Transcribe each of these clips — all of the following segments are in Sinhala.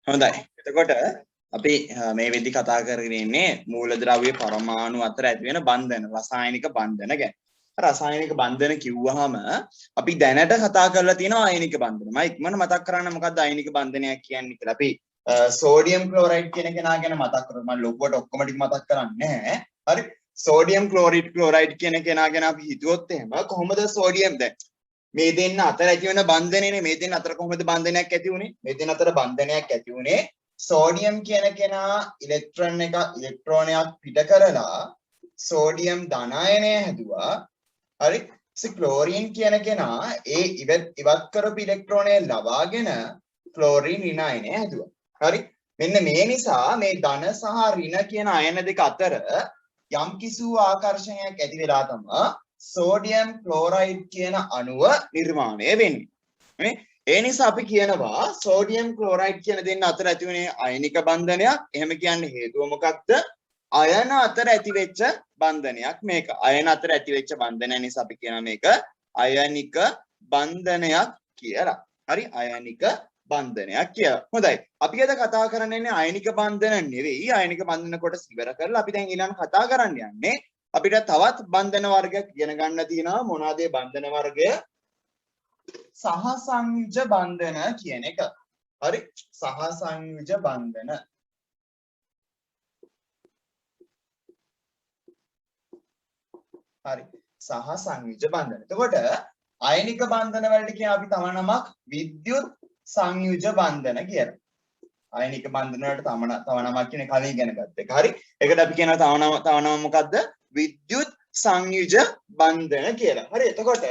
හොඳයි. එතකොට අපි මේ වෙද්දි කතා කරගෙන ඉන්නේ මූලද්‍රව්‍ය පරමාණු අතර ඇති වෙන බන්ධන, රසායනික බන්ධන ගැන. රසායනික බන්ධන කිව්වහම අපි දැනට කතා කරලා තියෙනවා අයනික බන්ධන. මම ඉක්මනට මතක් කරන්න මොකක්ද අයනික බන්ධනයක් කියන්නේ කියලා. අපි සෝඩියම් ක්ලෝරයිඩ් කියන කෙනා ගැන මතක් කරමු. මම ලොකුවට ඔක්කොම ටික මතක් කරන්නේ නැහැ. හරි. සෝඩියම් ක්ලෝරයිඩ් කියන කෙනා ගැන අපි හිතුවොත් එහෙම කොහොමද සෝඩියම් දැන් මේ දෙන්න අතර ඇති වෙන බන්ධනයනේ මේ දෙන්න අතර කොහොමද බන්ධනයක් ඇති වුනේ මේ දෙන්න අතර බන්ධනයක් ඇති වුනේ සෝඩියම් කියන කෙනා ඉලෙක්ට්‍රෝනයක් පිට කරලා සෝඩියම් ධන අයනය හැදුවා හරි ක්ලෝරින් කියන කෙනා ඒ ඉවත් කරපු ඉලෙක්ට්‍රෝනය ලබාගෙන ක්ලෝරින් ඍණ අයනය හැදුවා හරි මෙන්න මේ නිසා මේ ධන සහ ඍණ කියන අයන දෙක අතර යම් කිසි ආකර්ෂණයක් ඇති වෙලා තමයි සෝඩියම් ක්ලෝරයිඩ් කියන අණුව නිර්මාණය වෙන්නේ. නේ? ඒ නිසා අපි කියනවා සෝඩියම් ක්ලෝරයිඩ් කියන දෙන්න අතර ඇති වෙන අයනික බන්ධනයක්. එහෙම කියන්නේ හේතුව මොකක්ද? අයන අතර ඇතිවෙච්ච බන්ධනයක් මේක. අයන අතර ඇතිවෙච්ච බන්ධනය නිසා අපි කියනවා මේක අයනික බන්ධනයක් කියලා. හරි? අයනික බන්ධනයක් කියලා. හොඳයි. අපි අද කතා කරන්නේ අයනික බන්ධන නෙවෙයි. අයනික බන්ධන කොටස ඉවර කරලා අපි දැන් ඊළඟ කතා කරන්න යන්නේ අපිට තවත් බන්ධන වර්ගයක් ඉගෙන ගන්න තියෙනවා මොනවාද ඒ බන්ධන වර්ගය සහසංයුජ බන්ධන කියන එක. හරි සහසංයුජ බන්ධන. හරි සහසංයුජ බන්ධන. එතකොට අයනික බන්ධන වලට කියන අපි තව නමක් විද්‍යුත් සංයුජ බන්ධන කියලා. අයනික බන්ධන වලට තව නමක් කියන්නේ කලින් ඉගෙන ගත්ත එක. හරි ඒකට අපි කියනවා තව නම මොකද්ද? විද්‍යුත් සංයුජ බන්ධන කියලා. හරි එතකොට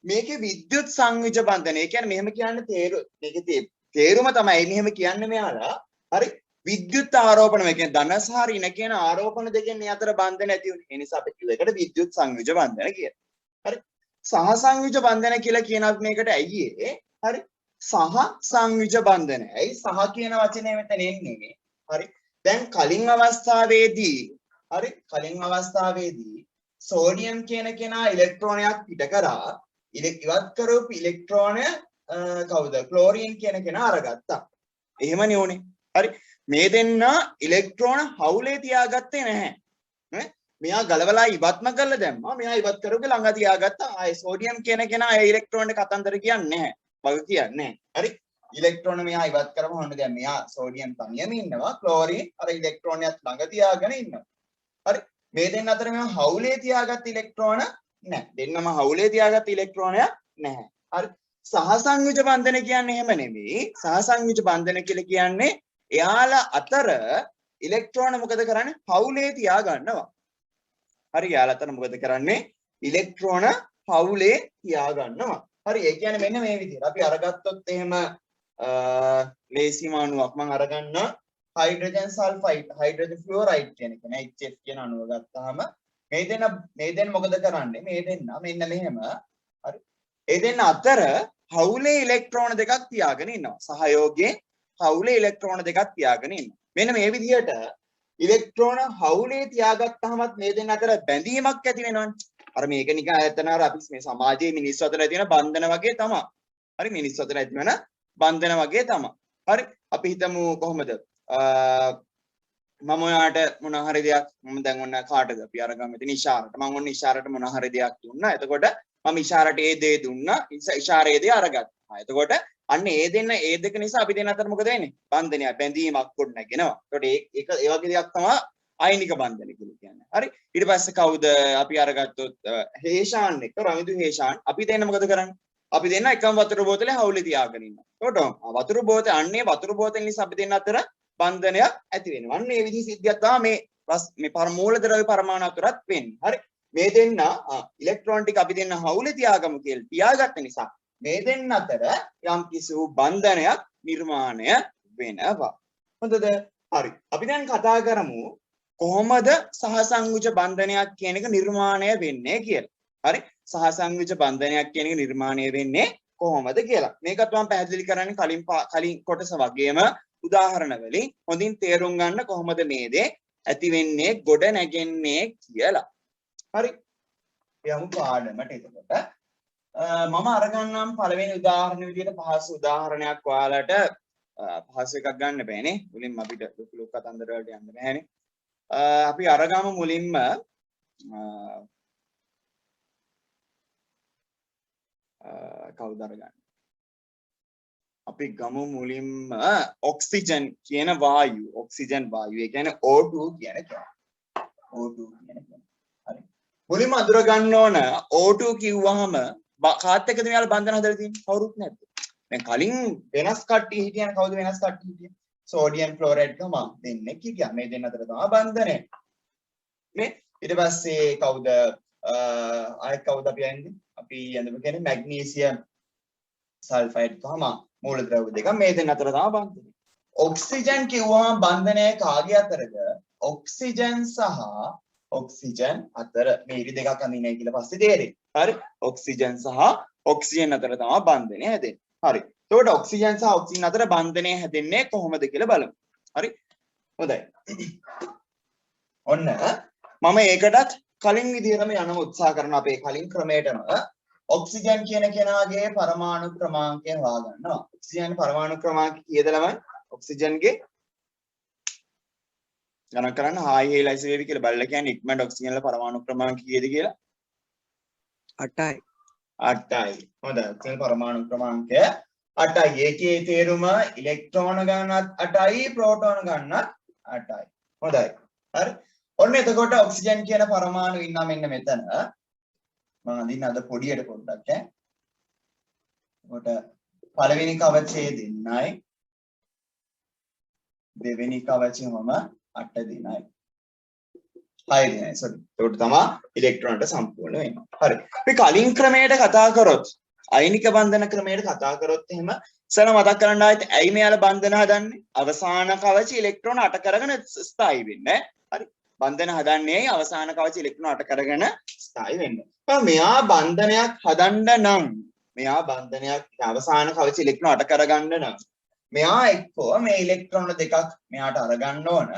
මේකේ විද්‍යුත් සංයුජ බන්ධන. ඒ කියන්නේ මෙහෙම කියන්නේ මේකේ තේරුම තමයි මෙහෙම කියන්නේ මෙයාලා. හරි විද්‍යුත් ආරෝපණ මේ කියන්නේ ධන සහ ඍණ කියන ආරෝපණ දෙකෙන් මේ අතර බන්ධන ඇති වෙන්නේ. ඒ නිසා අපි කියව එකට විද්‍යුත් සංයුජ බන්ධන කියලා. හරි සහ සංයුජ බන්ධන කියලා කියන අපි මේකට ඇයි හරි සහ සංයුජ බන්ධන. ඇයි සහ කියන වචනේ මෙතන එන්නේ? හරි දැන් කලින් අවස්ථාවේදී හරි කලින් අවස්ථාවේදී සෝඩියම් කියන කෙනා ඉලෙක්ට්‍රෝනයක් පිට කරා ඉවත් කරපු ඉලෙක්ට්‍රෝනය කවුද ක්ලෝරින් කියන කෙනා අරගත්තා. එහෙමනේ උනේ. හරි මේ දෙන්න ඉලෙක්ට්‍රෝන හවුලේ තියාගත්තේ නැහැ. නේ මෙයා ගලවලා ඉවත්ම කරලා දැම්මා. මෙයා ඉවත් කරපු ළඟ තියාගත්තා. ආයේ සෝඩියම් කියන කෙනා ඒ ඉලෙක්ට්‍රෝන එක කතන්දර කියන්නේ නැහැ. වග කියන්නේ නැහැ. හරි ඉලෙක්ට්‍රෝන මෙයා ඉවත් කරපුවා හොන්න දැන් මෙයා සෝඩියම් තනියම ඉන්නවා. ක්ලෝරින් අර ඉලෙක්ට්‍රෝනයත් ළඟ තියාගෙන ඉන්නවා. හරි මේ දෙන්න අතර මෙයා හවුලේ තියාගත්ත ඉලෙක්ට්‍රෝන නැහැ. දෙන්නම හවුලේ තියාගත්ත ඉලෙක්ට්‍රෝනයක් නැහැ. හරි සහසංයුජ බන්ධන කියන්නේ එහෙම නෙමෙයි. සහසංයුජ බන්ධන කියලා කියන්නේ එයාලා අතර ඉලෙක්ට්‍රෝන මොකද කරන්නේ? හවුලේ තියාගන්නවා. හරි එයාලා අතර මොකද කරන්නේ? ඉලෙක්ට්‍රෝන හවුලේ තියාගන්නවා. හරි ඒ කියන්නේ මෙන්න මේ විදිහට. අපි අරගත්තොත් එහෙම ලේසිම අණුවක් මම අරගන්න හයිඩ්‍රජන් සල්ෆයිඩ් හයිඩ්‍රජන් ෆ්ලුවරයිඩ් කියන එක නේ HF කියන අණුව ගත්තාම මේ දෙන්න මොකද කරන්නේ මේ දෙන්න මෙන්න මෙහෙම හරි ඒ දෙන්න අතර හවුලේ ඉලෙක්ට්‍රෝන දෙකක් තියාගෙන ඉන්නවා සහයෝගයෙන් හවුලේ ඉලෙක්ට්‍රෝන දෙකක් තියාගෙන ඉන්නවා මෙන්න මේ විදිහට ඉලෙක්ට්‍රෝන හවුලේ තියාගත්තාමත් මේ දෙන්න අතර බැඳීමක් ඇති වෙනවනේ අර මේක නිකන් ඇත්තන අර අපි මේ සමාජයේ මිනිස්සු අතර තියෙන බන්ධන වගේ තමයි හරි මිනිස්සු අතර ඇති වෙන බන්ධන වගේ තමයි හරි අපි හිතමු කොහොමද මම ඔයාට මොන හරි දෙයක් මම දැන් ඔන්න කාටද අපි අරගමු ඉතින් ඉෂාරට මම ඔන්න ඉෂාරට මොන හරි දෙයක් දුන්නා එතකොට මම ඉෂාරට ඒ දේ දුන්නා ඉෂාරේ දේ අරගත්තා එතකොට අන්න ඒ දෙක නිසා අපි දෙන්න අතර මොකද වෙන්නේ බන්ධනයක් බැඳීමක් ගොඩ නැගෙනවා එතකොට ඒ වගේ දෙයක් තමයි අයනික බන්ධන කියලා කියන්නේ හරි ඊට පස්සේ කවුද අපි අරගත්තොත් හේෂාන් එක රමිදු හේෂාන් අපි දෙන්න මොකද කරන්නේ අපි දෙන්න එකම වතුර බෝතලේ හවුලේ තියාගෙන ඉන්නවා එතකොට වතුර බෝතේ අන්නේ වතුර බෝතල නිසා අපි දෙන්න අතර බන්ධනයක් ඇති වෙනවා. අන්න ඒ විදිහේ සිද්ධියක් තමයි මේ මූලද්‍රව්‍ය පරමාණු අතරත් වෙන්නේ. හරි. මේ දෙන්න ඉලෙක්ට්‍රෝන ටික අපි දෙන්න හවුලේ තියාගමු කියලා තියාගත්ත නිසා මේ දෙන්න අතර යම් කිසි බන්ධනයක් නිර්මාණය වෙනවා. හොඳද? හරි. අපි දැන් කතා කරමු කොහොමද සහසංයුජ බන්ධනයක් කියන එක නිර්මාණය වෙන්නේ කියලා. හරි. සහසංයුජ බන්ධනයක් කියන එක නිර්මාණය වෙන්නේ කොහොමද කියලා. මේකත් මම පැහැදිලි කරන්නේ කලින් කොටස වගේම උදාහරණ වලින් හොඳින් තේරුම් ගන්න කොහොමද මේ දේ ඇති වෙන්නේ ගොඩ නැගෙන්නේ කියලා. හරි. යමු පාඩමට එතකොට මම අරගන්නම් පළවෙනි උදාහරණ විදිහට පහසු උදාහරණයක් ඔයාලට පහසු එකක් ගන්න බෑනේ. මුලින්ම අපිට ලොකු කතන්දර වලට යන්න බෑනේ. අපි අරගම මුලින්ම කවුද අරගන්නේ? අපි ගමු මුලින්ම ඔක්සිජන් කියන වායු. ඔක්සිජන් වායු. ඒ කියන්නේ O2 කියන එක. O2 කියන එක. හරි. මුලින්ම අඳුර ගන්න ඕන O2 කිව්වහම කාත් එක්කද මෙයාලා බන්ධන හදලා තියෙන්නේ? කවුරුත් නැද්ද? දැන් කලින් වෙනස් කට්ටිය හිටියන කවුද වෙනස් කට්ටිය හිටියේ? සෝඩියම් ක්ලෝරයිඩ් ගම දෙන්නෙක් හිටියා. මේ දෙන්න අතර තමයි බන්ධනය. නේ? ඊට පස්සේ කවුද ආයෙත් කවුද අපි යන්නේ? අපි යන්නේ කියන්නේ මැග්නීසියම් සල්ෆයිඩ් ගම මූලද්‍රව්‍ය දෙක මේ දෙන්න අතර තමයි බන්ධනය. ඔක්සිජන් කිව්වම බන්ධනය කාගේ අතරද? ඔක්සිජන් සහ ඔක්සිජන් අතර මේ ඉරි දෙකක් අඳින්නේ කියලා පස්සේ තේරෙයි. හරි? ඔක්සිජන් සහ ඔක්සිජන් අතර තමයි බන්ධනය හැදෙන්නේ. හරි. එතකොට ඔක්සිජන් සහ ඔක්සිජන් අතර බන්ධනය හැදෙන්නේ කොහොමද කියලා බලමු. හරි? හොඳයි. ඔන්න මම ඒකටත් කලින් විදිහටම යන්න උත්සාහ කරන අපේ කලින් ක්‍රමයටම ඔක්සිජන් කියන කෙනාගේ පරමාණු ක්‍රමාංකය හොයාගන්නවා. ඔක්සිජන් පරමාණු ක්‍රමාංකය කීයද ළමයි? ඔක්සිජන්ගේ ගණන් කරන්න හායි හේලයිස් වේවි කියලා බලලා කියන්නේ ඉක්මනට ඔක්සිජන් වල පරමාණු ක්‍රමාංකය කීයද කියලා? 8යි. 8යි. හොඳයි. ඔක්සිජන් පරමාණු ක්‍රමාංකය 8යි. ඒකේ තේරුම ඉලෙක්ට්‍රෝන ගණනත් 8යි, ප්‍රෝටෝන ගණනත් 8යි. හොඳයි. හරි. ඔන්න එතකොට ඔක්සිජන් කියන පරමාණු ඉන්නා මෙන්න මෙතන. මම අඳින්න අද පොඩියට පොඩ්ඩක් ඈ. එතකොට පළවෙනි කවචයේ දෙන්නයි. දෙවෙනි කවචයම 8 දෙනයි. 6 දෙනයි. සෝරි. ඒකට තමයි ඉලෙක්ට්‍රෝනට සම්පූර්ණ වෙන්නේ. හරි. අපි කලින් ක්‍රමයට කතා කරොත් අයනික බන්ධන ක්‍රමයට කතා කරොත් එහෙම ඉස්සර මතක් කරන්න ආයෙත් ඇයි මෙයාලා බන්ධන හදන්නේ? අවසාන කවචය ඉලෙක්ට්‍රෝන 8 කරගෙන ස්ථායි වෙන්නේ. හරි. බන්ධන හදන්නේ අවසාන කවචය ඉලෙක්ට්‍රෝන 8 කරගෙන ස්ථායි වෙන්න. මෙයා බන්ධනයක් හදන්න නම් මෙයා බන්ධනයක් අවසාන කවචය ඉලෙක්ට්‍රෝන 8 කරගන්න නම් මෙයා එක්කෝ මේ ඉලෙක්ට්‍රෝන දෙකක් මෙයාට අරගන්න ඕන.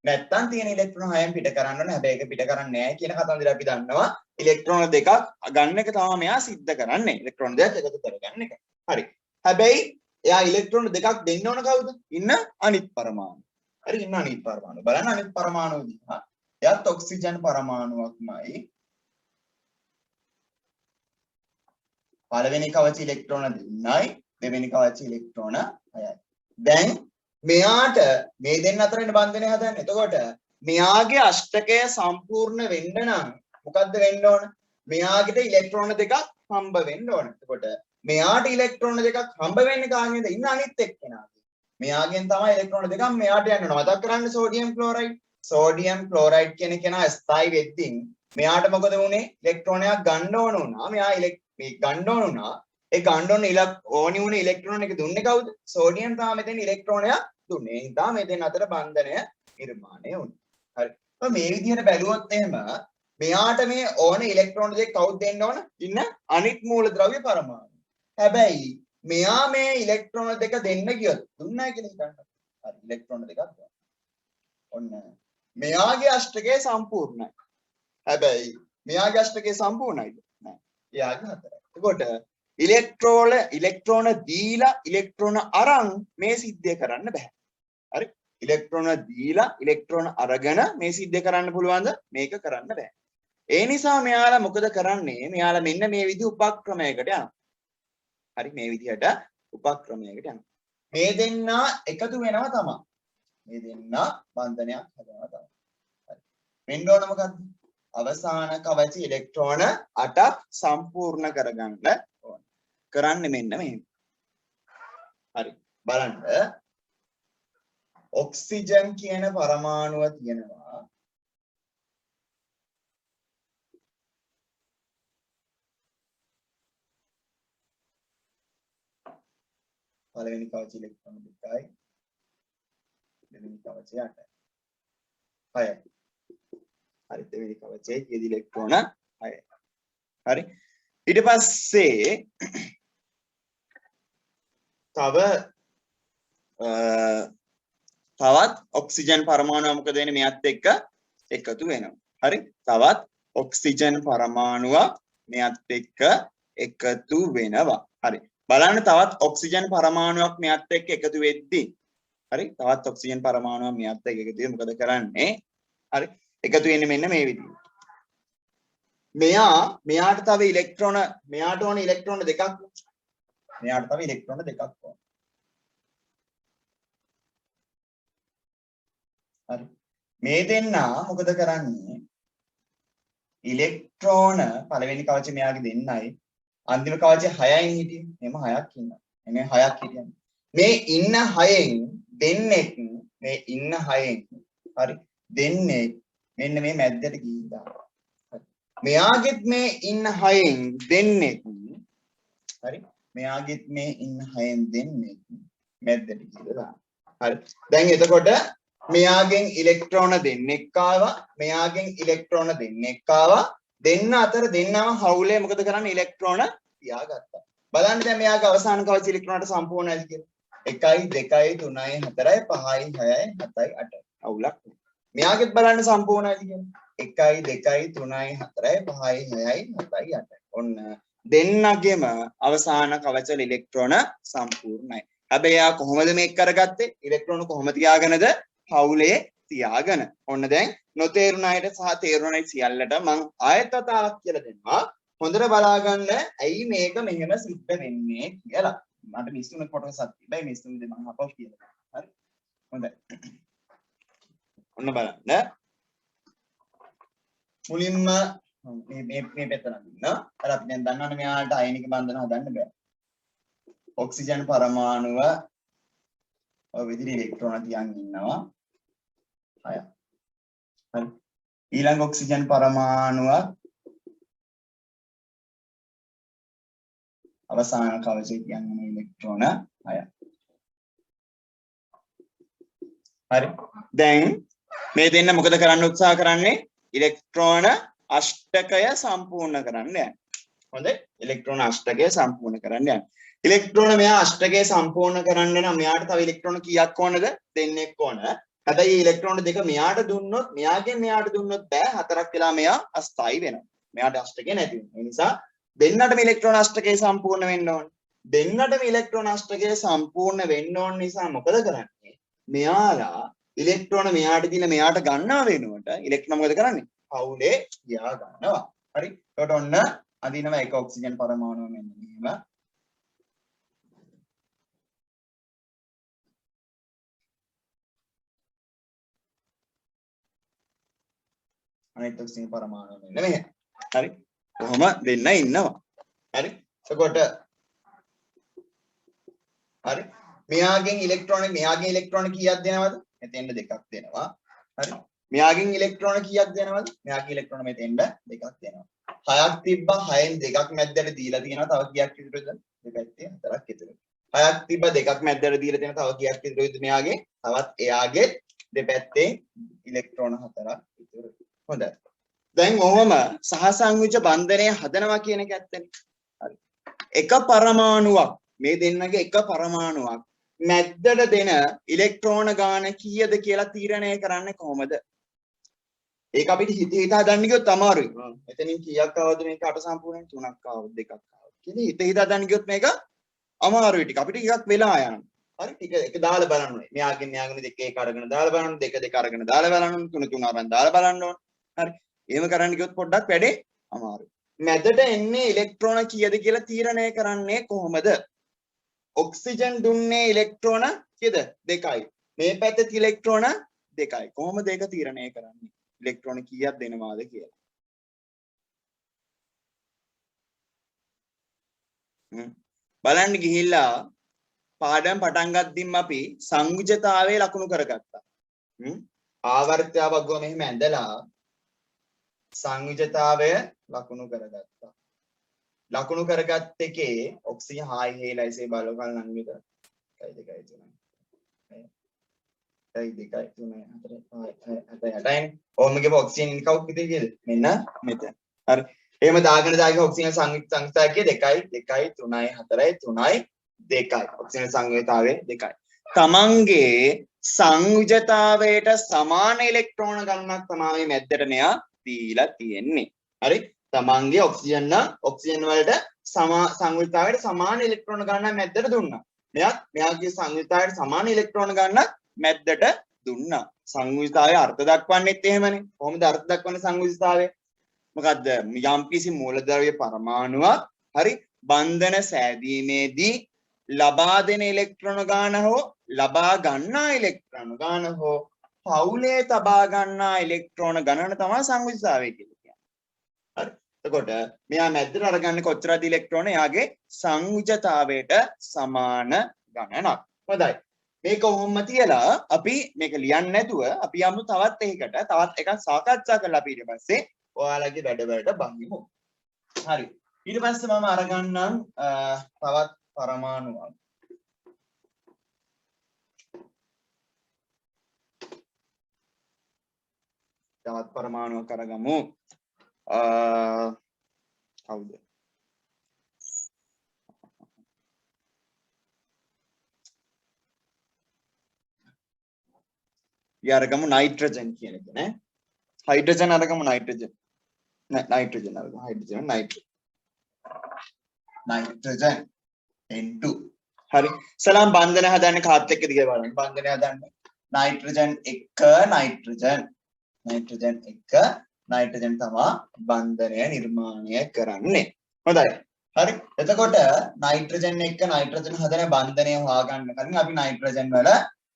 නැත්තම් තියෙන ඉලෙක්ට්‍රෝන 6න් පිට කරන්න ඕන. හැබැයි ඒක පිට කරන්නේ නැහැ කියන කතන්දර අපි දන්නවා. ඉලෙක්ට්‍රෝන දෙකක් ගන්න එක තමයි මෙයා සිද්ධ කරන්නේ. ඉලෙක්ට්‍රෝන දෙකක් එකතු කරගන්න එක. හරි. හැබැයි එයා ඉලෙක්ට්‍රෝන දෙකක් දෙන්න ඕන කවුද? ඉන්න අනිත් පරමාණු. හරි ඉන්න අනිත් පරමාණු. බලන්න අනිත් පරමාණුව දිහා. එයාත් ඔක්සිජන් පරමාණුවක්මයි. පළවෙනි කවච ඉලෙක්ට්‍රෝන 2යි, දෙවෙනි කවච ඉලෙක්ට්‍රෝන 6යි. දැන් මෙයාට මේ දෙන්න අතර ඉන්න බන්ධනය හදන්න. එතකොට මෙයාගේ අෂ්ටකය සම්පූර්ණ වෙන්න නම් මොකද්ද වෙන්න ඕන? මෙයාගෙට ඉලෙක්ට්‍රෝන දෙකක් හම්බ වෙන්න ඕන. එතකොට මෙයාට ඉලෙක්ට්‍රෝන දෙකක් හම්බ වෙන්නේ කාගෙන්ද? ඉන්න අනිත් එක්කෙනාගෙන්. මෙයාගෙන් තමයි ඉලෙක්ට්‍රෝන දෙකක් මෙයාට යන්න ඕන. මතක් කරන්න සෝඩියම් ක්ලෝරයිඩ්. සෝඩියම් ක්ලෝරයිඩ් කියන කෙනා ස්ථායි වෙද්දී මෙයාට මොකද වුනේ? ඉලෙක්ට්‍රෝනයක් ගන්න ඕන වුණා. මෙයා මේ ගන්න ඕන වුණා. ඒ ගන්න ඕන වුණේ ඉලෙක්ට්‍රෝන එක දුන්නේ කවුද? සෝඩියම් තමයි මෙතන ඉලෙක්ට්‍රෝනයක් දුන්නේ. ඒ නිසා මේ දෙන්න අතර බන්ධනය නිර්මාණය වුණා. හරි. මේ විදිහට බැලුවොත් එහෙම මෙයාට මේ ඕන ඉලෙක්ට්‍රෝන දෙක කවුද දෙන්න ඕන? ඉන්න අනිත් මූලද්‍රව්‍ය පරමාණු. හැබැයි මෙයා මේ ඉලෙක්ට්‍රෝන දෙක දෙන්න ගියොත් දුන්නයි කියලා හිතන්න. හරි ඉලෙක්ට්‍රෝන දෙකක් දුන්නා. ඔන්න මෙයාගේ අෂ්ටකය සම්පූර්ණයි. හැබැයි මෙයාගේ අෂ්ටකය සම්පූර්ණයිද? නෑ. එයාගේ 4යි. එතකොට ඉලෙක්ට්‍රෝන දීලා ඉලෙක්ට්‍රෝන අරන් මේ සිද්ධිය කරන්න බෑ. හරි? ඉලෙක්ට්‍රෝන දීලා ඉලෙක්ට්‍රෝන අරගෙන මේ සිද්ධිය කරන්න පුළුවන්ද? මේක කරන්න බෑ. ඒ නිසා මෙයාලා මොකද කරන්නේ? මෙයාලා මෙන්න මේ විදිහ උපක්‍රමයකට යනවා. හරි මේ විදිහට උපක්‍රමයකට යනවා. මේ දෙන්නා එකතු වෙනවා තමයි. මේ දෙන්නා බන්ධනයක් හදනවා තමයි. හරි. වෙන්න ඕන මොකද්ද? අවසාන කවච ඉලෙක්ට්‍රෝන 8ක් සම්පූර්ණ කරගන්න ඕන. කරන්නේ මෙන්න මෙහෙම. හරි. බලන්න. ඔක්සිජන් කියන පරමාණුව තියෙනවා. පළවෙනි කවච ඉලෙක්ට්‍රෝන 2යි. දෙවෙනි කවචය 8යි. 6යි. හරි දෙවෙනි කවචයේ කීයද ඉලෙක්ට්‍රෝන 6යි. හරි. ඊට පස්සේ තවත් ඔක්සිජන් පරමාණුව මොකද වෙන්නේ? මෙයත් එක්ක එකතු වෙනවා. හරි. තවත් ඔක්සිජන් පරමාණුවක් මෙයත් එක්ක එකතු වෙනවා. හරි. බලන්න තවත් ඔක්සිජන් පරමාණුවක් මෙයත් එක්ක එකතු වෙද්දී හරි තවත් ඔක්සිජන් පරමාණුවක් මෙයත් එක්ක එකතු වෙද්දී මොකද කරන්නේ? හරි එකතු වෙන්නේ මෙන්න මේ විදිහට. මෙයාට තව ඉලෙක්ට්‍රෝන මෙයාට ඕන ඉලෙක්ට්‍රෝන දෙකක්. මෙයාට තව ඉලෙක්ට්‍රෝන දෙකක් ඕන. හරි මේ දෙන්නා මොකද කරන්නේ? ඉලෙක්ට්‍රෝන පළවෙනි කවචේ මෙයාගේ දෙන්නයි අන්තිම කවචේ 6යින් හිටියේ. එහම 6ක් ඉන්නවා. එනේ 6ක් හිටියන්නේ. මේ ඉන්න 6න් දෙන්නෙක් මේ ඉන්න 6න් හරි දෙන්නෙක් මෙන්න මේ මැද්දට ගිහින් මෙයාගෙත් මේ ඉන්න 6න් දෙන්නෙක් හරි මෙයාගෙත් මේ ඉන්න 6න් දෙන්නෙක් මැද්දට ගිහින් හරි දැන් එතකොට මෙයාගෙන් ඉලෙක්ට්‍රෝන දෙන්නෙක් ආවා මෙයාගෙන් ඉලෙක්ට්‍රෝන දෙන්නෙක් ආවා දෙන්න අතර දෙන්නම හවුලේ මොකද කරන්නේ ඉලෙක්ට්‍රෝන තියාගත්තා බලන්න දැන් මෙයාගේ අවසාන කවච ඉලෙක්ට්‍රෝනට සම්පූර්ණයි කියලා 1 2 3 4 5 6 7 8 අවුලක් මෙයාගෙත් බලන්න සම්පූර්ණයි කියලා 1 2 3 4 5 6 7 8 ඔන්න දෙන්නගෙම අවසාන කවචවල ඉලෙක්ට්‍රෝන සම්පූර්ණයි හැබැයි යා කොහොමද මේක කරගත්තේ ඉලෙක්ට්‍රෝන කොහොමද තියාගෙනද හවුලේ තියාගෙන ඔන්න දැන් නොතේරුණ අයට සහ තේරුණ අයට සියල්ලට මම ආයෙත් වතාවක් කියලා දෙනවා හොඳට බලාගන්න ඇයි මේක මෙහෙම සිද්ධ වෙන්නේ කියලා මට මිස්තුනේ කොටසක් තිබ්බයි මිස්තුනේ මම අපව කියලා හරි හොඳයි ඔන්න බලන්න මුලින්ම මේ පැත්ත නගින්න අර අපි දැන් දන්නවනේ මෙයාට අයනික බන්ධන හදන්න බෑ ඔක්සිජන් පරමාණුව ඔය විදිහට ඉලෙක්ට්‍රෝන තියන් ඉන්නවා 6 හරි ඊළඟ ඔක්සිජන් පරමාණුව අවසාන කවචේ කියන්නේ ඉලෙක්ට්‍රෝන 6 හරි දැන් මේ දෙන්න මොකද කරන්න උත්සාහ කරන්නේ ඉලෙක්ට්‍රෝන අෂ්ටකය සම්පූර්ණ කරන්න යන්නේ හොඳයි ඉලෙක්ට්‍රෝන අෂ්ටකය සම්පූර්ණ කරන්න යන්නේ ඉලෙක්ට්‍රෝන මෙයා අෂ්ටකය සම්පූර්ණ කරන්න නම් මෙයාට තව ඉලෙක්ට්‍රෝන කීයක් ඕනද දෙන්නෙක් ඕන හැබැයි ඉලෙක්ට්‍රෝන දෙක මෙයාට දුන්නොත් මෙයාගෙන් මෙයාට දුන්නොත් බෑ හතරක් වෙලා මෙයා අස්ථායි වෙනවා මෙයාට අෂ්ටකය නැති වෙනවා ඒ නිසා දෙන්නටම ඉලෙක්ට්‍රෝන අෂ්ටකය සම්පූර්ණ වෙන්න ඕන දෙන්නටම ඉලෙක්ට්‍රෝන අෂ්ටකය සම්පූර්ණ වෙන්න ඕන නිසා මොකද කරන්නේ මෙයාලා ඉලෙක්ට්‍රෝන මෙයාට දීලා මෙයාට ගන්නවා වෙනුවට ඉලෙක්ට්‍රෝන මොකද කරන්නේ පවුලේ ගියා ගන්නවා හරි එතකොට ඔන්න අදිනවා එක ඔක්සිජන් පරමාණුව මෙන්න මෙහෙම අනිත් ඔක්සිජන් පරමාණුව මෙන්න මෙහෙම හරි කොහොම දෙන්න ඉන්නවා හරි එතකොට හරි මෙයාගෙන් ඉලෙක්ට්‍රෝන කීයක් දෙනවද මෙතෙන්ද දෙකක් දෙනවා හරි මෙයාගෙන් ඉලෙක්ට්‍රෝන කීයක් දෙනවද මෙයාගේ ඉලෙක්ට්‍රෝන මෙතෙන්ද දෙකක් දෙනවා 6ක් තිබ්බා 6න් දෙකක් මැද්දට දීලා තියෙනවා තව කීයක් ඉතුරුද දෙපැත්තේ 4ක් ඉතුරුයි 6ක් තිබ්බා දෙකක් මැද්දට දීලා තියෙනවා තව කීයක් ඉතුරුයිද මෙයාගේ තවත් එයාගේ දෙපැත්තේ ඉලෙක්ට්‍රෝන 4ක් ඉතුරුයි හොඳයි දැන් ඔහොම සහසංයුජ බන්ධනය හදනවා කියන එක ඇත්තනේ හරි එක පරමාණුවක් මේ දෙන්නගේ එක පරමාණුවක් මැද්දට දෙන ඉලෙක්ට්‍රෝන ගාන කීයද කියලා තීරණය කරන්නේ කොහොමද ඒක අපිට හිත හදන්න ගියොත් අමාරුයි එතනින් කීයක් ආවද මේක අට සම්පූර්ණයෙන් 3ක් ආවද 2ක් ආවද කියලා හිත හදන්න ගියොත් මේක අමාරුයි ටික අපිට ටිකක් වෙලා යනවා හරි ටික එක දාලා බලන්න ඕනේ මෙයාගෙන් දෙක එක අරගෙන දාලා බලන්න දෙක අරගෙන දාලා බලන්න තුන අරන් දාලා බලන්න ඕනේ හරි එහෙම කරන්න ගියොත් පොඩ්ඩක් වැඩේ අමාරුයි. මැදට එන්නේ ඉලෙක්ට්‍රෝන කීයද කියලා තීරණය කරන්නේ කොහොමද? ඔක්සිජන් දුන්නේ ඉලෙක්ට්‍රෝන කීයද? 2යි. මේ පැත්තේ ඉලෙක්ට්‍රෝන 2යි. කොහොමද ඒක තීරණය කරන්නේ? ඉලෙක්ට්‍රෝන කීයක් දෙනවාද කියලා. බලන්න ගිහිල්ලා පාඩම් පටන් ගද්දිම අපි සංයුජතාවයේ ලකුණු කරගත්තා. ආවර්තය වගුව මෙහෙම ඇඳලා සංයුජතාවය ලකුණු කරගත්තා. ලකුණු කරගත්ත එකේ ඔක්සිජන් හායි හේලයිසේ බලවල් නම් විතර 1 2 3 1 2 3 4 5 6 7 8 ඕමගේ ඔක්සිජන් ඉන් කවුක් විතර කියද මෙන්න මෙතන හරි එහෙම දාගෙන ඔක්සිජන් සංයුක්තතාවය 2 2 3 4 3 2යි ඔක්සිජන් සංයුජතාවය 2යි තමන්ගේ සංයුජතාවයට සමාන ඉලෙක්ට්‍රෝන ගණනක් තමයි මැද්දට මෙයා දීලා තියෙන්නේ හරි තමන්ගේ ඔක්සිජන් වලට සංයුක්තතාවයට සමාන ඉලෙක්ට්‍රෝන ගණනක් මැද්දට දුන්නා. මෙයාගේ සංයුක්තතාවයට සමාන ඉලෙක්ට්‍රෝන ගණනක් මැද්දට දුන්නා. සංයුක්තතාවයේ අර්ථ දක්වන්නෙත් එහෙමනේ. කොහොමද අර්ථ දක්වන්නේ සංයුක්තතාවයේ? මොකද්ද? යම්කිසි මූලද්‍රව්‍ය පරමාණුවක් හරි බන්ධන සෑදීමේදී ලබා දෙන ඉලෙක්ට්‍රෝන ගාන හෝ ලබා ගන්නා ඉලෙක්ට්‍රෝන ගාන හෝ පවුලේ තබා ගන්නා ඉලෙක්ට්‍රෝන ගණන තමයි සංයුක්තතාවය කියලා කියන්නේ. හරි. එතකොට මෙයා මැද්දට අරගන්නේ කොච්චරද ඉලෙක්ට්‍රෝන? එයාගේ සංයුක්තතාවයට සමාන ගණනක්. හොඳයි. මේක කොහොම තියලා අපි මේක ලියන්නේ නැතුව අපි යමු තවත් එකක් සාකච්ඡා කරලා අපි ඊට පස්සේ ඔයාලගේ වැඩවලට බහිමු. හරි. ඊට පස්සේ මම අරගන්නම් තවත් පරමාණුවක්. තවත් පරමාණුවක් අරගමු. කවුද? අරගමු නයිට්‍රජන් කියන එක නේ. හයිඩ්‍රජන් අරගමු නයිට්‍රජන්. නයිට්‍රජන් අරගමු හයිඩ්‍රජන් නයිට්‍රජන් N2. හරි. සලාම් බන්ධන හදන්නේ කාත් එක්කද කියලා බලන්න. බන්ධනය හදන්නේ නයිට්‍රජන් 1 නයිට්‍රජන් 1 නයිට්‍රජන් තමයි බන්ධනය නිර්මාණය කරන්නේ. හොඳයි. හරි. එතකොට නයිට්‍රජන් 1 නයිට්‍රජන් හදන බන්ධනය හොයාගන්න කලින් අපි නයිට්‍රජන් වල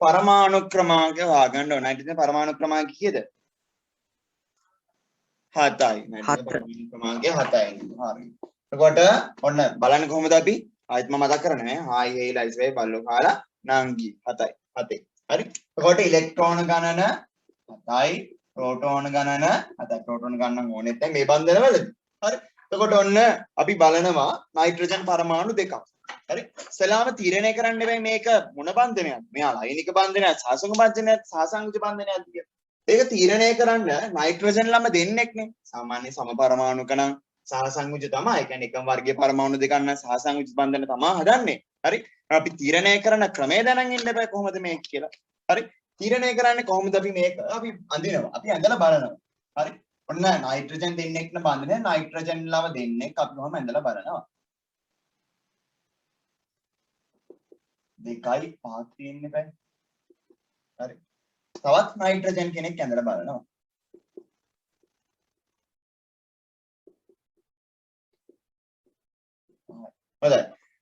පරමාණු ක්‍රමාංකය හොයාගන්න ඕන. නයිට්‍රජන් පරමාණු ක්‍රමාංකය කීයද? 7යි. නයිට්‍රජන් පරමාණු ක්‍රමාංකය 7යි. හරි. එතකොට ඔන්න බලන්න කොහොමද අපි ආයෙත් මම මතක් කරන්නේ හායි හේයි ලයිස් වේ බල්ලෝ කාලා නංගි 7යි. හරි. එතකොට ඉලෙක්ට්‍රෝන ගණන 7යි, ප්‍රෝටෝන ගණන 7යි. ප්‍රෝටෝන ගණන ඕනෙත් නැහැ මේ බන්ධනවලදී. හරි. එතකොට ඔන්න අපි බලනවා නයිට්‍රජන් පරමාණු දෙකක්. හරි. සලාම තීරණය කරන්න බෑ මේක මොන බන්ධනයක්ද? මෙයා ලයිනික බන්ධනයක්ද, සාසංග බන්ධනයක්ද, සාසංයුජ බන්ධනයක්ද කියලා. ඒක තීරණය කරන්න නයිට්‍රජන් ළම දෙන්නෙක්නේ. සාමාන්‍ය සම පරමාණුක නම් සහසංයුජ තමයි. ඒ කියන්නේ එකම වර්ගයේ පරමාණු දෙකක් නම් සහසංයුජ බන්ධන තමයි හදන්නේ. හරි. අපි තීරණය කරන ක්‍රමය දැනන් ඉන්න බෑ කොහොමද මේක කියලා. හරි. තීරණය කරන්නේ කොහොමද අපි මේක අපි අඳිනවා. අපි ඇඳලා බලනවා. හරි. ඔන්න නයිට්‍රජන් දෙන්නෙක් න බන්ධනය නයිට්‍රජන් ළම දෙන්නෙක් අපි කොහොම ඇඳලා බලනවා. 2යි 5 තියෙන්නේ බෑ. හරි. තවත් නයිට්‍රජන් කෙනෙක් ඇඳලා බලනවා. හොඳයි.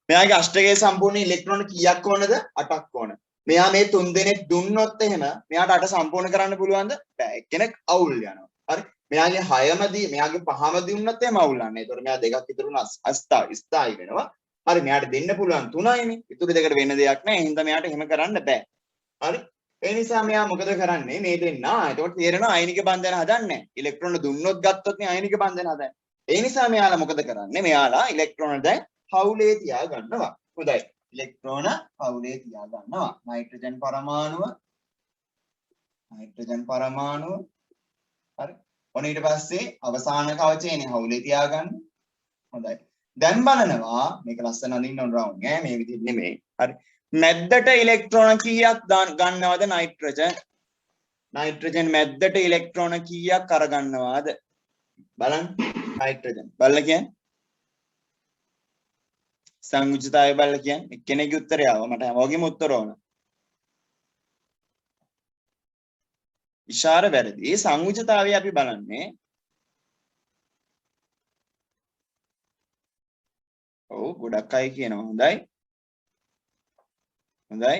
මෙයාගේ අෂ්ටකයේ සම්පූර්ණ ඉලෙක්ට්‍රෝන කීයක් ඕනද? 8ක් ඕන. මෙයා මේ 3 දෙනෙක් දුන්නොත් එහෙම මෙයාට 8 සම්පූර්ණ කරන්න පුළුවන්ද? බෑ. එක්කෙනෙක් අවුල් යනවා. හරි. මෙයාගේ 6මදී මෙයාගේ 5ම දුන්නොත් එහෙම අවුල් යනවා. ඒතකොට මෙයා දෙකක් ඉතුරු වුණා ස්ථායි වෙනවා. හරි. මෙයාට දෙන්න පුළුවන් 3යිනේ. ඉතුරු දෙකට වෙන දෙයක් නැහැ. එහෙනම් මෙයාට එහෙම කරන්න බෑ. හරි. ඒ නිසා මෙයා මොකද කරන්නේ? මේ දෙන්න. එතකොට තේරෙනවා අයනික බන්ධන හදන්නේ. ඉලෙක්ට්‍රෝන දුන්නොත් ගත්තොත් නේ අයනික බන්ධන හදන්නේ. ඒ නිසා මෙයාලා මොකද කරන්නේ? මෙයාලා ඉලෙක්ට්‍රෝන දැන් පවුලේ තියා ගන්නවා. හොඳයි. ඉලෙක්ට්‍රෝන පවුලේ තියා ගන්නවා. නයිට්‍රජන් පරමාණුව. හරි. ඔන්න ඊට පස්සේ අවසාන කවචයනේ හවුලේ තියා ගන්න. හොඳයි. දැන් බලනවා මේක ලස්සන අඳින්න ඕන රවුන්ඩ් ඈ මේ විදිහට නෙමෙයි. හරි. මැද්දට ඉලෙක්ට්‍රෝන කීයක් ගන්නවද නයිට්‍රජන්? නයිට්‍රජන් මැද්දට ඉලෙක්ට්‍රෝන කීයක් අරගන්නවාද? බලන්න. නයිට්‍රජන්. බලලා කියන්නේ සංයුජතාවය බලලා කියන්නේ එක්කෙනෙක්ගේ උත්තරය ආවා මට හැමෝගෙම උත්තර ඕන. ඉෂාර වැරදි. සංයුජතාවය අපි බලන්නේ ඔව් ගොඩක් අය කියනවා හොඳයි. හොඳයි.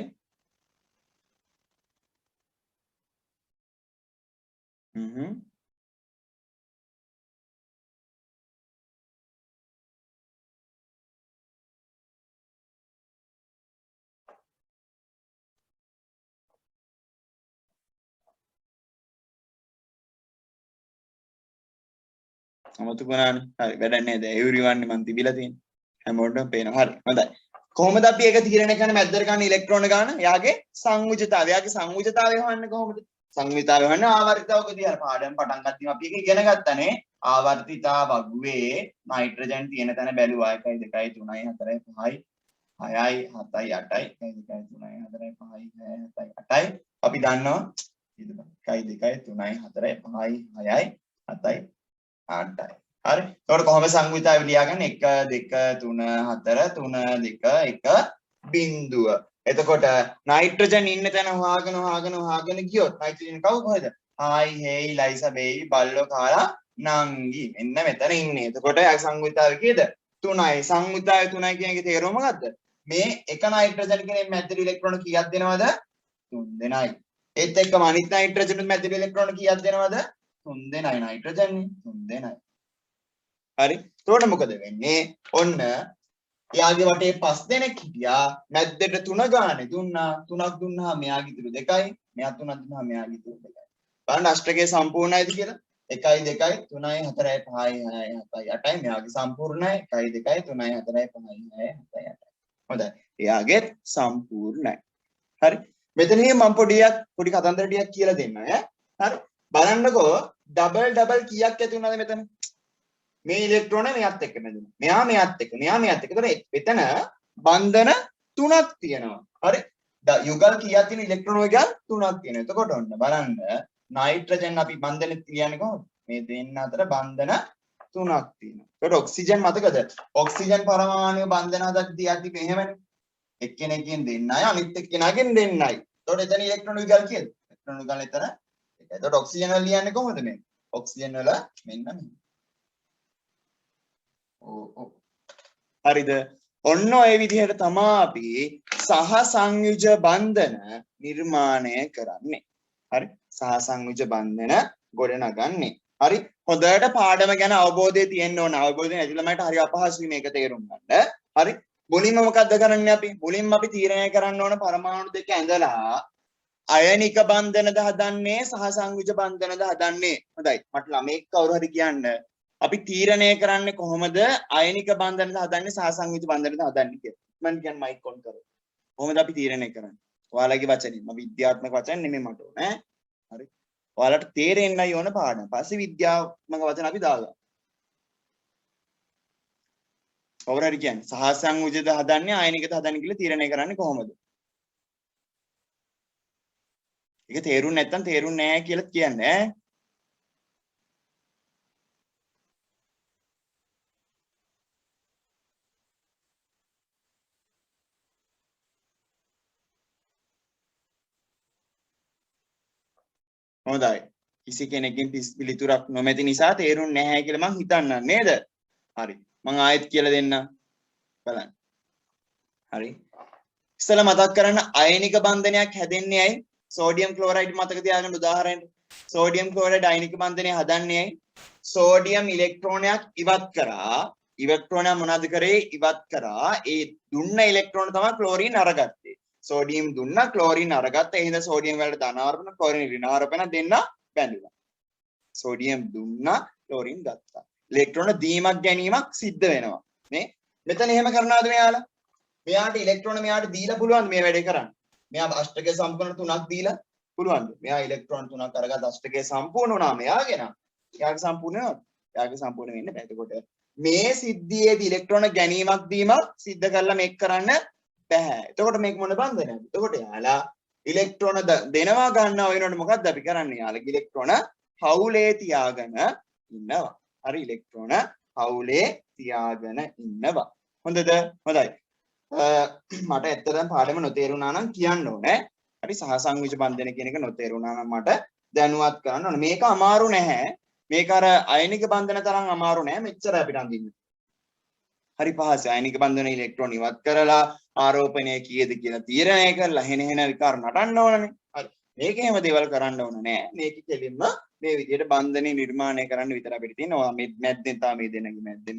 අමතක වුණානේ. හරි වැඩක් නෑ. දැන් everyone මන් තිබිලා තියෙන්නේ. හැමෝටම පේනවා. හරි. හොඳයි. කොහොමද අපි ඒක තීරණය කරන්නේ මැද්දට ගන්න ඉලෙක්ට්‍රෝන ගන්න? එයාගේ සංයුජතාවය. එයාගේ සංයුජතාවය හොයන්නේ කොහොමද? සංයුජතාවය හොයන්නේ ආවර්තිතාවකදී අර පාඩම් පටන් ගත්තාම අපි ඒක ඉගෙන ගත්තනේ. ආවර්තිතාවග්ගුවේ නයිට්‍රජන් තියෙන තැන බැලුවා 1 2 3 4 5 6යි 7යි 8යි 1 2 3 4 5 6 7යි 8යි අපි දන්නවා 1 2 3 4 5 6යි 7යි 8යි හරි. එතකොට කොහොමද සංයුතාව ලියාගන්නේ? 1 2 3 4 3 2 1 බිංදුව. එතකොට නයිට්‍රජන් ඉන්න තැන හොයාගෙන ගියොත් නයිට්‍රජන් කවුද කොහෙද? හායි හේයි ලයිසා බේයි බල්ලෝ කාලා නංගි. මෙන්න මෙතන ඉන්නේ. එතකොට සංයුතාව කීයද? 3යි. සංයුතාව 3යි කියන එකේ තේරුම මොකද්ද? මේ එක නයිට්‍රජන් කෙනෙක් මැදිරි ඉලෙක්ට්‍රෝන කීයක් දෙනවද? 3 දෙනයි. ඒත් එක්කම අනිත් නයිට්‍රජන් මැදිරි ඉලෙක්ට්‍රෝන කීයක් දෙනවද? 3 දෙනයි. නයිට්‍රජන් 3 දෙනයි. හරි. එතකොට මොකද වෙන්නේ? ඔන්න එයාගේ වටේ 5 දෙනෙක් හිටියා. මැද්දට 3 ගානේ දුන්නා. 3ක් දුන්නා මෙයාගේ ඉතුරු 2යි. මෙයා 3ක් දුන්නා මෙයාගේ ඉතුරු 2යි. බලන්න අෂ්ටකයේ සම්පූර්ණයිද කියලා? 1යි 2යි 3යි 4යි 5යි 6යි 7යි 8යි මෙයාගේ සම්පූර්ණයි. 1යි 2යි 3යි 4යි 5යි 6යි 7යි 8යි. හොඳයි. එයාගේ සම්පූර්ණයි. හරි. මෙතනදී මම පොඩි කතන්දර ටිකක් කියලා දෙන්න ඈ. හරි. බලන්නකෝ ඩබල් කීයක් ඇති වුණාද මෙතන? මේ ඉලෙක්ට්‍රෝන මෙයත් එක්ක බැඳුණා. මෙයා මෙයත් එක්ක. ඒතකොට එතන බන්ධන 3ක් තියෙනවා. හරි. යුගල් කීයක් තියෙන ඉලෙක්ට්‍රෝන වේගයන් 3ක් තියෙනවා. එතකොට ඔන්න බලන්න නයිට්‍රජන් අපි බන්ධනෙ කියන්නේ කොහොමද? මේ දෙන්න අතර බන්ධන 3ක් තියෙනවා. එතකොට ඔක්සිජන් මතකද? ඔක්සිජන් පරමාණු බන්ධන හදද්දී අපි මෙහෙමනේ. එක්කෙනෙක්ගෙන් දෙන්නයි අනිත් එක්කෙනාගෙන් දෙන්නයි. එතකොට එතන ඉලෙක්ට්‍රෝන යුගල් කීයද? ඉලෙක්ට්‍රෝන යුගල් එතන. එතකොට ඔක්සිජන් වල ලියන්නේ කොහොමද මේ? ඔක්සිජන් වල මෙන්න මෙහෙම. හරිද? ඔන්න ඔය විදිහට තමයි අපි සහ සංයුජ බන්ධන නිර්මාණය කරන්නේ. හරි? සහ සංයුජ බන්ධන ගොඩනගන්නේ. හරි? හොඳට පාඩම ගැන අවබෝධය තියෙන්න ඕන. අවබෝධය නැති ළමයිට හරි අපහසුයි මේක තේරුම් ගන්න. හරි? මුලින්ම මොකද්ද කරන්නේ අපි? මුලින්ම අපි තීරණය කරන්න ඕන පරමාණු දෙක ඇඳලා අයනික බන්ධනද හදන්නේ සහ සංයුජ බන්ධනද හදන්නේ. හොඳයි. මට ළමෙක් කවුරු හරි කියන්න අපි තීරණය කරන්නේ කොහොමද අයනික බන්ධනද හදන්නේ සහ සංයුජ බන්ධනද හදන්නේ කියලා. මම කියන්නේ මයික් ඔන් කරලා. කොහොමද අපි තීරණය කරන්නේ? ඔයාලගේ වචනේ. මම විද්‍යාත්මක වචන නෙමෙයි මට ඕන ඈ. හරි. ඔයාලට තේරෙන්නයි ඕන පාඩම. පස්සේ විද්‍යාත්මක වචන අපි දාගමු. කවුරු හරි කියන්නේ සහ සංයුජද හදන්නේ අයනිකද හදන්නේ කියලා තීරණය කරන්නේ කොහොමද? ඒක තේරුම් නැත්නම් තේරුම් නැහැ කියලා කියන්නේ ඈ. හොඳයි. කිසි කෙනෙක්ගෙන් පිළිතුරක් නොමැති නිසා තේරුම් නැහැ කියලා මං හිතන්නම් නේද? හරි. මං ආයෙත් කියලා දෙන්න. බලන්න. හරි. ඉස්සෙල්ලා මතක් කරන්න අයනික බන්ධනයක් හැදෙන්නේ ඇයි? සෝඩියම් ක්ලෝරයිඩ් මතක තියාගන්න උදාහරණයක්. සෝඩියම් ක්ලෝරයිඩ් අයනික බන්ධනය හදන්නේ ඇයි? සෝඩියම් ඉලෙක්ට්‍රෝනයක් ඉවත් කරා. ඉලෙක්ට්‍රෝනය මොනවද කරේ? ඉවත් කරා. ඒ දුන්න ඉලෙක්ට්‍රෝන තමයි ක්ලෝරින් අරගත්තේ. සෝඩියම් දුන්නා ක්ලෝරින් අරගත්තා. එහෙනම් සෝඩියම් වලට ධනාරෝපණ ක්ලෝරින් ඍණාරෝපණ දෙන්න බැඳුණා. සෝඩියම් දුන්නා ක්ලෝරින් ගත්තා. ඉලෙක්ට්‍රෝන දීමක් ගැනීමක් සිද්ධ වෙනවා. නේ? මෙතන එහෙම කරනවාද මෙයාලා? මෙයාට ඉලෙක්ට්‍රෝන මෙයාට දීලා පුළුවන්ද මේ වැඩේ කරන්න? මෙයා අෂ්ටකයේ සම්පූර්ණ 3ක් දීලා පුළුවන්ද? මෙයා ඉලෙක්ට්‍රෝන 3ක් අරගත්ත අෂ්ටකයේ සම්පූර්ණ වුණා මෙයාගේ නම්. එයාගේ සම්පූර්ණ වෙනවද? එයාගේ සම්පූර්ණ වෙන්නේ නැහැ. එතකොට මේ සිද්ධියේදී ඉලෙක්ට්‍රෝන ගැනීමක් දීමක් සිද්ධ කරලා මේක කරන්න බෑ. එතකොට මේක මොන බන්ධනයක්ද? එතකොට යාලා ඉලෙක්ට්‍රෝන දෙනවා ගන්නවා වෙනකොට මොකද්ද අපි කරන්නේ? යාලගේ ඉලෙක්ට්‍රෝන හවුලේ තියාගෙන ඉන්නවා. හරි ඉලෙක්ට්‍රෝන හවුලේ තියාගෙන ඉන්නවා. හොඳද? හොඳයි. මට ඇත්තටම පාඩම නොතේරුණා නම් කියන්න ඕනේ. හරි සහ සංයුජ බන්ධන කියන එක නොතේරුණා නම් මට දැනුවත් කරන්න ඕනේ. මේක අමාරු නැහැ. මේක අර අයනික බන්ධන තරම් අමාරු නෑ. මෙච්චර අපිට අඳින්න. හරි පහසුයි. අයනික බන්ධන ඉලෙක්ට්‍රෝන ඉවත් කරලා ආරෝපණය කීයද කියලා තීරණය කරලා හෙන විකාර නටන්න ඕනනේ. හරි. මේක එහෙම දේවල් කරන්න ඕන නෑ. මේක කෙලින්ම මේ විදිහට බන්ධනේ නිර්මාණය කරන්න විතර අපිට තියෙනවා. මේ මැද්දෙන් තා මේ දෙන්නගේ මැද්දෙන්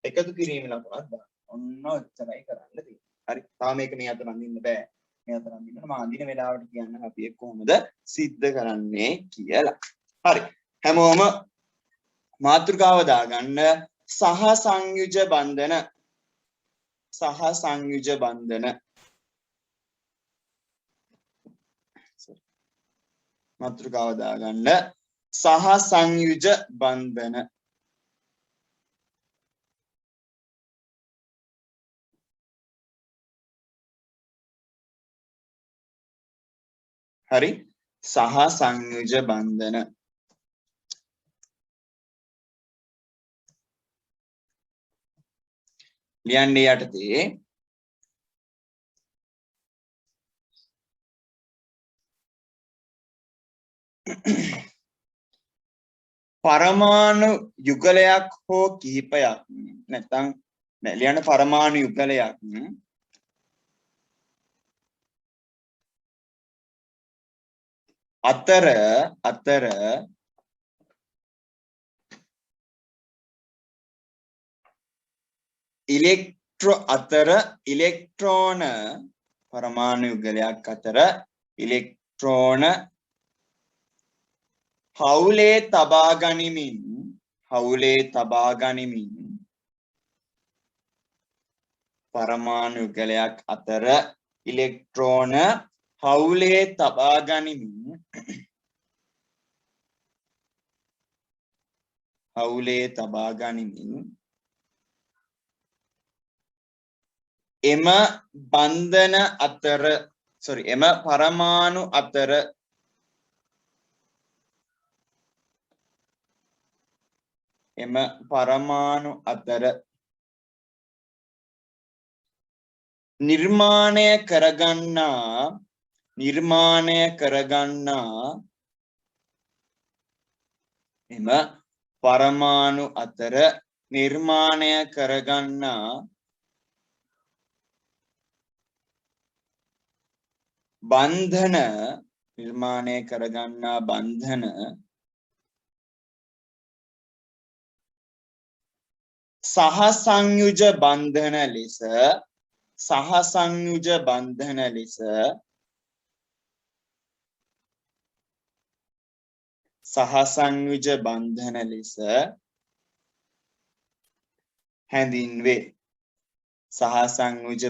එකතු කිරීම ලකුණක් දාන්න. ඔන්න ඔච්චරයි කරන්න තියෙන්නේ. හරි. තාම මේක මේ අතර අඳින්න බෑ. මේ අතර අඳින්න මම අඳින වෙලාවට කියන්න අපි ඒක කොහොමද සිද්ධ කරන්නේ කියලා. හරි. හැමෝම මාතෘකාව දාගන්න සහ සංයුජ බන්ධන මාතෘකාව දාගන්න සහ සංයුජ බන්ධන හරි සහ සංයුජ බන්ධන ලියන්නේ යටතේ පරමාණු යුගලයක් හෝ කිහිපයක් නැත්නම් ලියන්න පරමාණු යුගලයක් අතර ඉලෙක්ට්‍රෝන පරමාණු යුගලයක් අතර ඉලෙක්ට්‍රෝන හවුලේ තබා ගනිමින් පරමාණු යුගලයක් අතර ඉලෙක්ට්‍රෝන හවුලේ තබා ගනිමින් එම පරමාණු අතර නිර්මාණය කරගන්නා බන්ධන සහසංයුජ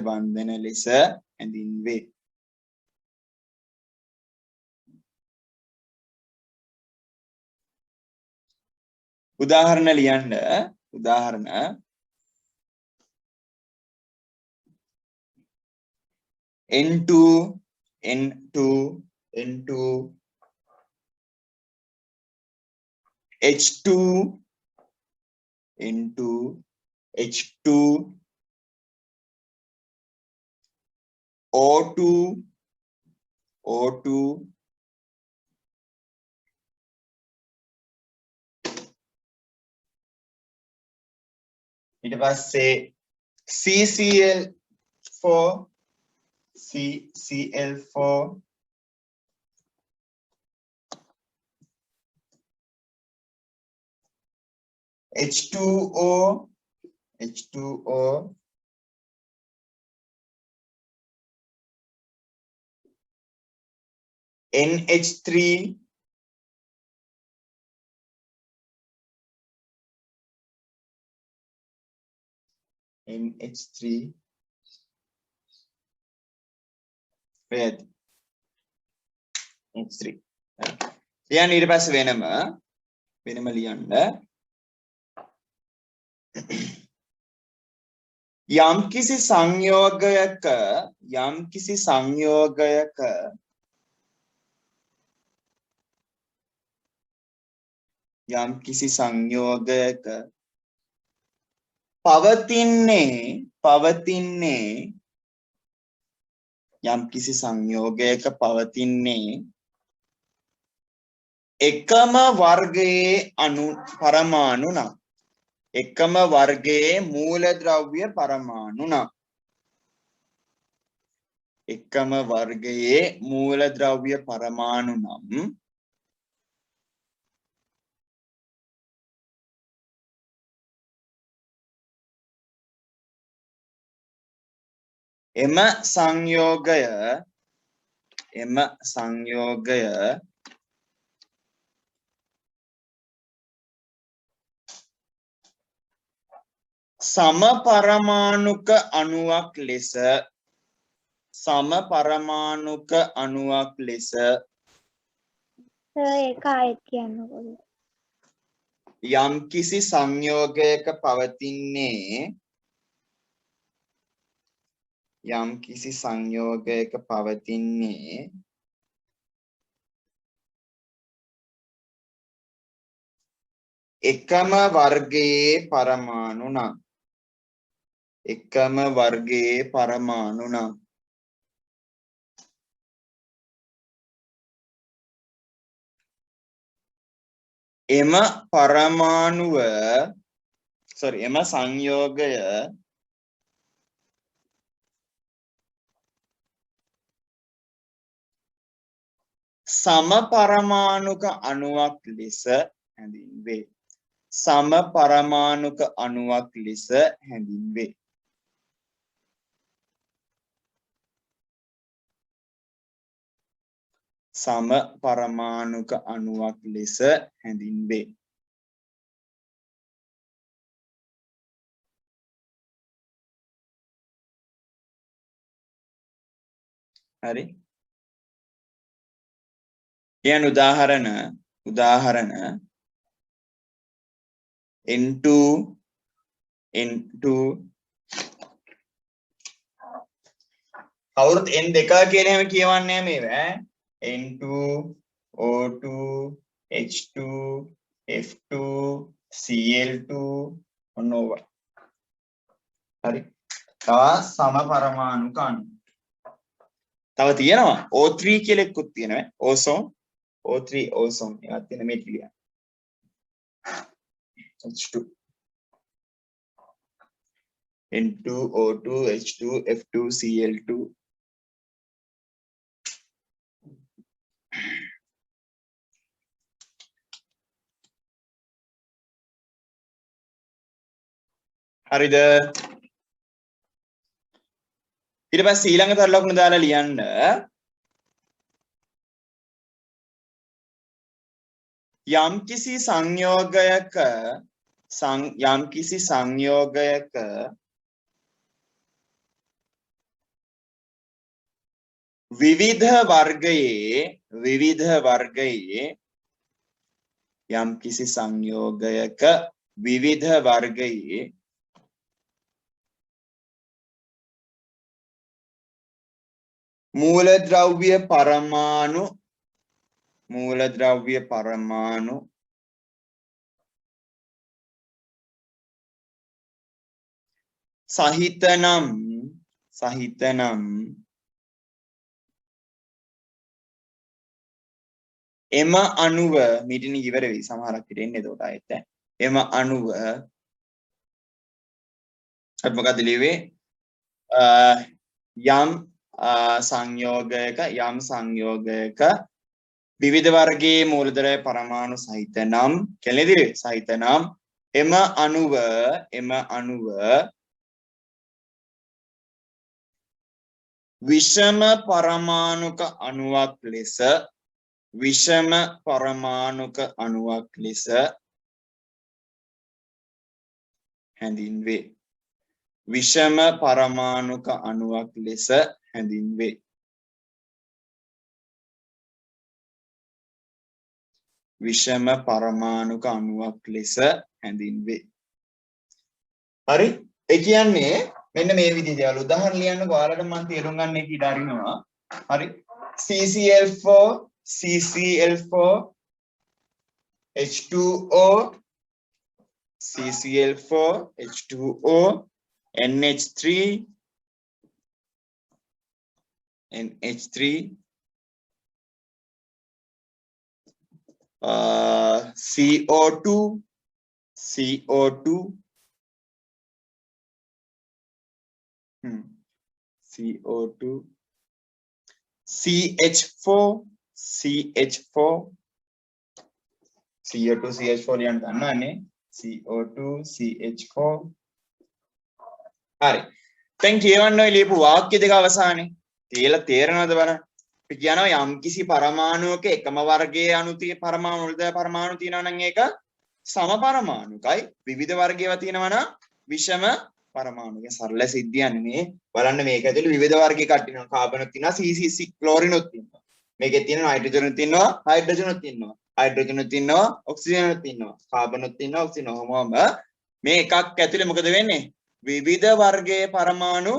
බන්ධන ලෙස හැඳින්වේ. උදාහරණ ලියන්න. උදාහරණ N2 H2 O2 ඊට පස්සේ CCl4 H2O NH3 වේද H3 ලියන්න. ඊට පස්සේ වෙනම ලියන්න. යම්කිසි සංයෝගයක පවතින්නේ එකම වර්ගයේ මූලද්‍රව්‍ය පරමාණු නම් එම සංයෝගය සමපරමාණුක අණුවක් ලෙස ඒක ආයෙත් කියන්නකො. යම්කිසි සංයෝගයක පවතින්නේ එකම වර්ගයේ පරමාණු නම් එකම වර්ගයේ පරමාණු නම් එම පරමාණුව එම සංයෝගය සම පරමාණුක අණුවක් ලෙස හැඳින්වේ. සම පරමාණුක අණුවක් ලෙස හැඳින්වේ. සම පරමාණුක අණුවක් ලෙස හැඳින්වේ. හරි. කියන උදාහරණ N2 කවුරුත් N2 කියන හැම කියවන්නේ මේවා N2 O2 H2 F2 Cl2 ඔන්නෝවා. හරි. තව සම පරමාණුක අණු. තව තියෙනවා O3 කියලා එකකුත් තියෙනවා. ඕසෝන් O3 ඕසෝන් එකක් තියෙන මේ ටික. H2 N2 O2 H2 F2 Cl2 හරිද? ඊට පස්සේ ඊළඟ තර ලකුණ දාලා ලියන්න යම්කිසි සංයෝගයක විවිධ වර්ගයේ යම්කිසි සංයෝගයක විවිධ වර්ගයේ මූලද්‍රව්‍ය පරමාණු සහිතනම් එම අණුව මීටින් ඉවර වෙයි සමහරක් ඉතින් එන්නේ එතකොට ආයෙත් එම අණුව අපි මොකද ලියුවේ යම් සංයෝගයක විවිධ වර්ගයේ මූලද්‍රව්‍ය පරමාණු සහිත නම් එම අණුව විෂම පරමාණුක අණුවක් ලෙස හැඳින්වේ. විෂම පරමාණුක අණුවක් ලෙස හැඳින්වේ. විෂම පරමාණුක අණුවක් ලෙස හැඳින්වේ. හරි? ඒ කියන්නේ මෙන්න මේ විදිහට දේවල් උදාහරණ ලියන්නකෝ. ඔයාලට මම තේරුම් ගන්න එක ඉඩ අරිනවා. හරි? CCl4 H2O CCl4 H2O NH3 CO2 CO2 ලියන්න ගන්නනේ CO2 CH4 හරි දැන් කියවන්න ඔය ලියපු වාක්‍ය දෙක අවසානයේ කියලා තේරෙනවද බලන්න අපි කියනවා යම්කිසි පරමාණුවක එකම වර්ගයේ අණු පරමාණු වල පරමාණු තියෙනවා නම් ඒක සම පරමාණුකයි විවිධ වර්ගයව තියෙනවා නම් විෂම පරමාණුක සරල සිද්ධියක් නෙමේ බලන්න මේක ඇතුලේ විවිධ වර්ගයක කට්ටිනවා කාබනුත් තියෙනවා CC ක්ලෝරිනුත් තියෙනවා මේකේ තියෙන නයිට්‍රජනුත් තියෙනවා හයිඩ්‍රජනුත් තියෙනවා ඔක්සිජනුත් තියෙනවා කාබනුත් තියෙනවා ඔක්සිජන් ඔහොමම මේ එකක් ඇතුලේ මොකද වෙන්නේ විවිධ වර්ගයේ පරමාණු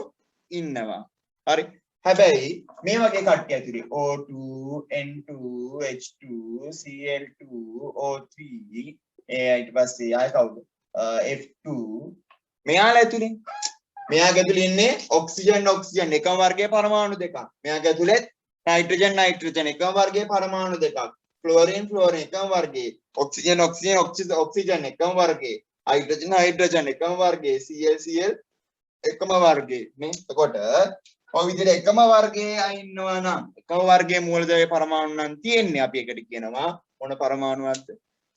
ඉන්නවා හරි හැබැයි මේ වගේ කට්ටිය ඇතුලේ O2 N2 H2 Cl2 O3 ඊට පස්සේ ආය කවුද F2 මෙයාලා ඇතුලේ මෙයාගේ ඇතුලේ ඉන්නේ ඔක්සිජන් එකම වර්ගයේ පරමාණු දෙකක්. මෙයාගේ ඇතුලේ නයිට්‍රජන් එකම වර්ගයේ පරමාණු දෙකක්. ක්ලෝරින් එකම වර්ගයේ. ඔක්සිජන් එකම වර්ගයේ. හයිඩ්‍රජන් එකම වර්ගයේ. Cl එකම වර්ගයේ. නේ? එතකොට ඔය විදිහට එකම වර්ගයේ ඉන්නවා නම් එකම වර්ගයේ මූලද්‍රව්‍ය පරමාණු නම් තියෙන්නේ අපි එකට කියනවා මොන පරමාණුවක්ද?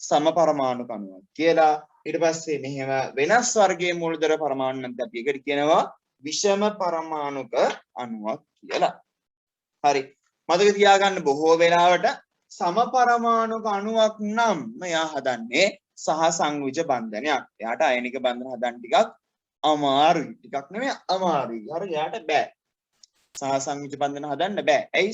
සම පරමාණු කණුවක් කියලා. ඊට පස්සේ මෙහෙම වෙනස් වර්ගයේ මූලද්‍රව්‍ය පරමාණු නම් අපි එකට කියනවා විෂම පරමාණුක අණුවක් කියලා. හරි. මතක තියාගන්න බොහෝ වෙලාවට සම පරමාණුක අණුවක් නම් මෙයා හදන්නේ සහ සංයුජ බන්ධනයක්. එයාට අයනික බන්ධන හදන්න ටිකක් අමාරුයි. ටිකක් නෙමෙයි අමාරුයි. හරි එයාට බෑ. සහ සංයුජ බන්ධන හදන්න බෑ. ඇයි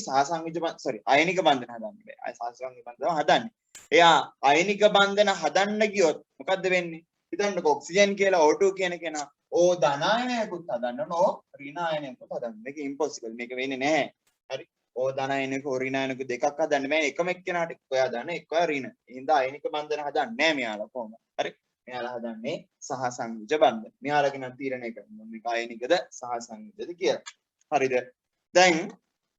අයනික බන්ධන හදන්න බෑ. අය සහ සංයුජ බන්ධන හදන්නේ. එයා අයනික බන්ධන හදන්න ගියොත් මොකද්ද වෙන්නේ? හිතන්නකො ඔක්සිජන් කියලා O2 කියන කෙනා O ධන අයනයකුත් හදන්න ඕන O ඍණ අයනයකුත් හදන්න. මේක ඉම්පොසිබල්. මේක වෙන්නේ නැහැ. හරි. O ධන අයනයක O ඍණ අයනයක දෙකක් හදන්න බෑ. එකම එක්කෙනාට ඔයා ධන එක්කව ඍණ. එහෙනම් අයනික බන්ධන හදන්නේ නැහැ මෙයාලා කොහොමද? හරි. මෙයාලා හදන්නේ සහ සංයුජ බන්ධන. මෙයාලගේ නම් තීරණය කරනවා මේක අයනිකද සහ සංයුජද කියලා. හරිද? දැන්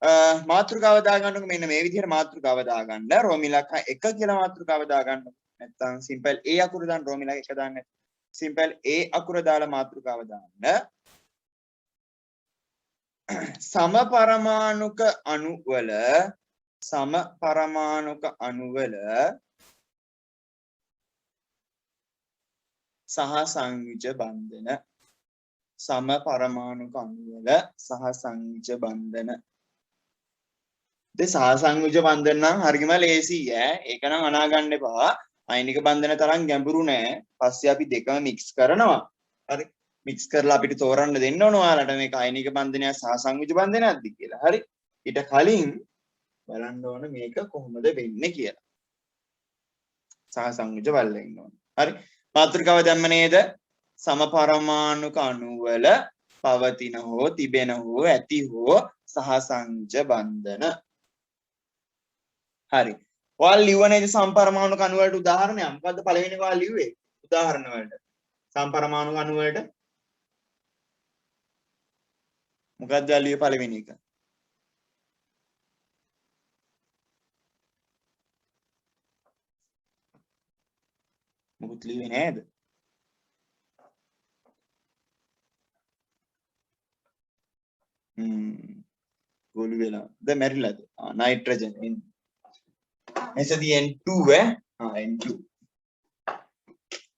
මාතෘකාව දාගන්නකො මෙන්න මේ විදිහට මාතෘකාව දාගන්න රෝමිලක 1 කියලා මාතෘකාව දාගන්න. නැත්තම් සිම්පල් A අකුර දාන්න රෝමිලක 1 දාන්න. සිම්පල් A අකුර දාලා මාතෘකාව දාන්න. සම පරමාණුක අණුවල සහ සංයුජ බන්ධන සම පරමාණුක අණුවල සහ සංයුජ බන්ධන සහ සංයුජ බන්ධන නම් හරියම ලේසි ඈ. ඒක නම් අනා ගන්න එපා. අයනික බන්ධන තරම් ගැඹුරු නෑ. පස්සේ අපි දෙකම මික්ස් කරනවා. හරි. මික්ස් කරලා අපිට තෝරන්න දෙන්න ඕන ඔයාලට මේක අයනික බන්ධනයක් සහ සංයුජ බන්ධනයක්ද කියලා. හරි. ඊට කලින් බලන්න ඕන මේක කොහොමද වෙන්නේ කියලා. සහ සංයුජ බලලා ඉන්න ඕන. හරි. මාතෘකාව දැම්ම නේද? සම පරමාණුක අණුවල පවතින හෝ තිබෙන හෝ ඇති හෝ සහ සංයුජ බන්ධන. හරි. ඔයාලා ලිව්ව නේද සම්පරමාණුක අණු වලට උදාහරණයක්? මොකද්ද පළවෙනි ඔයාලා ලිව්වේ? උදාහරණ වලට. සම්පරමාණුක අණු වලට මොකක්ද ඔයාලා ලිව්වේ පළවෙනි එක? මොකුත් ලිව්වේ නේද? ගොළු වෙලා. දැන් මැරිලාද? Nitrogen එසදී N2 N2.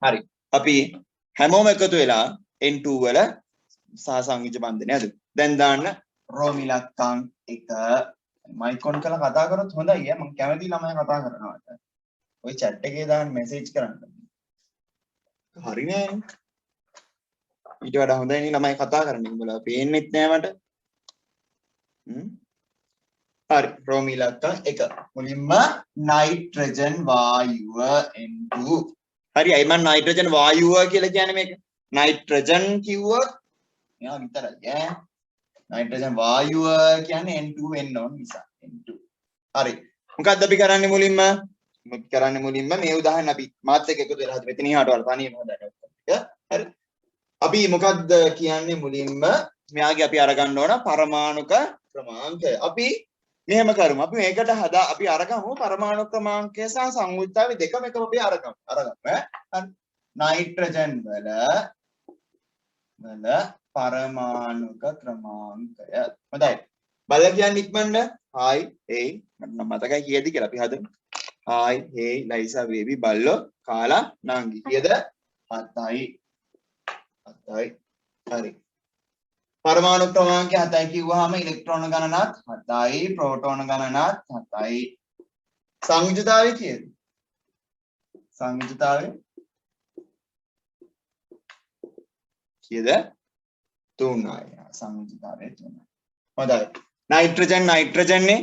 හරි. අපි හැමෝම එකතු වෙලා N2 වල සහ සංයුජ බන්ධනය හදමු. දැන් දාන්න රෝමි ඉලක්කම් 1 මයික් ඔන් කරලා කතා කරොත් හොඳයි ඈ. මම කැමති ළමයි කතා කරනවාට. ඔය chat එකේ දාන්න මෙසේජ් කරන්න. හරි නෑ. ඊට වඩා හොඳයි නේ ළමයි කතා කරන්නේ. උඹලා පේන්නෙත් නෑ මට. හරි රෝමි ඉලක්කම් 1 මුලින්ම නයිට්‍රජන් වායුව N2. හරි අයි මම නයිට්‍රජන් වායුව කියලා කියන්නේ මේක නයිට්‍රජන් කිව්වොත් මෙයා විතරයි ඈ නයිට්‍රජන් වායුව කියන්නේ N2 වෙන්න ඕන නිසා N2. හරි මොකක්ද අපි කරන්නේ මුලින්ම මේ උදාහරණ අපි මාත් එක්ක එකතු වෙලා හදලා මෙතන ඉහාට වල තනියම හදන්න හරි අපි මොකක්ද කියන්නේ මුලින්ම මෙයාගේ අපි අරගන්න ඕන පරමාණුක ක්‍රමාංකය. අපි මෙහෙම කරමු. අපි මේකට අපි අරගමු පරමාණු ක්‍රමාංකය සහ සංයුක්තාවය දෙකම එකම අපි අරගමු ඈ. නයිට්‍රජන් වල පරමාණුක ක්‍රමාංකය. හොඳයි. බලලා කියන්නේ ඉක්මනට. හායි හේයි මට මතකයි කීයද කියලා අපි හදමු. හායි හේයි ලයිසා බේබි බල්ලෝ කාලා නංගි. කීයද? 7යි. 7යි. හරි. परमाणु क्रमांक 7 කිව්වහම ඉලෙක්ට්‍රෝන ගණනත් 7යි ප්‍රෝටෝන ගණනත් 7යි සංයුජතාවය කීයද සංයුජතාවය කීයද 3යි සංයුජතාවය 3යි හොඳයි නයිට්‍රජන් නේ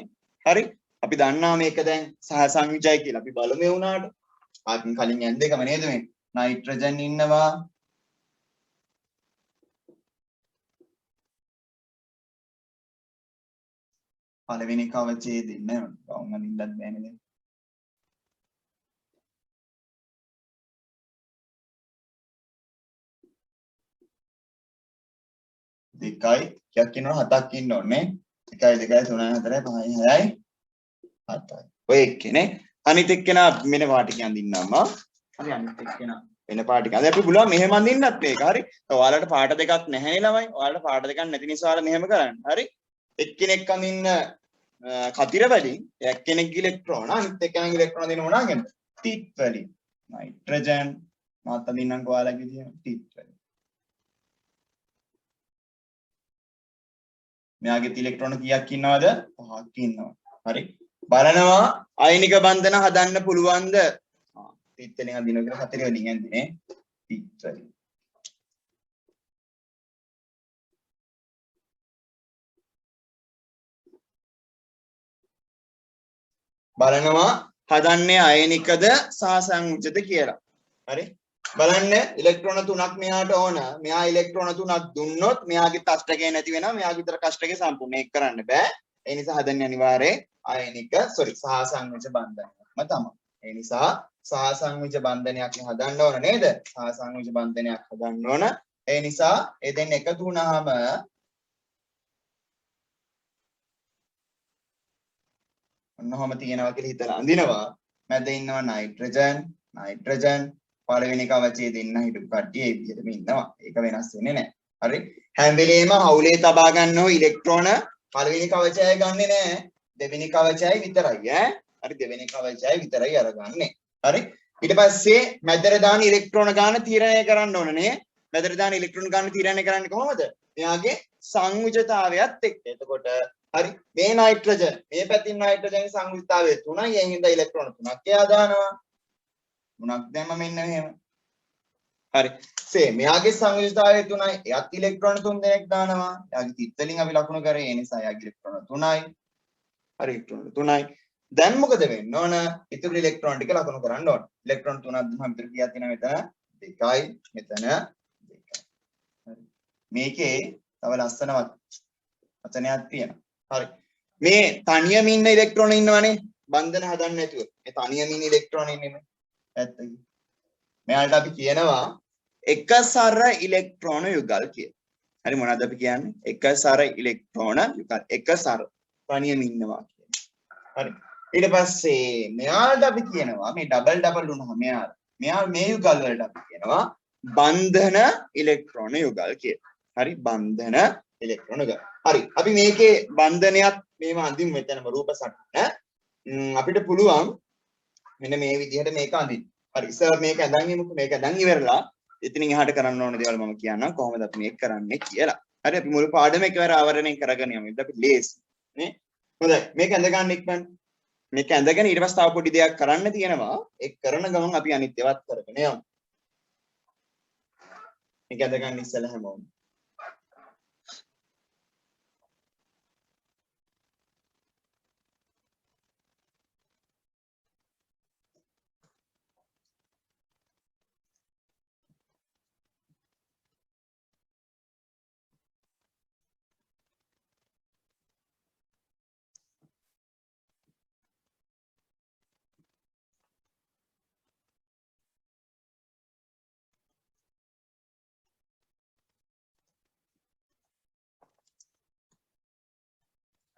හරි අපි දන්නවා මේක දැන් සහ සංයුජයි කියලා අපි බලමු ඒ උනාට ආත්ම කලින් යන් දෙකම නේද මේ නයිට්‍රජන් ඉන්නවා පළවෙනි කවචයේ දෙන්න වුන් අනින්නත් බෑනේ දැන් 2යි කීයක් ඉන්නවද 7ක් ඉන්න ඕනේ 1යි 2යි 3යි 4යි 5යි 6යි 7යි ඔය එක්කනේ අනිත් එක්කෙනා මෙන්න පාටි කියන් දින්නාම හරි අනිත් එක්කෙනා වෙන පාටි කියන් අපි පුළුවන් මෙහෙම අඳින්නත් මේක හරි ඔයාලට පාට දෙකක් නැහැ නේ ළමයි ඔයාලට පාට දෙකක් නැති නිසා ඔයාලා මෙහෙම කරන්න හරි එක්කෙනෙක් අඳින්න කතිර වලින් එක්කෙනෙක්ගේ ඉලෙක්ට්‍රෝන අනිත් එක්කෙනාගේ ඉලෙක්ට්‍රෝන දෙන මොනවාගෙන්ද ටිට් වලින් නයිට්‍රජන් මාත් අඳින්නම් ඔයාලගේ විදිහම ටිට් වලින් මෙයාගේ ඉලෙක්ට්‍රෝන කීයක් ඉන්නවද 5ක් ඉන්නවා හරි බලනවා අයනික බන්ධන හදන්න පුළුවන්ද ටිට් වලින් අඳිනවා කියලා කතිර වලින් අඳින්නේ ටිට් වලින් බලනවා හදන්නේ අයනිකද සහ සංයුජද කියලා. හරි? බලන්න ඉලෙක්ට්‍රෝන 3ක් මෙයාට ඕන. මෙයා ඉලෙක්ට්‍රෝන 3ක් දුන්නොත් මෙයාගේ කෂ්ඨකය නැති වෙනවා. මෙයාගේ විතර කෂ්ඨකය සම්පූර්ණ ඒක කරන්න බෑ. ඒ නිසා හදන්නේ අනිවාර්යයෙන් අයනික සහ සංයුජ බන්ධනයක්ම තමයි. ඒ නිසා සහ සංයුජ බන්ධනයක් හදන්න ඕන නේද? සහ සංයුජ බන්ධනයක් හදන්න ඕන. ඒ නිසා ඒ දෙන්න එකතු වුණාම ඔන්නෝම තියෙනවා කියලා හිතලා අඳිනවා මැද ඉන්නවා නයිට්‍රජන් පළවෙනි කවචයේ දෙන්න හිටපු කට්ටිය ඒ විදිහටම ඉන්නවා ඒක වෙනස් වෙන්නේ නැහැ හරි හැම වෙලේම හවුලේ තබා ගන්නෝ ඉලෙක්ට්‍රෝන පළවෙනි කවචයයි ගන්නෙ නැහැ දෙවෙනි කවචයයි විතරයි හරි දෙවෙනි කවචයයි විතරයි අරගන්නේ හරි ඊට පස්සේ මැදට දාන ඉලෙක්ට්‍රෝන ගාන තීරණය කරන්න ඕන නේ මැදට දාන ඉලෙක්ට්‍රෝන ගාන තීරණය කරන්නේ කොහොමද මෙයාගේ සංයුජතාවයත් එක්ක එතකොට හරි මේ නයිට්‍රජන් මේ පැතින් නයිට්‍රජන් සංයුක්තාවය 3යි ඒ හින්දා ඉලෙක්ට්‍රෝන 3ක් එයා දානවා 3ක් දැම්ම මෙන්න මෙහෙම හරි සේ මෙයාගේ සංයුක්තාවය 3යි එයාත් ඉලෙක්ට්‍රෝන 3 දෙනෙක් දානවා එයාගේ තිත් වලින් අපි ලකුණු කරේ ඒ නිසා එයාගේ ඉලෙක්ට්‍රෝන 3යි හරි ඉලෙක්ට්‍රෝන 3යි දැන් මොකද වෙන්න ඕන ඉතුරු ඉලෙක්ට්‍රෝන ටික ලකුණු කරන්න ඕන ඉලෙක්ට්‍රෝන 3ක් දුන්නාම ඉතුරු කීයක් තියෙනවද මෙතන 2යි මෙතන 2යි හරි මේකේ තව ලස්සනවත් වචනයක් තියෙනවා හරි මේ තනියම ඉන්න ඉලෙක්ට්‍රෝන ඉන්නවනේ බන්ධන හදන්න නැතුව මේ තනියම ඉන්න ඉලෙක්ට්‍රෝන ඉන්නේ ඇත්ත කි මෙයාලට අපි කියනවා එකසර ඉලෙක්ට්‍රෝන යුගල් කියලා හරි මොනවද අපි කියන්නේ එකසර ඉලෙක්ට්‍රෝන යුගල් එකසර තනියම ඉන්නවා කියන්නේ හරි ඊට පස්සේ මෙයාලට අපි කියනවා මේ ඩබල් වුණාම මෙයා මේ යුගල් වලට අපි කියනවා බන්ධන ඉලෙක්ට්‍රෝන යුගල් කියලා හරි බන්ධන ඉලෙක්ට්‍රෝන යුගල් හරි අපි මේකේ බන්ධනයක් මේව අඳිමු මෙතනම රූප සටහන අපිට පුළුවන් මෙන්න මේ විදිහට මේක අඳින්න හරි ඉස්සර මේක ඇඳන් ඉමුකෝ මේක ඇඳන් ඉවරලා එතනින් එහාට කරන්න ඕන දේවල් මම කියන්නම් කොහොමද අපි මේක කරන්නේ කියලා හරි අපි මුළු පාඩම එකවර ආවරණය කරගෙන යමු ඉතින් අපි ලේසි නේ හොඳයි මේක ඇඳ ගන්න ඉක්මන මේක ඇඳගෙන ඊට පස්සේ තව පොඩි දෙයක් කරන්න තියෙනවා ඒක කරන ගමන් අපි අනිත් ඒවාත් කරගෙන යමු මේක ඇඳ ගන්න ඉස්සෙල්ලා හැමෝම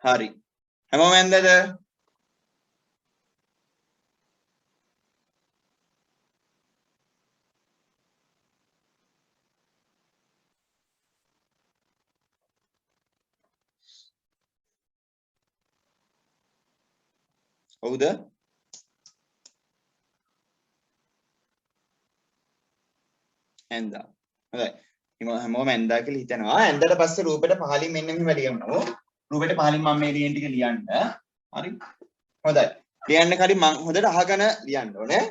හරි හැමෝම ඇඳද හවුද ඇඳා හොඳයි හැමෝම ඇඳා කියලා හිතනවා ඇඳලා පස්සේ රූපෙට පහලින් මෙන්න මෙහෙම ලියමු රූපෙට පහලින් මම මේ ලියන ටික ලියන්න හරි හොඳයි ලියන්න කලින් මම හොඳට අහගෙන ලියන්න ඕනේ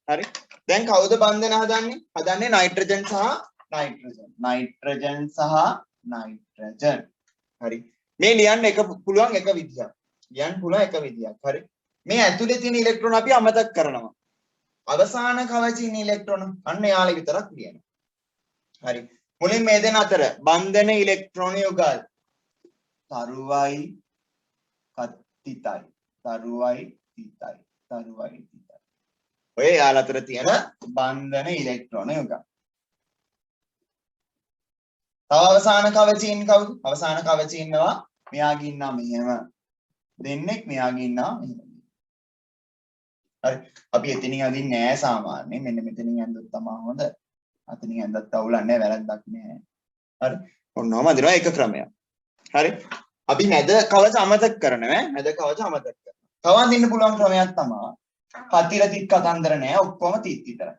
හරි දැන් කවුද බන්ධන හදන්නේ නයිට්‍රජන් සහ නයිට්‍රජන් හරි මේ ලියන්න පුළුවන් එක විදියක් හරි මේ ඇතුලේ තියෙන ඉලෙක්ට්‍රෝන අපි අමතක කරනවා අවසාන කවචේ ඉන්න ඉලෙක්ට්‍රෝන අන්න යාලේ විතරක් ලියනවා හරි මුලින් මේ දෙන අතර බන්ධන ඉලෙක්ට්‍රෝන යුගල් තරුවයි තිතයි ඔය යාල අතර තියෙන බන්ධන ඉලෙක්ට්‍රෝන යුගල් තව අවසාන කවචේ ඉන්නේ කවුද? අවසාන කවචේ ඉන්නවා මෙයාගේ ඉන්නවා මෙහෙම. දෙන්නෙක් මෙයාගේ ඉන්නවා මෙහෙම. හරි. අපි එතනින් අදින්නේ නෑ සාමාන්‍යයෙන්. මෙන්න මෙතනින් ඇඳුත් තමයි හොඳ. අතනින් ඇඳත් අවුලක් නෑ වැරද්දක් නෑ. හරි. ඔන්නෝම අදිනවා එක ක්‍රමයක්. හරි. අපි මැද කවච අමතක කරනවා. මැද කවච අමතක කරනවා. තව අදින්න පුළුවන් ක්‍රමයක් තමයි කතිර තිත් කතන්දර නෑ ඔක්කොම තිත් විතරයි.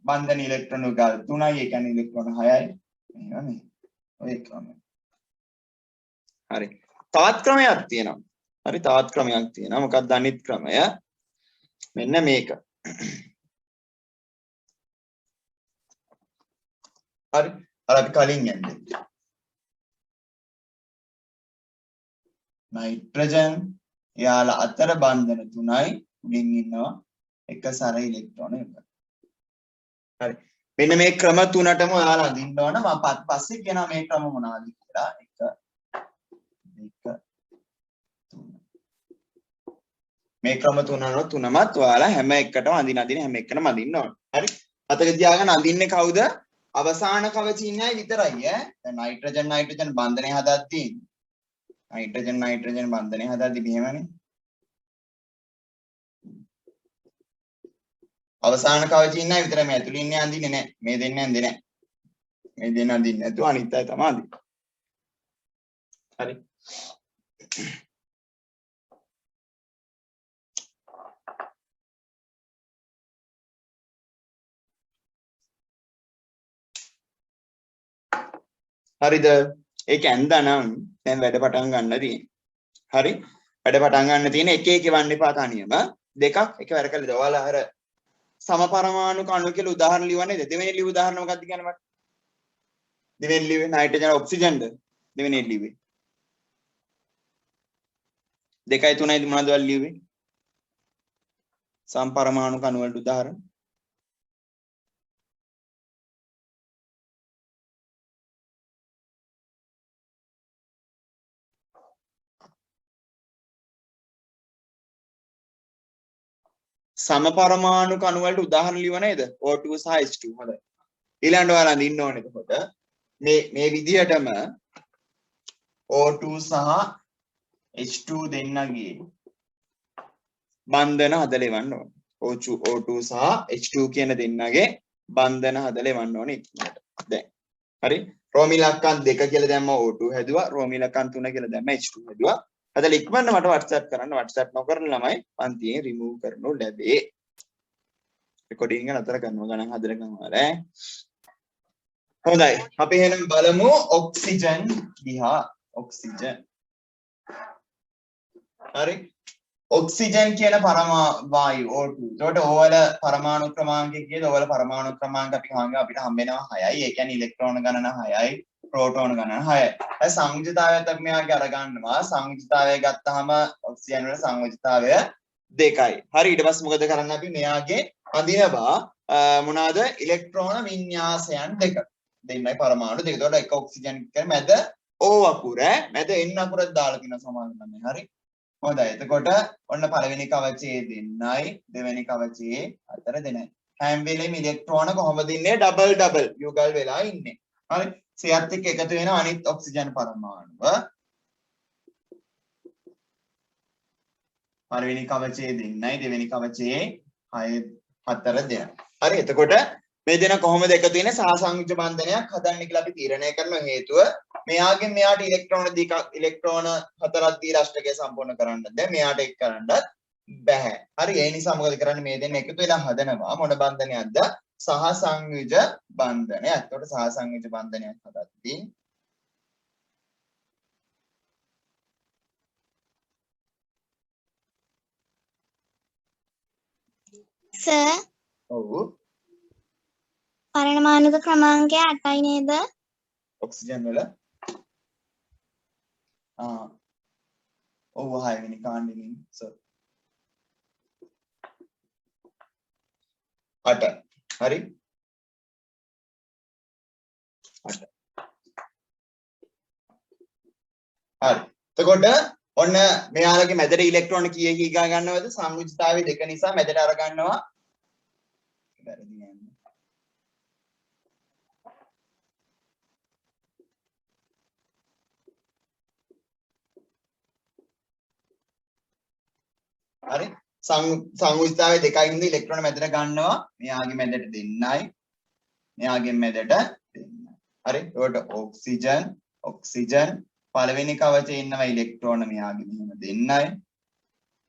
බන්ධන ඉලෙක්ට්‍රෝන ගල් 3යි ඒ කියන්නේ ඉලෙක්ට්‍රෝන 6යි. එහෙම නේ. ඔය ක්‍රමය. හරි. තවත් ක්‍රමයක් තියෙනවා. හරි තවත් ක්‍රමයක් තියෙනවා. මොකක්ද අනිත් ක්‍රමය? මෙන්න මේක. හරි. අර අපි කලින් යන්නේ. නයිට්‍රජන් යාලා අතර බන්ධන 3යි උඩින් ඉන්නවා එක සැර ඉලෙක්ට්‍රෝන එක. හරි. මෙන්න මේ ක්‍රම තුනටම ඔයාලා අදින්න ඕන. මම පස්සේ කියනවා මේ ක්‍රම මොනවද කියලා. 1 2 මේ ක්‍රම තුනමත් ඔයාලා හැම එකටම අදින හැම එකටම අදින්න ඕන. හරි. අතක තියාගෙන අදින්නේ කවුද? අවසාන කවචේ ඉන්නයි විතරයි ඈ. දැන් නයිට්‍රජන් බන්ධනය හදද්දී නයිට්‍රජන් බන්ධනය හදද්දී මෙහෙමනේ. අවසාන කවචේ ඉන්නයි විතරයි මේ ඇතුළේ ඉන්නේ අඳින්නේ නැහැ. මේ දෙන්නේ අඳින්නේ නැහැ. මේ දෙන්න අඳින්නේ නැතුව අනිත් අය තමයි අඳින්නේ. හරි. හරිද? ඒක ඇඳනම් දැන් වැඩ පටන් ගන්න තියෙන්නේ. හරි? වැඩ පටන් ගන්න තියෙන එක එවන්න එපා තනියම. දෙකක් එකවර කළේද? ඔයාලා අර සමපරමාණු කණු කියලා උදාහරණ ලියවන්නේ නේද? දෙවෙනි ලියු උදාහරණ මොකක්ද කියන්නේ මට? දෙවෙනි ලියුවේ නයිට්‍රජන් ඔක්සිජන්ද? දෙවෙනි ලියුවේ. 2යි 3යි මොනවද ඔයාලා ලියුවේ? සමපරමාණු කණු වලට උදාහරණ. සමපරමාණු කණු වලට උදාහරණ ලියව නේද? O2 සහ H2 හොඳයි. ඊළඟට ඔයාලා අඳින්න ඕනේ එතකොට මේ විදිහටම O2 සහ H2 දෙන්නගේ බන්ධන හදලා එවන්න ඕනේ. O2 සහ H2 කියන දෙන්නගේ බන්ධන හදලා එවන්න ඕනේ ඉක්මනට. දැන් හරි රෝම ඉලක්කම් 2 කියලා දැම්ම O2 හැදුවා. රෝම ඉලක්කම් 3 කියලා දැම්ම H2 හැදුවා. හදලා ඉක්මනට මට WhatsApp කරන්න. WhatsApp නොකරන ළමයි පන්තියෙන් remove කරනු ලැබේ. රෙකෝඩින්ග් එක නතර කරනවා ගණන් හදනකම් වල. හොඳයි. අපි එහෙනම් බලමු ඔක්සිජන් දිහා. ඔක්සිජන්. හරි. ඔක්සිජන් කියන වායු O2. ඒකට ඕවල පරමාණු ක්‍රමාංකය කියද ඕවල පරමාණු ක්‍රමාංක අපි හංගා අපිට හම්බ වෙනවා 6යි. ඒ කියන්නේ ඉලෙක්ට්‍රෝන ගණන 6යි, ප්‍රෝටෝන ගණන 6යි. ඒ සංයුජතාවයත් අපි මෙයාගේ අරගන්නවා. සංයුජතාවය ගත්තාම ඔක්සිජන් වල සංයුජතාවය 2යි. හරි ඊට පස්සේ මොකද කරන්නේ අපි මෙයාගේ අඳිනවා මොනවාද ඉලෙක්ට්‍රෝන වින්‍යාසයන් දෙක. දෙන්නයි පරමාණු දෙක. ඒකට එක ඔක්සිජන් කියන මැද O අකුර මැද N අකුරක් දාලා තියෙන සමාන නම් හරි. හොඳයි. එතකොට ඔන්න පළවෙනි කවචයේ දෙන්නයි දෙවෙනි කවචයේ අතර දෙන්නයි. හැම වෙලෙම ඉලෙක්ට්‍රෝන කොහොමද ඉන්නේ? ඩබල් යුගල් වෙලා ඉන්නේ. හරි. සියත් එක්ක එකතු වෙන අනිත් ඔක්සිජන් පරමාණුව. පළවෙනි කවචයේ දෙන්නයි දෙවෙනි කවචයේ 4 දෙන්නයි. හරි. එතකොට මේ දෙන කොහොමද එකතු වෙන්නේ? සහසංයුජ බන්ධනයක් හදන්න කියලා අපි තීරණය කරන හේතුව මෙයාගෙන් මෙයාට ඉලෙක්ට්‍රෝන 4ක් දීලා අෂ්ටකය සම්පූර්ණ කරන්න දැන් මෙයාට එක් කරන්නත් බෑ. හරි ඒ නිසා මොකද කරන්නේ මේ දෙන්න එකතු වෙලා හදනවා මොන බන්ධනයක්ද? සහසංයුජ බන්ධනයක්. එතකොට සහසංයුජ බන්ධනයක් හදද්දී සර් ඔව් පරමාණුක ක්‍රමාංකය 8යි නේද? ඔක්සිජන් වල ඔව් 6 වෙනි කාණ්ඩෙකින් සර් 8 හරි 8 හරි එතකොට ඔන්න මෙයාලගේ මැදට ඉලෙක්ට්‍රෝන කීයක ඊගා ගන්නවද සංයුජතාවය 2 නිසා මැදට අර ගන්නවා වැරදි යන්නේ හරි සංයුක්තාවේ දෙකයි ඉඳි ඉලෙක්ට්‍රෝන මැදට ගන්නවා මෙයාගේ මැදට දෙන්නයි මෙයාගේ මැදට දෙන්නයි හරි ඒකට ඔක්සිජන් පළවෙනි කවචේ ඉන්නවා ඉලෙක්ට්‍රෝන මෙයාගේ මෙහෙම දෙන්නයි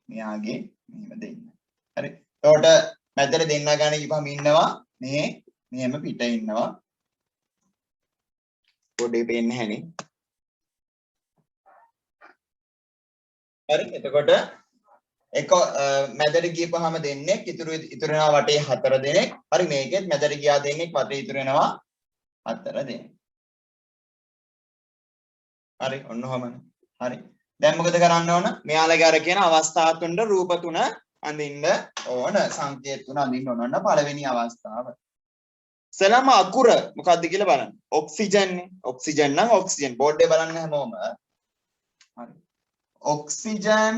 මෙයාගේ මෙහෙම දෙන්නයි හරි ඒකට මැදට දෙන්න ගන්න කිව්වම ඉන්නවා මේ මෙහෙම පිට ඉන්නවා පොඩි පේන්නේ නැහනේ හරි එතකොට එක මැදට ගියපහම දෙන්නේ ඉතුරු වෙනවා වටේ 4 දෙනෙක් හරි මේකෙත් මැදට ගියා දෙන්නේ වටේ ඉතුරු වෙනවා 4 දෙනෙක් හරි ඔන්න ඔහමනේ හරි දැන් මොකද කරන්න ඕන මෙයාලගේ අර කියන අවස්ථා තුනට රූප තුන අඳින්න ඕන සංකේත තුන අඳින්න ඕන පළවෙනි අවස්ථාව සලම අකුර මොකක්ද කියලා බලන්න ඔක්සිජන් නේ ඔක්සිජන් නම් ඔක්සිජන් බෝඩ් එකේ බලන්න හැමෝම හරි ඔක්සිජන්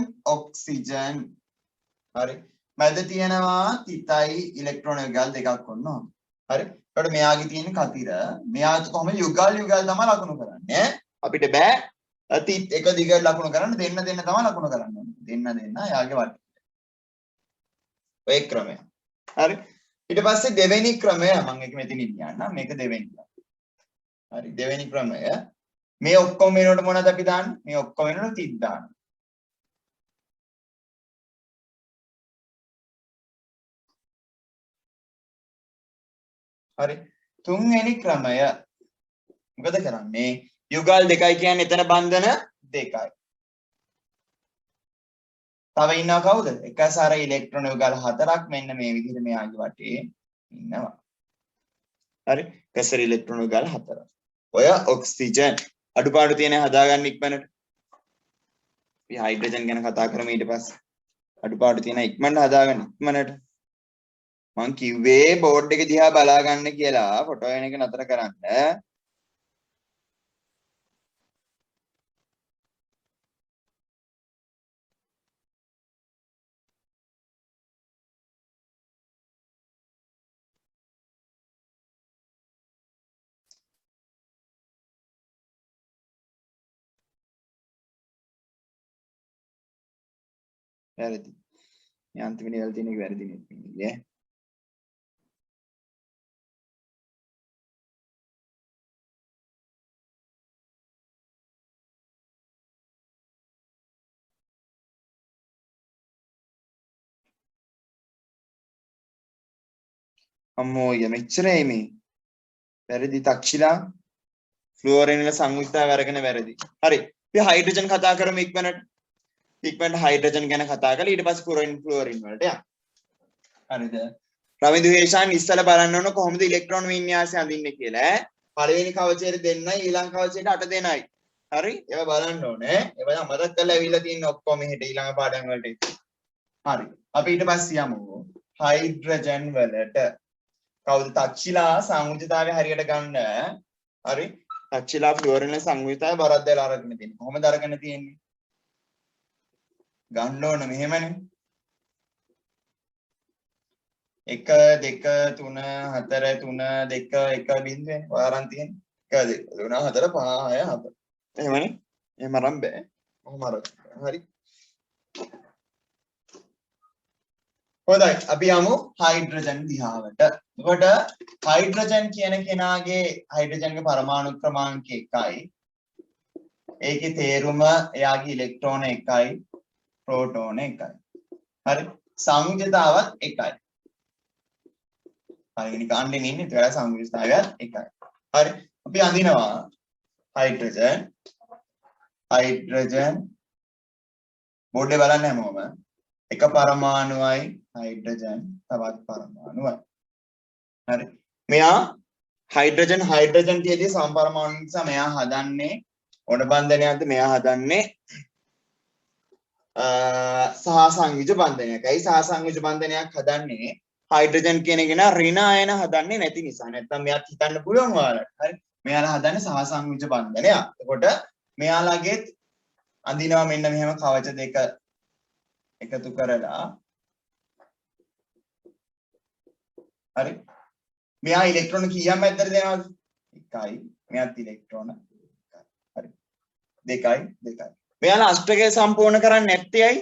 හරි මැද තියෙනවා තිතයි ඉලෙක්ට්‍රෝන යුගල් දෙකක් ඔන්න හරි එතකොට මෙයාගේ තියෙන කතිර මෙයාට කොහොමද යුගල් තමයි ලකුණු කරන්නේ අපිට බෑ තිත් එක දිගට ලකුණු කරන්න දෙන්න තමයි ලකුණු කරන්න ඕනේ දෙන්න එයාගේ වටේ ඔය ක්‍රමය හරි ඊට පස්සේ දෙවෙනි ක්‍රමය මම එක මෙතන කියන්නම් මේක දෙවෙනි හරි දෙවෙනි ක්‍රමය මේ ඔක්කොම වෙනකොට මොනවද අපි දාන්නේ මේ ඔක්කොම වෙනකොට තිත් දාන්න හරි තුන්වෙනි ක්‍රමය මොකද කරන්නේ යුගල් දෙකයි කියන්නේ එතන බන්ධන දෙකයි තව ඉන්නවා කවුද එකසාර ඉලෙක්ට්‍රෝන යුගල් 4ක් මෙන්න මේ විදිහට මෙයාගේ වටේ ඉන්නවා හරි එකසාර ඉලෙක්ට්‍රෝන යුගල් 4 ඔය ඔක්සිජන් අඩුපාඩු තියෙන හදාගන්න ඉක්මනට අපි හයිඩ්‍රජන් ගැන කතා කරමු ඊට පස්සේ අඩුපාඩු තියෙන ඉක්මනට හදාගන්න ඉක්මනට මං කිව්වේ බෝඩ් එක දිහා බලා ගන්න කියලා ෆොටෝ එන එක නතර කරන්න වැරදි මේ අන්තිමේ වල තියෙන එක වැරදි නේ අම්මෝ මෙච්චරයි මේ වැරදි තක්ෂිලා ෆ්ලුවරින් වල සංයුක්තාව අරගෙන වැරදි හරි අපි හයිඩ්‍රජන් කතා කරමු ඉක්මනට හයිඩ්‍රජන් ගැන කතා කරලා ඊට පස්සේ ෆ්ලුවරින් වලට යන්න හරිද රවිදු හේෂාන් ඉස්සලා බලන්න ඕන කොහොමද ඉලෙක්ට්‍රෝන වින්‍යාසය අඳින්නේ කියලා පළවෙනි කවචයට දෙන්නයි ඊළඟ කවචයට 8 දෙනයි හරි ඒවා බලන්න ඕනේ ඒවා මතක් කරලා ඇවිල්ලා තියෙන ඔක්කොම මෙහෙට ඊළඟ පාඩම් වලට හරි අපි ඊට පස්සේ යමු හයිඩ්‍රජන් වලට කවුද තක්ෂිලා සංයුජතාවය හරියට ගන්න හරි තක්ෂිලා ෆ්ලුවරින් සංයුජතාවය බරක් දාලා අරගෙන තියෙන්නේ කොහොමද අරගෙන තියෙන්නේ ගන්න ඕන මෙහෙමනේ 1 2 3 4 3 2 1 බිඳුවේ ඔය අරන් තියෙන්නේ 1 2 3 4 5 6 7 එහෙමනේ එහෙම අරන් බෑ කොහොම අර හරි හොඳයි අපි යමු හයිඩ්‍රජන් දිහාවට එතකොට හයිඩ්‍රජන් කියන කෙනාගේ හයිඩ්‍රජන්ගේ පරමාණු ක්‍රමාංකය 1යි ඒකේ තේරුම එයාගේ ඉලෙක්ට්‍රෝන 1යි ප්‍රෝටෝන 1යි හරි සංයුජතාවත් 1යි පළවෙනි කාණ්ඩෙන් ඉන්නේ ඊට වඩා සංයුජතාවයත් 1යි හරි අපි අඳිනවා හයිඩ්‍රජන් බෝඩ් එක බලන්න හැමෝම එක පරමාණුවයි හයිඩ්‍රජන් තවත් පරමාණුවයි හරි මෙයා හයිඩ්‍රජන් කියදී සමපරමාණු නිසා මෙයා හදන්නේ ඕන බන්ධනයක්ද මෙයා හදන්නේ සහසංයුජ බන්ධනයක්. ඇයි සහසංයුජ බන්ධනයක් හදන්නේ? හයිඩ්‍රජන් කියන කෙනා ඍණ අයන හදන්නේ නැති නිසා. නැත්නම් මෙයාත් හිතන්න පුළුවන් ඔයාලට. හරි. මෙයාලා හදන්නේ සහසංයුජ බන්ධනයක්. එතකොට මෙයාලගේ අඳිනවා මෙන්න මෙහෙම කවච දෙක එකතු කරලා හරි. මෙයා ඉලෙක්ට්‍රෝන කීයක් මැද්දට දෙනවද? 1යි. මෙයාත් ඉලෙක්ට්‍රෝන 1යි. හරි. 2යි 2යි. මෙයාලා අෂ්ටකය සම්පූර්ණ කරන්නේ නැත්තේ ඇයි?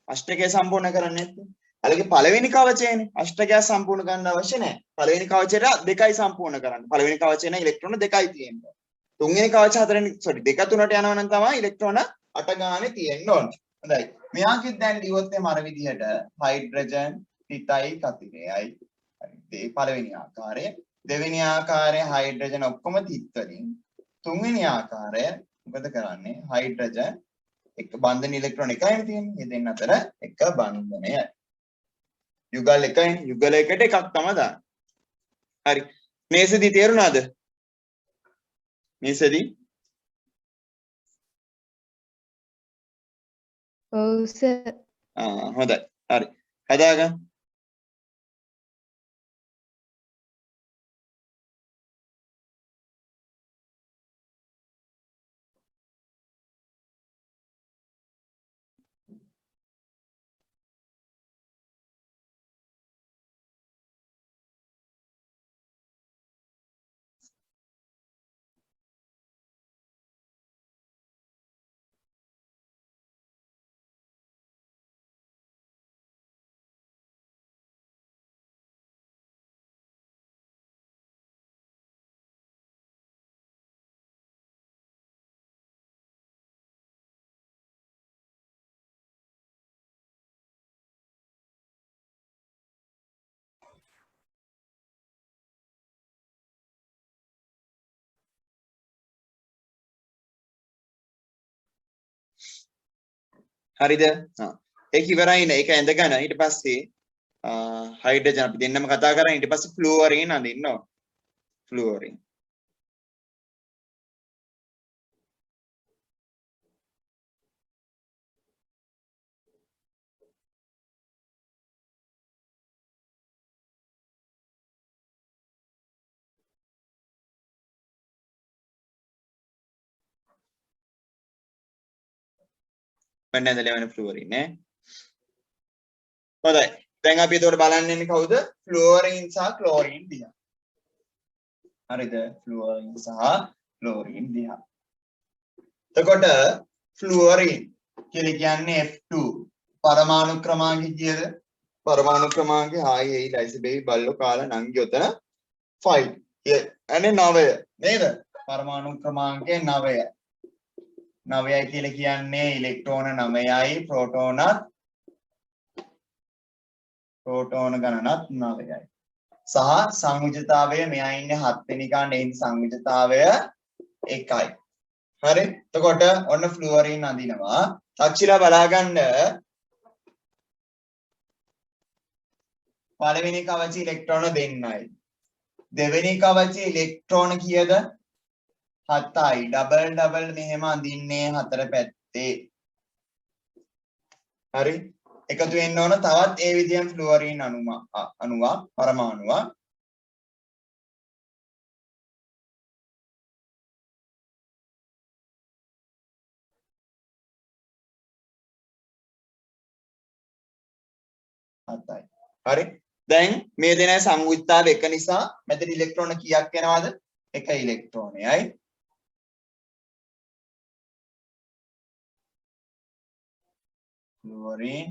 අෂ්ටකය සම්පූර්ණ කරන්නේ නැත්නම්. අලගේ පළවෙනි කවචයනේ. අෂ්ටකය සම්පූර්ණ කරන්න අවශ්‍ය නැහැ. පළවෙනි කවචයට දෙකයි සම්පූර්ණ කරන්න. පළවෙනි කවචේ නම් ඉලෙක්ට්‍රෝන දෙකයි තියෙන්නේ. තුන්වෙනි කවච හතරවෙනි දෙක තුනට යනවා නම් තමයි ඉලෙක්ට්‍රෝන 8 ගානේ තියෙන්න ඕනේ. හොඳයි. මෙයාගෙත් දැන් ලියුවොත් එහම අර විදිහට හයිඩ්‍රජන් පිටයි කතිරයයි. හරි. මේ පළවෙනි ආකාරය. දෙවෙනි ආකාරය හයිඩ්‍රජන් ඔක්කොම තිත් වලින්. තුන්වෙනි ආකාරය මොකද කරන්නේ? හයිඩ්‍රජන් එක බන්ධන ඉලෙක්ට්‍රෝන එකයිනේ තියෙන්නේ. මේ දෙන්න අතර එක බන්ධනය. යුගල් එකයි. යුගල එකට එකක් තමයි දාන්නේ. හරි. මේසෙදි තේරුණාද? මේසෙදි ඔව් සර්. හොඳයි. හරි. හදාගන්න. හරිද? ඒක ඉවරයි නේ. ඒක ඇඳගෙන ඊට පස්සේ හයිඩ්‍රජන් අපි දෙන්නම කතා කරා ඊට පස්සේ ෆ්ලුවරින් අඳින්න ඕන. ෆ්ලුවරින්. මම ඇඳලා යන ෆ්ලුවරින් නේ. හොඳයි. දැන් අපි එතකොට බලන්න ඉන්නේ කවුද? ෆ්ලුවරින් සහ ක්ලෝරින් දිහා. හරිද? ෆ්ලුවරින් සහ ක්ලෝරින් දිහා. එතකොට ෆ්ලුවරින් කියලා කියන්නේ F2 පරමාණු ක්‍රමාංකය කීයද? පරමාණු ක්‍රමාංකය හායි හේයි ලයිසි බේබි බල්ලෝ කාලා නංගි ඔතන 5. අනේ 9 නේද? පරමාණු ක්‍රමාංකය 9යි. 9යි කියලා කියන්නේ ඉලෙක්ට්‍රෝන 9යි ප්‍රෝටෝන ගණනත් 9යි. සහ සංයුජතාවය මෙයා ඉන්නේ 7 වෙනි ගානේ ඉන්නේ සංයුජතාවය 1යි. හරි. එතකොට ඔන්න ෆ්ලුවරින් අඳිනවා. තක්ෂිලා බලාගන්න පළවෙනි කවචේ ඉලෙක්ට්‍රෝන දෙන්නයි. දෙවෙනි කවචේ ඉලෙක්ට්‍රෝන කීයද? 7යි. ඩබල් මෙහෙම අඳින්නේ හතර පැත්තේ. හරි. එකතු වෙන්න ඕන තවත් ඒ විදිහෙන් ෆ්ලුවරින් අණුවක් පරමාණුවක්. හතයි. හරි. දැන් මේ දෙනා සංයුක්තාව එක නිසා මෙතන ඉලෙක්ට්‍රෝන කීයක් එනවද? එක ඉලෙක්ට්‍රෝනයයි. ෆ්ලුවරින්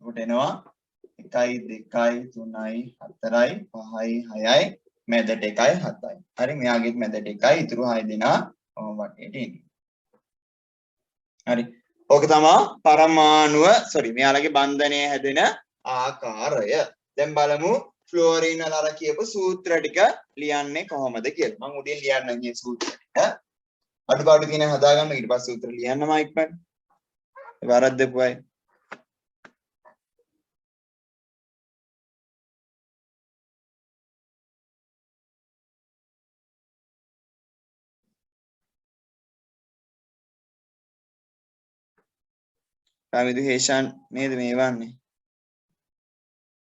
උඩ එනවා 1යි 2යි 3යි 4යි 5යි 6යි මැදට 1යි 7යි. හරි මෙයාගෙත් මැදට 1යි ඉතුරු 6 දෙනා වටේට ඉන්නේ. හරි. ඕක තමයි පරමාණුව මෙයාලගේ බන්ධනය හැදෙන ආකාරය. දැන් බලමු ෆ්ලුවරින් වල අර කියපු සූත්‍ර ටික ලියන්නේ කොහොමද කියලා. මම උඩින් ලියන්න ගියේ සූත්‍ර ටික. අඩුපාඩු තියෙන හදාගන්න ඊට පස්සේ සූත්‍ර ලියන්නම ඉක්මනට. වරද්දපු අය. රමිදු හේෂාන් නේද මේ වන්නේ?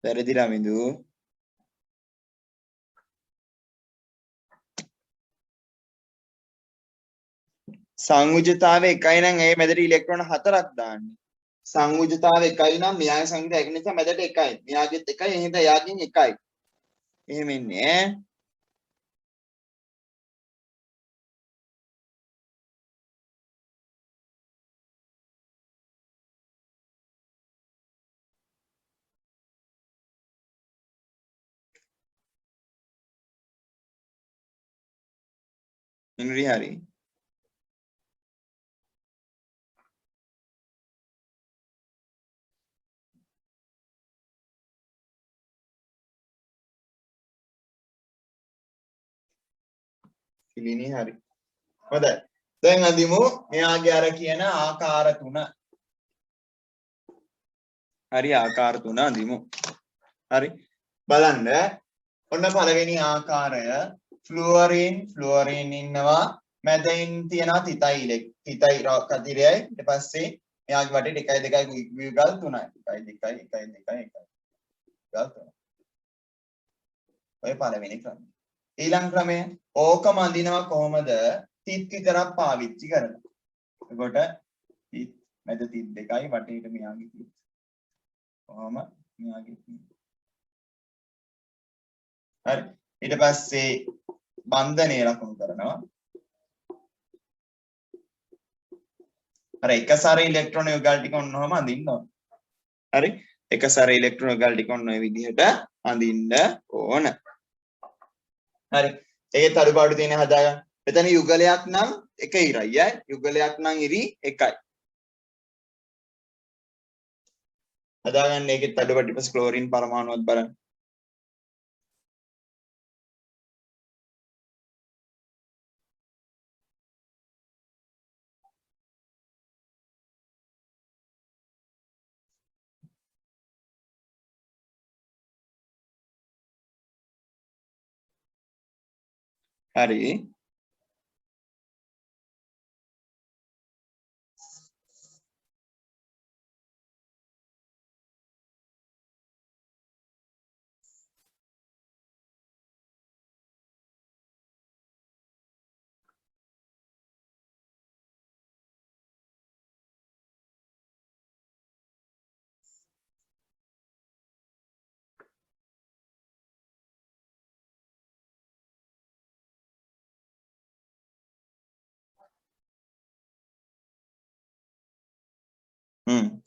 වැරදි රමිදු. සංයුජතාවය එකයි නම් ඒ මැදට ඉලෙක්ට්‍රෝන 4ක් දාන්නේ. සංයුජතාවය එකයි නම් මෙයාගේ සංයුජතාවය එක නිසා මැදට එකයි. මෙයාගෙත් එකයි එහෙනම් එයාගෙන් එකයි. එහෙම ඉන්නේ ඈ. මිනුරි හරි. සිලිනි හරි. හොඳයි. දැන් අදිමු මෙයාගේ අර කියන ආකාර තුන. හරි ආකාර තුන අදිමු. හරි. බලන්න. ඔන්න පළවෙනි ආකාරය ෆ්ලුවරින් ඉන්නවා. මැදින් තියෙනවා තිතයිලෙක්. තිතයි කතිරයයි. ඊට පස්සේ මෙයාගේ වටේට 1 2 විගල් 3යි. 1 2 1 2 1 විගල් 3. ඔය පළවෙනි ක්‍රමය. ඊළඟ ක්‍රමය ඕකම අඳිනවා කොහොමද? තිත් විතරක් පාවිච්චි කරලා. එතකොට තිත් මැද තිත් දෙකයි වටේට මෙයාගේ තිත්. කොහොම මෙයාගේ තිත්. හරි. ඊට පස්සේ බන්ධනය ලකුණු කරනවා. අර එක සැරේ ඉලෙක්ට්‍රෝන යුගල් ටික ඔන්නෝම අඳින්න ඕන. හරි. එක සැරේ ඉලෙක්ට්‍රෝන යුගල් ටික ඔන්න ඔය විදිහට අඳින්න ඕන. හරි. ඒකේ අඩුපාඩු තියෙන හදාගන්න. මෙතන යුගලයක් නම් එක ඉරයි ඈ. යුගලයක් නම් ඉරි එකයි. හදාගන්න ඒකේ අඩුපාඩු ඊපස් ක්ලෝරින් පරමාණුවත් බලන්න. හරි.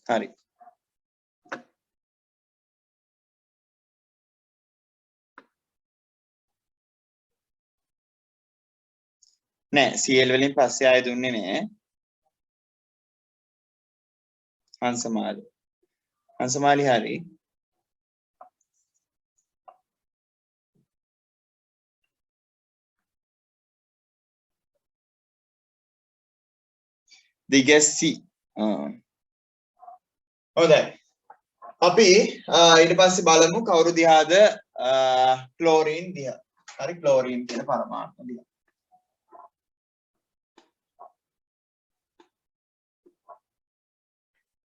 හරි. නෑ CL වලින් පස්සේ ආයෙ දුන්නේ නෑ. හංසමාලි. හංසමාලි හරි. දිගැස්සි. හොඳයි. අපි ඊට පස්සේ බලමු කවුරු දිහාද ක්ලෝරින් දිහා. හරි ක්ලෝරින් කියන පරමාණු දිහා.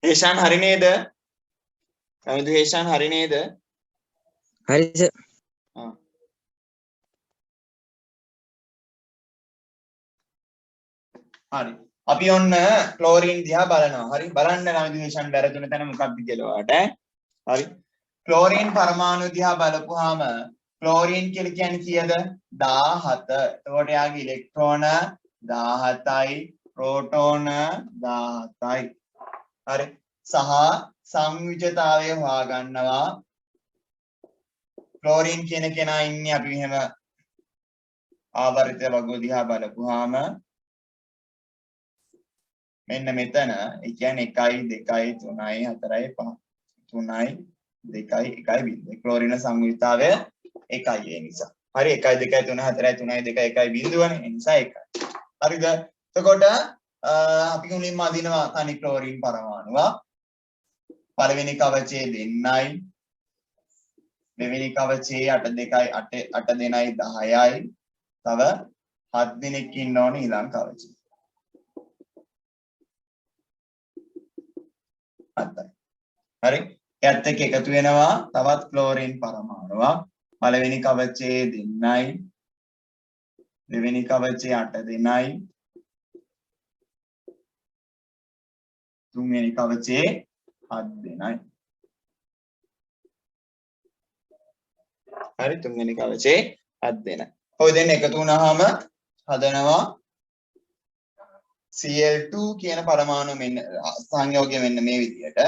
හේෂාන් හරි නේද? කවුද හේෂාන් හරි නේද? හරි සර්. හරි. අපි ඔන්න ක්ලෝරින් දිහා බලනවා. හරි බලන්න නම් හේෂාන් වැරදුන තැන මොකක්ද කියලා ඔයාලට. හරි. ක්ලෝරින් පරමාණු දිහා බලපුවාම ක්ලෝරින් කියලා කියන්නේ කීයද? 17. එතකොට යාගේ ඉලෙක්ට්‍රෝන 17යි, ප්‍රෝටෝන 17යි. හරි. සහ සංයුජතාවය හොයාගන්නවා. ක්ලෝරින් කියන කෙනා ඉන්නේ අපි මෙහෙම ආවර්තිත වගුව දිහා බලපුවාම මෙන්න මෙතන ඒ කියන්නේ 1 2 3 4 5 3යි 2යි 1යි බිඳුව. ක්ලෝරින සංයුජතාවය 1යි ඒ නිසා. හරි 1 2 3 4 3යි 2යි 1යි බිඳුවනේ. ඒ නිසා 1යි. හරිද? එතකොට අපි මුලින්ම අදිනවා තනි ක්ලෝරින් පරමාණුවක්. පළවෙනි කවචයේ දෙන්නයි. දෙවෙනි කවචයේ 8 2යි 8 දෙනයි 10යි. තව 7 දෙනෙක් ඉන්න ඕනේ ඊළඟ කවචේ. හරි. ඒත් එක්ක එකතු වෙනවා තවත් ක්ලෝරින් පරමාණුවක්. පළවෙනි කවචයේ දෙන්නයි. දෙවෙනි කවචයේ 8 දෙනයි. තුන්වෙනි කවචයේ 7 දෙනයි. හරි තුන්වෙනි කවචයේ 7 දෙනයි. ඔය දෙන්න එකතු වුණාම හදනවා Cl2 කියන පරමාණු මෙන්න සංයෝගය මෙන්න මේ විදිහට.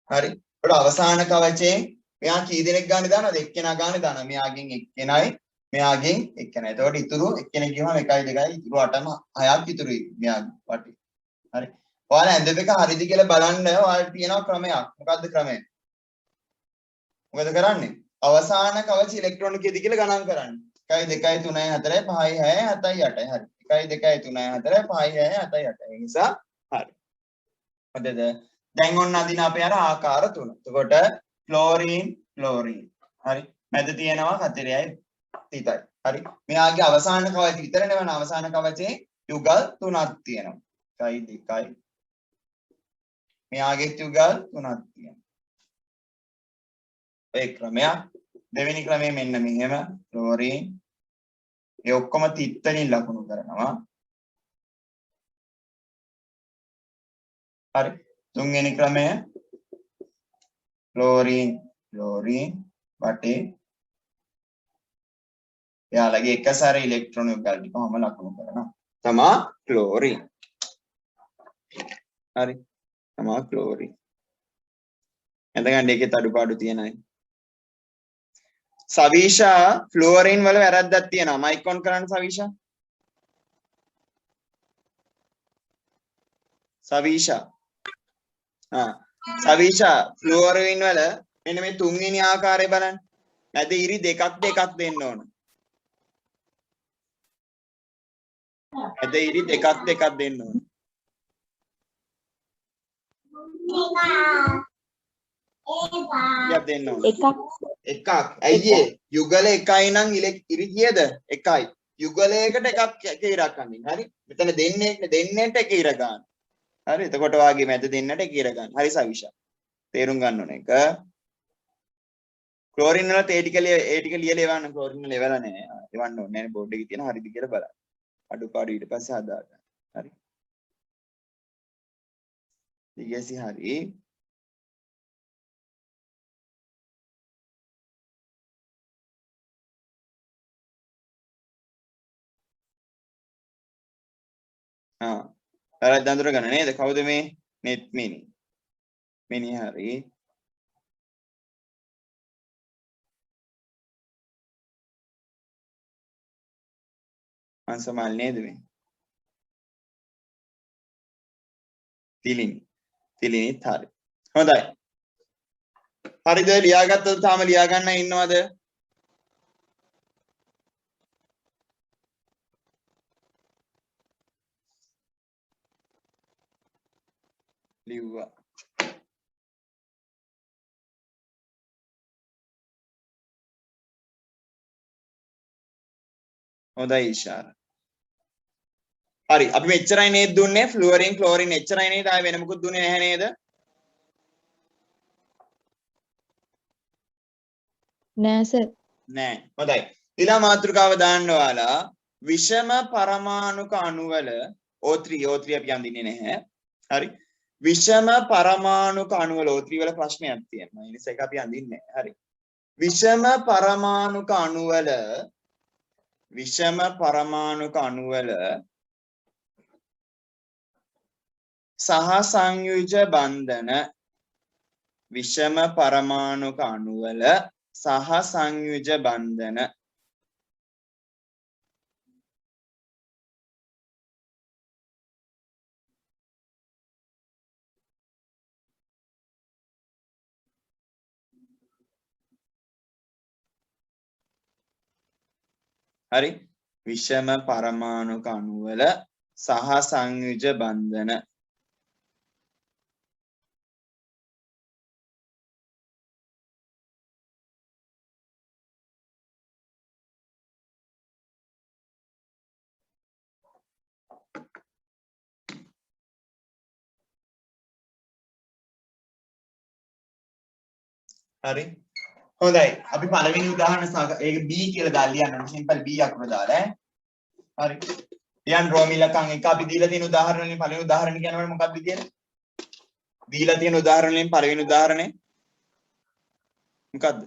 හරි. ඒකට අවසාන කවචයෙන් මෙයා කී දෙනෙක් ගානේ දානවද? එක්කෙනා ගානේ දානවා. මෙයාගෙන් එක්කෙනයි මෙයාගෙන් එක්කෙනයි. එතකොට ඉතුරු එක්කෙනෙක් ගියම 1 2යි ඉතුරු 8ම 6ක් ඉතුරුයි මෙයාගේ වටේ. හරි. ඔයාලා ඇඳ දෙක හරිද කියලා බලන්න ඔයාලට තියෙනවා ක්‍රමයක්. මොකද්ද ක්‍රමය? මොකද කරන්නේ? අවසාන කවච ඉලෙක්ට්‍රෝන කීයද කියලා ගණන් කරන්න. 1 2 3 4 5 6 7 8යි. හරි. 1 2 3 4 5 6 7 8යි. ඒ නිසා හරි. හරිද? දැන් ඔන්න අදින අපේ අර ආකාර තුන. එතකොට ක්ලෝරින් ක්ලෝරින්. හරි. මැද තියෙනවා 4යි 30යි. හරි. මෙයාගේ අවසාන කවච විතර නෙවෙයි අවසාන කවචේ යුගල් 3ක් තියෙනවා. 1 2යි. මෙයාගේ යුගල් 3ක් තියෙනවා. ඒ ක්‍රමයක්. දෙවෙනි ක්‍රමය මෙන්න මෙහෙම ක්ලෝරින් ඒ ඔක්කොම තිත්තලින් ලකුණු කරනවා. හරි. තුන්වෙනි ක්‍රමය ක්ලෝරින් ක්ලෝරින් වටේ එයාලගේ එක සැර ඉලෙක්ට්‍රෝන යුගල් ටික කොහොම ලකුණු කරනවා. තමා ක්ලෝරින්. හරි. තමා ක්ලෝරින්. එතකන් ඒකේ අඩුපාඩු තියෙනයි. සවීෂා ෆ්ලෝරින් වල වැරද්දක් තියෙනවා. මයික් ඔන් කරන්න සවීෂා. සවීෂා. සවීෂා ෆ්ලෝරින් වල මෙන්න මේ තුන්වෙනි ආකාරය බලන්න. මැද ඉරි දෙකක් දෙන්න ඕන. මැද ඉරි දෙකක් දෙන්න ඕන. එකක් දෙන්න ඕන. එකක්. ඇයි ඒ? යුගල එකයි නම් ඉරි කීයද? එකයි. යුගලයකට එකක් ඉරක් අඳින්න. හරි. මෙතන දෙන්නේට එක ඉර ගන්න. හරි. එතකොට වාගේ මැද දෙන්නට එක ඉර ගන්න. හරි සවිෂා. තේරුම් ගන්න ඕන එක. ක්ලෝරින් වල ඒ ටික ලියලා එවන්න. ක්ලෝරින් වල එවලා නැහැ. එවන්න ඕනේ නැහැ. බෝඩ් එකේ තියෙන හරිද කියලා බලන්න. අඩුපාඩු ඊට පස්සේ හදා ගන්න. හරි. ඊගැසි හරි. වැරද්ද අඳුර ගන්න නේද? කවුද මේ? net mini. mini හරි. අන්සමාල් නේද මේ? තිලිනිත් හරි. හොඳයි. හරිද? ලියාගත්තද? තාම ලියා ගන්න ඉන්නවද? ලිව්වා. හොඳයි ඉෂාර. හරි අපි මෙච්චරයි නේද දුන්නේ ෆ්ලුවරින් ක්ලෝරින් එච්චරයි නේද ආයෙ වෙන මොකුත් දුන්නේ නැහැ නේද? නෑ සර්. නෑ. හොඳයි. ඊළඟ මාතෘකාව දාන්න ඔයාලා විෂම පරමාණුක අණුවල O3 අපි අඳින්නේ නැහැ. හරි. විෂම පරමාණුක අණුවල O3 වල ප්‍රශ්නයක් තියෙනවා. ඒ නිසා ඒක අපි අඳින්නේ නැහැ. හරි. විෂම පරමාණුක අණුවල සහ සංයුජ බන්ධන විෂම පරමාණුක අණුවල සහ සංයුජ බන්ධන හරි විෂම පරමාණුක අණුවල සහ සංයුජ බන්ධන හරි හොඳයි අපි පළවෙනි උදාහරණ ඒක B කියලා දාලා ලියන්න ඕනේ සිම්පල් B අකුර දාලා හරි ලියන්න රෝමිලකම් එක අපි දීලා තියෙන උදාහරණ වලින් පළවෙනි උදාහරණ කියනවනේ මොකක්ද කියන්නේ දීලා තියෙන උදාහරණ වලින් පළවෙනි උදාහරණය මොකක්ද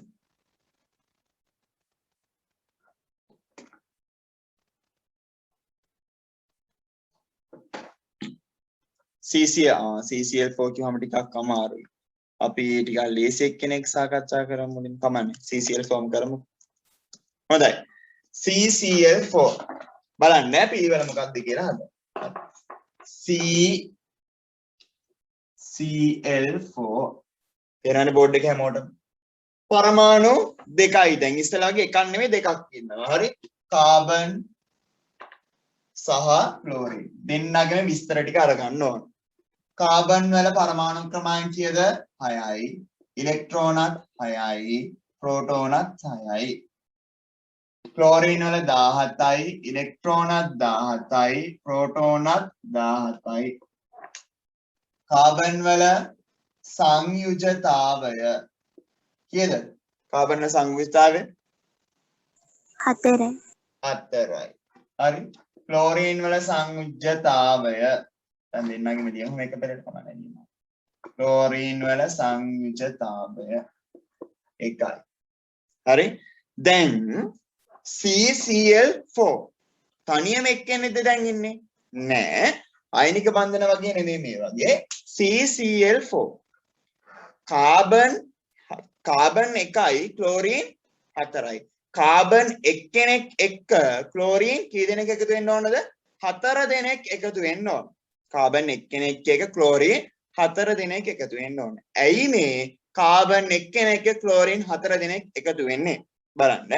CCl4 කියවම ටිකක් අමාරුයි අපි ටිකක් ලේසි එක්කෙනෙක් සාකච්ඡා කරමු මුලින් කමන්නේ CCl ෆෝම් කරමු. හොඳයි. CCl4 බලන්න පිළිවෙල මොකක්ද කියලා හදන්න. CCl4 එනනේ බෝඩ් එකේ හැමෝටම පරමාණු දෙකයි. දැන් ඉස්සලාගේ එකක් නෙමෙයි දෙකක් ඉන්නවා. හරි? කාබන් සහ ක්ලෝරින් දෙන්නගේම විස්තර ටික අරගන්න ඕන. කාබන් වල පරමාණු ක්‍රමාංක කීයද? 6යි. ඉලෙක්ට්‍රෝනත් 6යි. ප්‍රෝටෝනත් 6යි. ක්ලෝරින් වල 17යි. ඉලෙක්ට්‍රෝනත් 17යි. ප්‍රෝටෝනත් 17යි. කාබන් වල සංයුජතාවය කීයද? කාබන් වල සංයුජතාවය 4යි. 4යි. හරි. ක්ලෝරින් වල සංයුජතාවය දැන් දෙන්නගෙම ලියමු මේක පෙරට කමන්නේ ලියමු. ක්ලෝරින් වල සංයුජතාවය 1යි. හරි. දැන් CCl4 තනියම එක්කෙනෙක්ද දැන් ඉන්නේ? නෑ. අයනික බන්ධන වගේ නෙමෙයි මේ වගේ. CCl4 කාබන් 1යි ක්ලෝරින් 4යි. කාබන් එක්කෙනෙක් එක්ක ක්ලෝරින් කී දෙනෙක් එකතු වෙන්න ඕනද? 4 දෙනෙක් එකතු වෙන්න ඕන. කාබන් එක්කෙනෙක් එක ක්ලෝරින් 4 දෙනෙක් එකතු වෙන්න ඕන. ඇයි මේ කාබන් එක්කෙනෙක් ක්ලෝරින් 4 දෙනෙක් එකතු වෙන්නේ? බලන්න.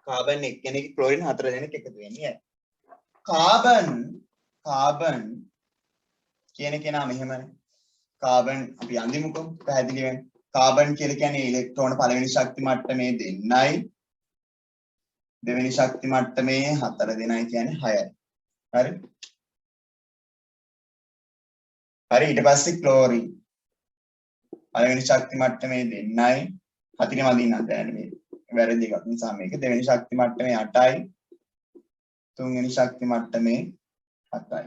කාබන් එක්කෙනෙක් ක්ලෝරින් 4 දෙනෙක් එකතු වෙන්නේ. කාබන් කියන කෙනා මෙහෙමනේ. කාබන් අපි අඳිමුකෝ පැහැදිලි වෙන්න. කාබන් කියලා කියන්නේ ඉලෙක්ට්‍රෝන පළවෙනි ශක්ති මට්ටමේ දෙන්නයි. දෙවෙනි ශක්ති මට්ටමේ 4 දෙනයි කියන්නේ 6යි. හරි? හරි ඊට පස්සේ ක්ලෝරින් පළවෙනි ශක්ති මට්ටමේ දෙන්නයි. හතිරෙම අදින්න දැනන්නේ මේ වැරදි එකක් නිසා මේක දෙවෙනි ශක්ති මට්ටමේ 8යි. තුන්වෙනි ශක්ති මට්ටමේ 7යි.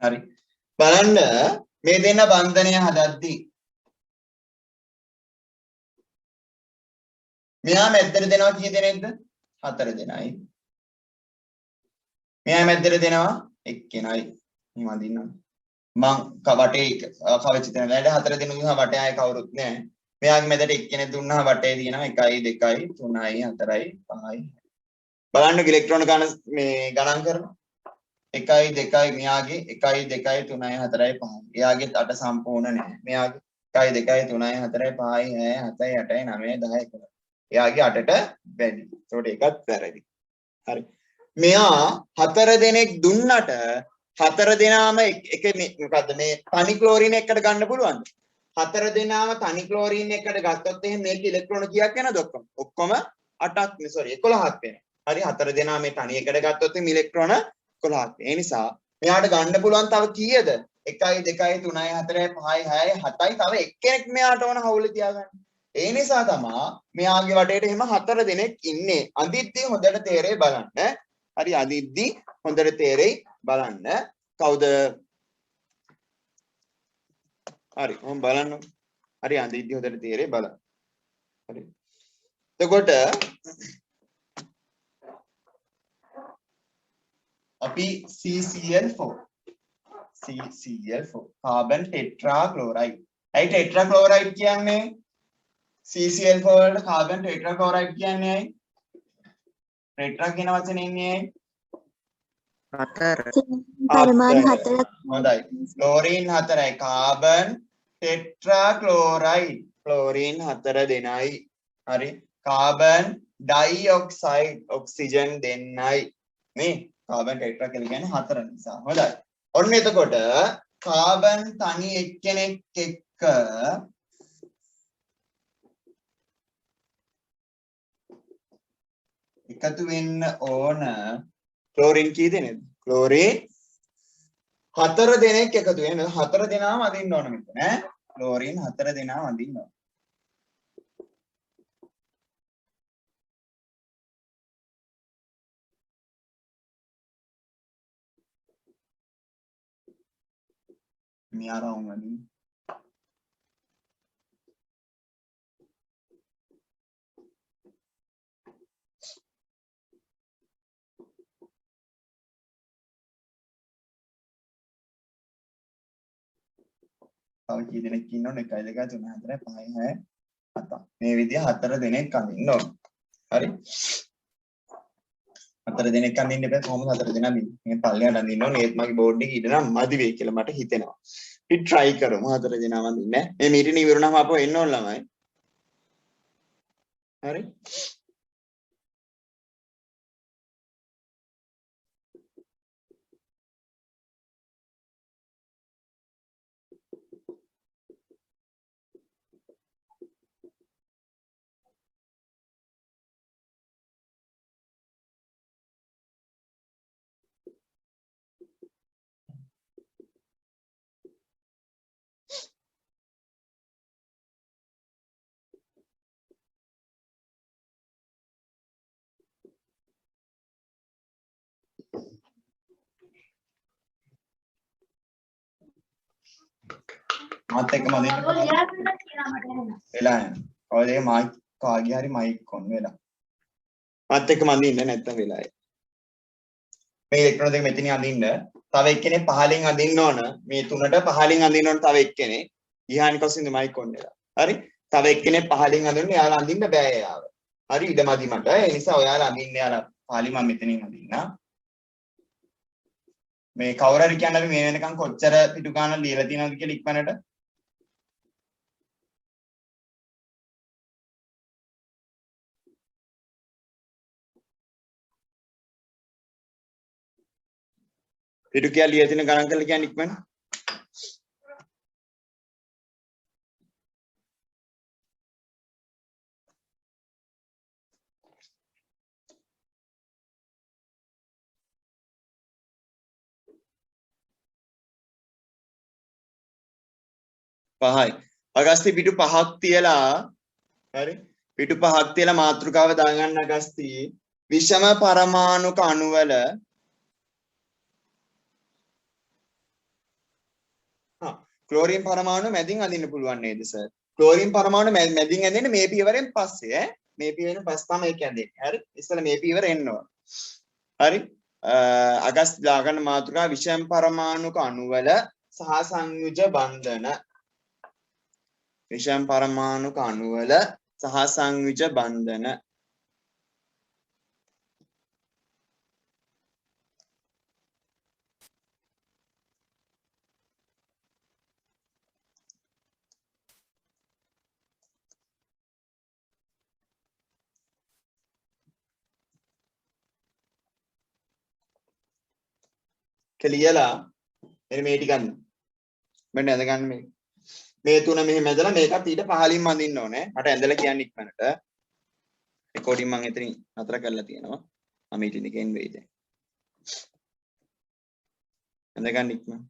හරි. බලන්න මේ දෙන්න බන්ධනය හදද්දී මෙයා මැද්දට දෙනවා කී දෙනෙක්ද? 4 දෙනයි. මෙයා මැද්දට දෙනවා එක්කෙනයි. මම අදින්නම්. මං වටේ කවච දෙන වැඩ 4 දෙනෙක් දුන්නා වටේ ආයේ කවුරුත් නැහැ. මෙයාගේ මැදට එක්කෙනෙක් දුන්නා වටේ තියෙනවා 1 2 3යි 4යි 5යි. බලන්න ඉලෙක්ට්‍රෝන ගණන් මේ ගණන් කරනවා. 1 2 මෙයාගේ 1 2 3 4 5. එයාගේ 8 සම්පූර්ණ නැහැ. මෙයාගේ 1 2 3 4 5 6 7 8 9 10 11. එයාගේ 8ට වැඩි. ඒකට ඒකත් වැරදි. හරි. මෙයා 4 දෙනෙක් දුන්නට 4 දෙනාම එක මොකද්ද මේ තනි ක්ලෝරින් එකකට ගන්න පුළුවන්ද? 4 දෙනාම තනි ක්ලෝරින් එකකට ගත්තොත් එහෙනම් මේක ඉලෙක්ට්‍රෝන කීයක් යනවද ඔක්කොම? ඔක්කොම 8ක් නේ sorry 11ක් වෙනවා. හරි 4 දෙනා මේ තනි එකට ගත්තොත් එහෙනම් ඉලෙක්ට්‍රෝන 11ක්. ඒ නිසා මෙයාට ගන්න පුළුවන් තව කීයද? 1 2 3 4 5 6 7යි තව එක්කෙනෙක් මෙයාට ඕන හවුල තියාගන්න. ඒ නිසා තමයි මෙයාගේ වටේට එහෙම 4 දෙනෙක් ඉන්නේ. අඳිද්දී හොඳට තේරෙයි බලන්න. හරි අඳිද්දී හොඳට තේරෙයි බලන්න. කවුද? හරි මම බලන්න. හරි අඳිද්දී හොඳට තේරෙයි බලන්න. හරි. එතකොට අපි CCl4 කාබන් ටෙට්‍රා ක්ලෝරයිඩ්. ඇයි ටෙට්‍රා ක්ලෝරයිඩ් කියන්නේ? CCl4 වලට කාබන් ටෙට්‍රා ක්ලෝරයිඩ් කියන්නේ ඇයි? ටෙට්‍රා කියන වචනේ ඉන්නේ ඇයි? 4 පරමාණු 4ක්. හොඳයි. ක්ලෝරින් 4යි. Carbon tetrachloride. ක්ලෝරින් 4 දෙනයි. හරි. කාබන් ඩයිऑක්සයිඩ් ඔක්සිජන් දෙන්නයි. මේ කාබන් ටෙට්‍රා කියලා කියන්නේ 4 නිසා. හොඳයි. ඔන්න එතකොට කාබන් තනි එක්කෙනෙක් එක්ක එකතු වෙන්න ඕන ක්ලෝරින් කී දෙනෙක්ද? ක්ලෝරින් 4 දෙනෙක් එකතු වෙන 4 දෙනාම අදින්න ඕන මෙතන ඈ. ක්ලෝරින් 4 දෙනාම අදින්න ඕන. මෙයාලා වුණානේ. තව කී දෙනෙක් ඉන්නවද 1 2 3 4 5 6 7 මේ විදිහ 4 දෙනෙක් අඳින්න ඕන හරි 4 දෙනෙක් අඳින්න එපා කොහොමද 4 දෙනා මේ පල්ලෙහාට අඳින්න ඕනේ ඒත් මගේ බෝඩ් එකේ ඉඳලා මදි වෙයි කියලා මට හිතෙනවා අපි try කරමු 4 දෙනා අඳින්න මේ මීටින් ඉවරුනම අපෝ එන්න ඕන ළමයි හරි මාත් එක්කම අදින්න වෙලා යනවා. ඔය දෙක මයික් කාගේ හරි මයික් ඔන් වෙලා. මාත් එක්කම අදින්න නැත්තම් වෙලා යයි. මේ ඉලෙක්ට්‍රෝන දෙක මෙතනින් අදින්න. තව එක්කෙනෙක් පහලින් අදින්න ඕන. මේ තුනට පහලින් අදින්න ඕන තව එක්කෙනෙක්. ගිහානි කොස්සින්ද මයික් ඔන් වෙලා. හරි? තව එක්කෙනෙක් පහලින් අදින්න එයාලා අදින්න බෑ එයාව. හරි ඉඩමදි මට. ඒ නිසා ඔයාලා අදින්න එයාලා පහලින් මම මෙතනින් අදින්න. මේ කවුරු හරි කියන්නේ අපි මේ වෙනකන් කොච්චර පිටු ගානක් ලියලා තියෙනවද කියලා ඉක්මනට පිටු කියලා ලියලා තියෙන ගණන් කරලා කියන්නේ ඉක්මන පහයි අගස්ති පිටු 5ක් තියලා හරි පිටු 5ක් තියලා මාතෘකාව දාගන්න අගස්ති විෂම පරමාණුක අණුවල ක්ලෝරින් පරමාණු මැදින් අදින්න පුළුවන් නේද සර් ක්ලෝරින් පරමාණු මැදින් ඇදෙන්නේ මේ පියවරෙන් පස්සේ ඈ මේ පියවරෙන් පස්සේ තමයි ඒක ඇදෙන්නේ හරි ඉස්සෙල්ලා මේ පියවර එන්න ඕන හරි අගස්ති දාගන්න මාතෘකාව විෂම පරමාණුක අණුවල සහ සංයුජ බන්ධන විෂම පරමාණුක අණුවල සහ සංයුජ බන්ධන කියලා එන්න මේ ටික ගන්න මෙන්න ඇඳ ගන්න මේ තුන මෙහෙම ඇදලා මේකත් ඊට පහලින්ම අඳින්න ඕනේ මට ඇඳලා කියන්න ඉක්මනට රෙකෝඩින් මම එතනින් නතර කරලා තියෙනවා මම මීටින් එකෙන් වෙයි දැන් ඇඳ ගන්න ඉක්මන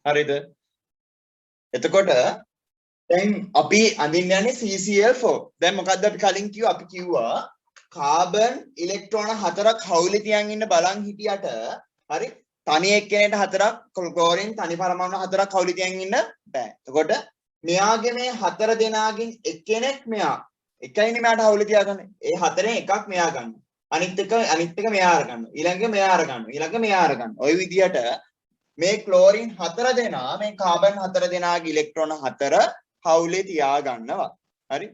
හරිද එතකොට දැන් අපි අඳින්න යන්නේ CCl4 දැන් මොකද්ද අපි කලින් කිව්වා අපි කිව්වා කාබන් ඉලෙක්ට්‍රෝන 4ක් හවුලේ තියන් ඉන්න බලන් හිටියට හරි තනි එක්කෙනෙක්ට 4ක් ක්ලෝරින් තනි පරමාණු 4ක් කවුලි තියන් ඉන්න බෑ. එතකොට මෙයාගේ මේ 4 දෙනාගෙන් එක්කෙනෙක් මෙයා එකයිනේ මෙයාට හවුලි තියාගන්නේ. ඒ 4න් එකක් මෙයා ගන්නවා. අනිත් එක මෙයා අරගන්නවා. ඊළඟ මෙයා අරගන්නවා. ඊළඟ මෙයා අරගන්නවා. ওই විදිහට මේ ක්ලෝරින් 4 දෙනා මේ කාබන් 4 දෙනාගේ ඉලෙක්ට්‍රෝන 4 හවුලේ තියා ගන්නවා. හරි?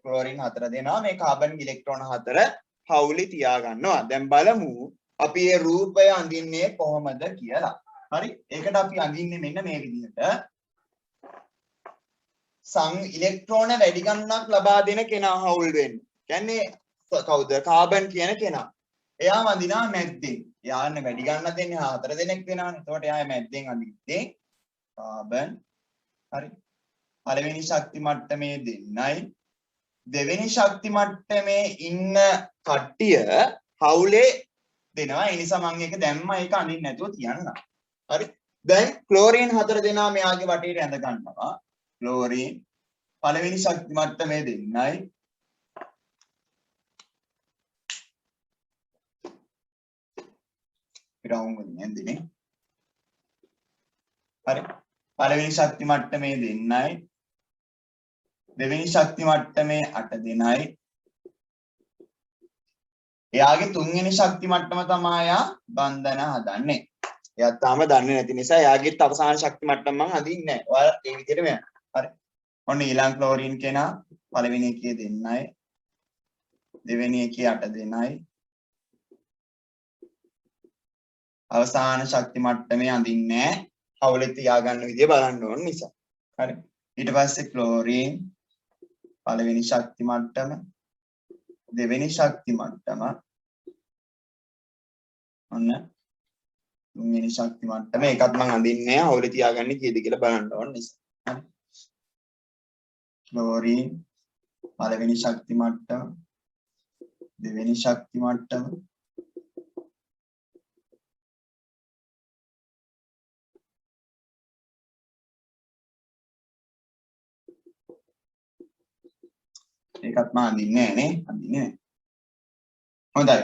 ක්ලෝරින් 4 දෙනා මේ කාබන් ඉලෙක්ට්‍රෝන 4 හවුලේ තියා ගන්නවා. දැන් බලමු අපි මේ රූපය අඳින්නේ කොහොමද කියලා. හරි? ඒකට අපි අඳින්නේ මෙන්න මේ විදිහට. ඉලෙක්ට්‍රෝන වැඩි ගණනක් ලබා දෙන කෙනා හවුල් වෙන්නේ. කියන්නේ කවුද? කාබන් කියන කෙනා. එයා වඳිනා මැද්දෙන්. එයානේ වැඩි ගණනක් දෙන්නේ 4 දෙනෙක් වෙනානේ. එතකොට එයා මැද්දෙන් අඳින්නේ කාබන්. හරි. පළවෙනි ශක්ති මට්ටමේ දෙන්නයි. දෙවෙනි ශක්ති මට්ටමේ ඉන්න කට්ටිය හවුලේ දෙනවා. ඒ නිසා මම ඒක දැම්ම ඒක අඳින්න නැතුව තියන්න. හරි. දැන් ක්ලෝරින් 4 දෙනා මෙයාගේ වටේට ඇඳ ගන්නවා. ක්ලෝරින් පළවෙනි ශක්ති මට්ටමේ දෙන්නයි. රවුම් වලින් ඇඳිනේ. හරි. පළවෙනි ශක්ති මට්ටමේ දෙන්නයි. දෙවෙනි ශක්ති මට්ටමේ 8 දෙනයි. එයාගේ තුන්වෙනි ශක්ති මට්ටම තමයි යා බන්ධන හදන්නේ. එයා තාම දන්නේ නැති නිසා එයාගේත් අවසාන ශක්ති මට්ටම මම හදින්නේ නැහැ. ඔයාලා ඒ විදිහටම යන්න. හරි. ඔන්න ඊළඟ ක්ලෝරින් කෙනා පළවෙනි එකේ දෙන්නයි. දෙවෙනි එකේ 8 දෙනයි. අවසාන ශක්ති මට්ටමේ අඳින්නේ නැහැ. හවුලේ තියාගන්න විදිය බලන්න ඕන නිසා. හරි. ඊට පස්සේ ක්ලෝරින් පළවෙනි ශක්ති මට්ටම දෙවෙනි ශක්ති මට්ටම ඔන්න තුන්වෙනි ශක්ති මට්ටම ඒකත් මම අඳින්නේ නැහැ. හවුලේ තියාගන්න කීයද කියලා බලන්න ඕන නිසා. හරි. ක්ලෝරින් පළවෙනි ශක්ති මට්ටම දෙවෙනි ශක්ති මට්ටම ඒකත් මම අඳින්නේ නැහැ නේ. අඳින්නේ නැහැ. හොඳයි.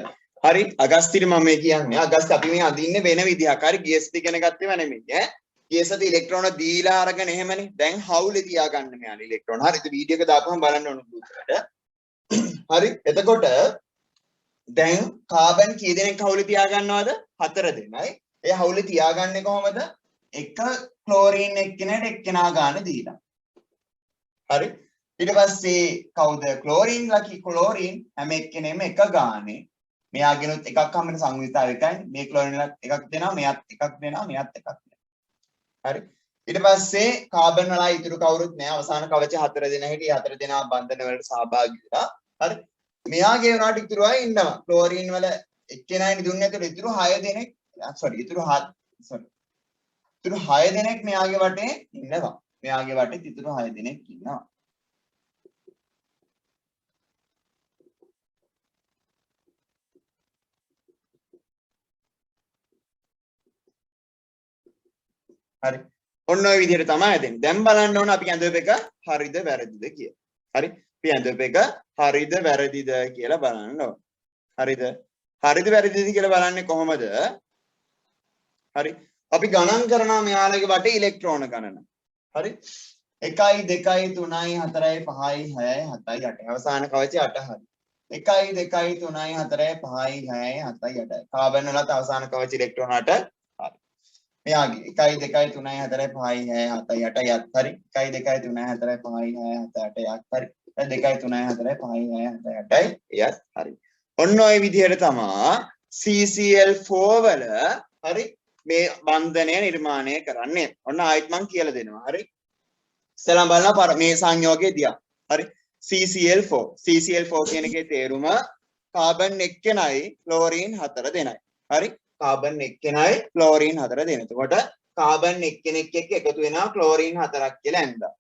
හරි. අගස්තිට මම මේ කියන්නේ අගස්ත අපි මේ අඳින්නේ වෙන විදිහක්. හරි. GST ඉගෙන ගත්තේම නෙමෙයි ඈ. GST ඉලෙක්ට්‍රෝන දීලා අරගෙන එහෙමනේ. දැන් හවුලේ තියාගන්න මෙයාලා ඉලෙක්ට්‍රෝන. හරි. ඒක වීඩියෝ එක දාපුවම බලන්න ඕන උඩට. හරි. එතකොට දැන් කාබන් කී දෙනෙක් හවුලේ තියාගන්නවද? 4 දෙනයි. ඒ හවුලේ තියාගන්නේ කොහොමද? එක ක්ලෝරින් එක්කෙනාට එක්කෙනා ගන්න දීලා. හරි. ඊට පස්සේ කවුද ක්ලෝරින් ලකි ක්ලෝරින් හැම එක්කෙනෙම එක ගානේ මෙයාගෙනුත් එකක් හම්බෙන සංයුක්තාව එකයි මේ ක්ලෝරින් එකක් දෙනවා මෙයාත් එකක් දෙනවා මෙයාත් එකක් දෙනවා හරි ඊට පස්සේ කාබන් වල ඉතුරු කවුරුත් නැහැ අවසාන කවච 4 දෙනා හිටියේ 4 දෙනා බන්ධන වලට සහභාගී වෙලා හරි මෙයාගේ උනාට ඉතුරු අය ඉන්නවා ක්ලෝරින් වල එක්කෙනායි දුන්නේ නැතුව ඉතුරු 6 දෙනෙක් ඉතුරු 6 දෙනෙක් මෙයාගේ වටේ ඉන්නවා මෙයාගේ වටේ ඉතුරු 6 දෙනෙක් ඉන්නවා හරි ඔන්න ඔය විදිහට තමයි දෙන්නේ. දැන් බලන්න ඕන අපි ඇඳුම් එක හරිද වැරදිද කියලා. හරි. අපි ඇඳුම් එක හරිද වැරදිද කියලා බලන්න ඕන. හරිද? හරිද වැරදිද කියලා බලන්නේ කොහොමද? හරි. අපි ගණන් කරනවා මෙයාලගේ වටේ ඉලෙක්ට්‍රෝන ගණන. හරි. 1 2 3 4 5 6 7 8 අවසාන කවචේ 8 හරි. 1 2 3 4 5 6 7 8 කාබන් වලත් අවසාන කවච ඉලෙක්ට්‍රෝන 8 මෙයාගේ 1 2 3 4 5 6 7 8 යත් හරි 1 2 3 4 5 6 7 8 යත් හරි 2 3 4 5 6 7 8 යත් හරි ඔන්න ඔය විදිහට තමයි CCl4 වල හරි මේ බන්ධනය නිර්මාණය කරන්නේ ඔන්න ආයෙත් මම කියලා දෙනවා හරි ඉස්සෙල්ලා බලන්න මේ සංයෝගය දිහා හරි CCl4 කියන එකේ තේරුම කාබන් එක්කෙනයි ක්ලෝරින් 4 දෙනයි හරි කාබන් එක්කෙනයි ක්ලෝරින් 4 දෙන. එතකොට කාබන් එක්කෙනෙක් එක්ක එකතු වෙනවා ක්ලෝරින් 4ක් කියලා ඇඳා.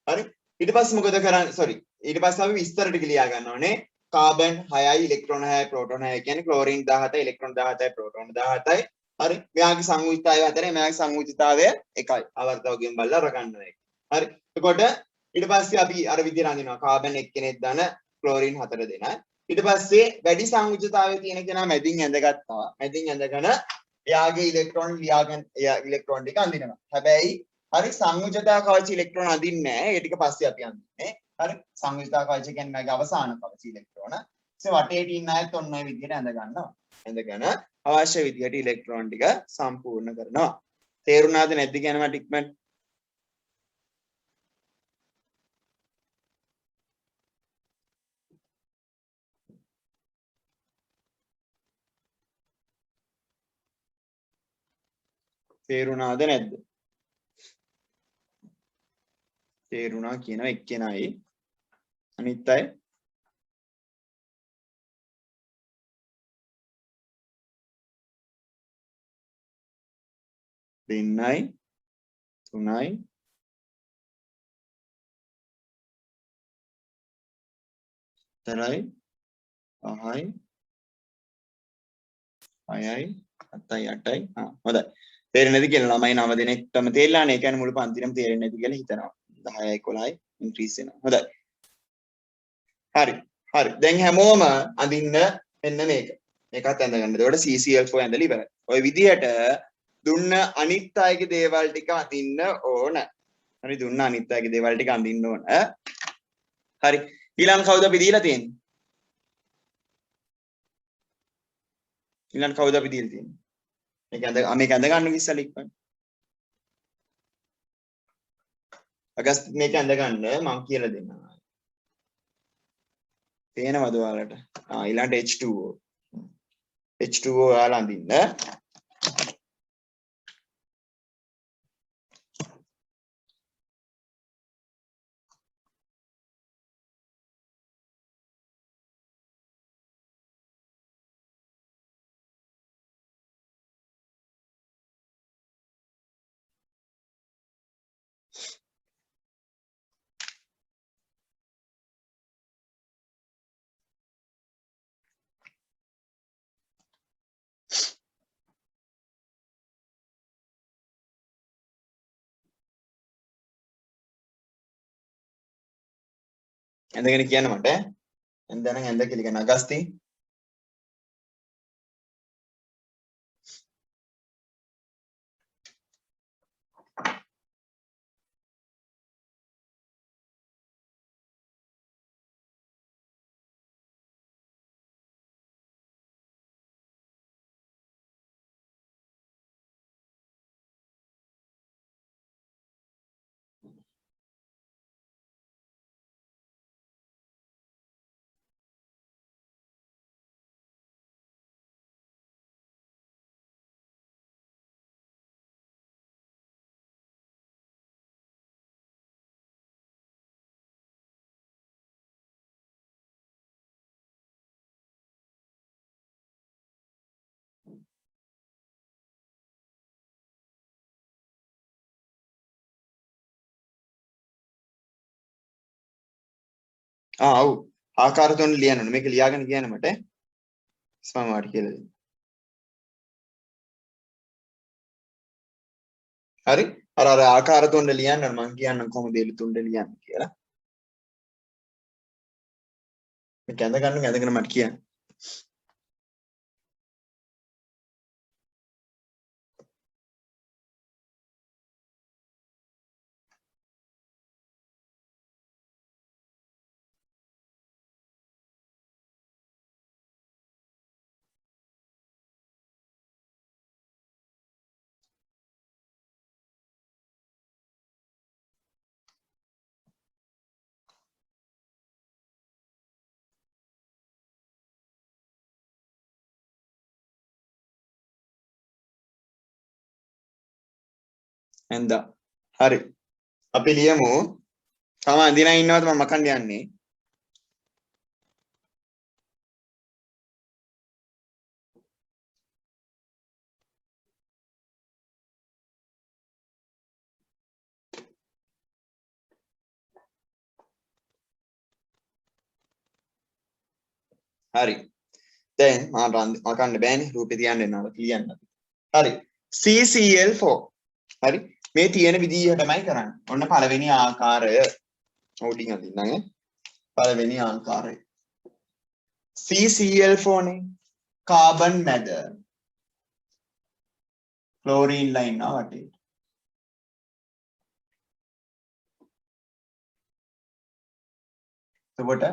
හරි? ඊට පස්සේ මොකද කරන්නේ? sorry. ඊට පස්සේ අපි විස්තර ටික ලියා ගන්න ඕනේ. කාබන් 6යි ඉලෙක්ට්‍රෝන 6යි ප්‍රෝටෝන 6යි කියන්නේ ක්ලෝරින් 17යි ඉලෙක්ට්‍රෝන 17යි ප්‍රෝටෝන 17යි. හරි? මෙයාගේ සංයුක්තතාවය හතරේ මෙයාගේ සංයුක්තතාවය එකයි. ආවර්තවයෙන් බලලා අරගන්න එක. හරි? එතකොට ඊට පස්සේ අපි අර විදිහට අඳිනවා. කාබන් එක්කෙනෙක් දාන ක්ලෝරින් 4 දෙනයි. ඊට පස්සේ වැඩි සංයුක්තතාවයේ තියෙන කෙනා මැදින් ඇඳගත්තා. මැදින් ඇඳගෙන එයාගේ ඉලෙක්ට්‍රෝන ලියාගෙන ඉලෙක්ට්‍රෝන ටික අඳිනවා. හැබැයි හරි සංයුජතා කවච ඉලෙක්ට්‍රෝන අඳින්නේ නැහැ. ඒ ටික පස්සේ අපි අඳින්නේ. හරි සංයුජතා කවච කියන්නේ මගේ අවසාන කවච ඉලෙක්ට්‍රෝන. වටේට ඉන්න අයත් ඔන්න ඔය විදිහට ඇඳ ගන්නවා. ඇඳගෙන අවශ්‍ය විදිහට ඉලෙක්ට්‍රෝන ටික සම්පූර්ණ කරනවා. තේරුණාද නැද්ද කියන මට ඉක්මනට? තේරුණාද නැද්ද? තේරුණා කියනවා එක්කෙනයි. අනිත් අය දෙන්නයි තුනයි හතරයි පහයි හයයි හතයි අටයි හොඳයි තේරෙන්නේ නැති කියලා ළමයි 9 දෙනෙක්ටම තේරිලා නේ. ඒ කියන්නේ මුළු පන්තිරම තේරෙන්නේ නැති කියලා හිතනවා. 10යි 11යි ඉන්ක්‍රීස් වෙනවා. හොඳයි. හරි. හරි. දැන් හැමෝම අඳින්න මෙන්න මේක. මේකත් ඇඳ ගන්න. එතකොට CCl4 ඇඳලා ඉවරයි. ඔය විදිහට දුන්න අනිත් අයගේ දේවල් ටික අඳින්න ඕන. හරි දුන්න අනිත් අයගේ දේවල් ටික අඳින්න ඕන. හරි. ඊළඟ කවුද අපි දීලා තියෙන්නේ? ඊළඟ කවුද අපි දීලා තියෙන්නේ? මේක ඇඳ ගන්න ඉස්සෙල්ලා ඉක්මන. අගස්ට් මේක ඇඳ ගන්න මම කියලා දෙන්නම්. පේනවද ඔයාලට? ඊළඟට H2O. H2O ඔයාලා අඳින්න. ඇඳගෙන කියන්න මට. ඇඳ නම් ඇඳ කියලා කියන අගස්ටි. ඔව් ආකාර තුන ලියන්න ඕනේ. මේක ලියාගෙන කියන්න මට. ස්පම් වාට කියලා දෙන්න. හරි? අර ආකාර තුන ලියන්න මම කියන්නම් කොහොමද ඒ තුන ලියන්නේ කියලා. මේක ඇඳගෙන මට කියන්න. ඇඳා. හරි. අපි ලියමු. තම අඳිනා ඉන්නවද මම මකන්න යන්නේ. හරි. දැන් මකන්න බෑනේ රූපේ තියන්න එනවා කියන්න. හරි. CCl4. හරි. මේ තියෙන විදිහටමයි කරන්නේ. ඔන්න පළවෙනි ආකාරය. ඕඩින් අදින්නම්. පළවෙනි ආකාරය. CCl4 නේ කාබන් මැද. ක්ලෝරීන් ලා ඉන්නවා වටේ. එතකොට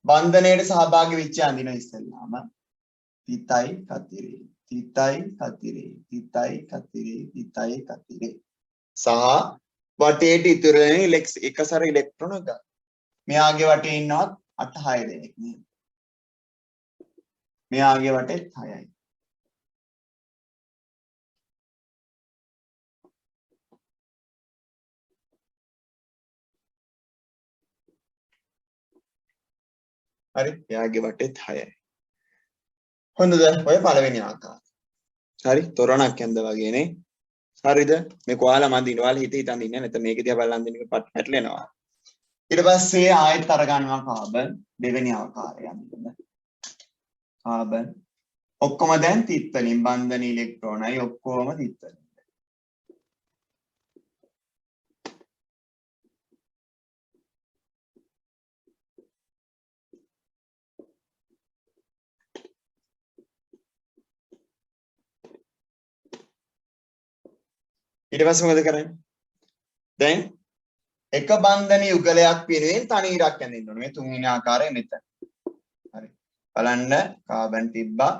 බන්ධනයේ සහභාගී වෙච්ච අඳින ඉස්සෙල්ලාම තිතයි කතිරේ තිතයි කතිරේ තිතයි කතිරේ තිතයි කතිරේ සහ වටේට ඉතුරු වෙන එකසර ඉලෙක්ට්‍රෝන ගන්න. මෙයාගේ වටේ ඉන්නවත් 8 6 දෙනෙක් නේ. මෙයාගේ වටේත් 6යි. හරි එයාගේ වටේත් 6යි. හොඳද? ඔය පළවෙනි ආකාරය. හරි තොරණක් ඇඳ වගේනේ. හරිද? මේක ඔයාලා මන්දින ඔයාලා හිත හිතන් ඉන්නේ නැත්නම් මේක දිහා බලන් ඉන්න එක පැටලෙනවා. ඊට පස්සේ ආයෙත් අර ගන්නවා කාබන් දෙවෙනි ආකාරය යන්න. කාබන් ඔක්කොම දැන් තිත් වලින් බන්ධන ඉලෙක්ට්‍රෝනයි ඔක්කොම තිත් වලින්. ඊට පස්සේ මොකද කරන්නේ? දැන් එක බන්ධන යුගලයක් වෙනුවෙන් තනීරක් ඇඳින්න ඕනේ. මේ තුන්වෙනි ආකාරය මෙතන. හරි. බලන්න කාබන් තිබ්බා.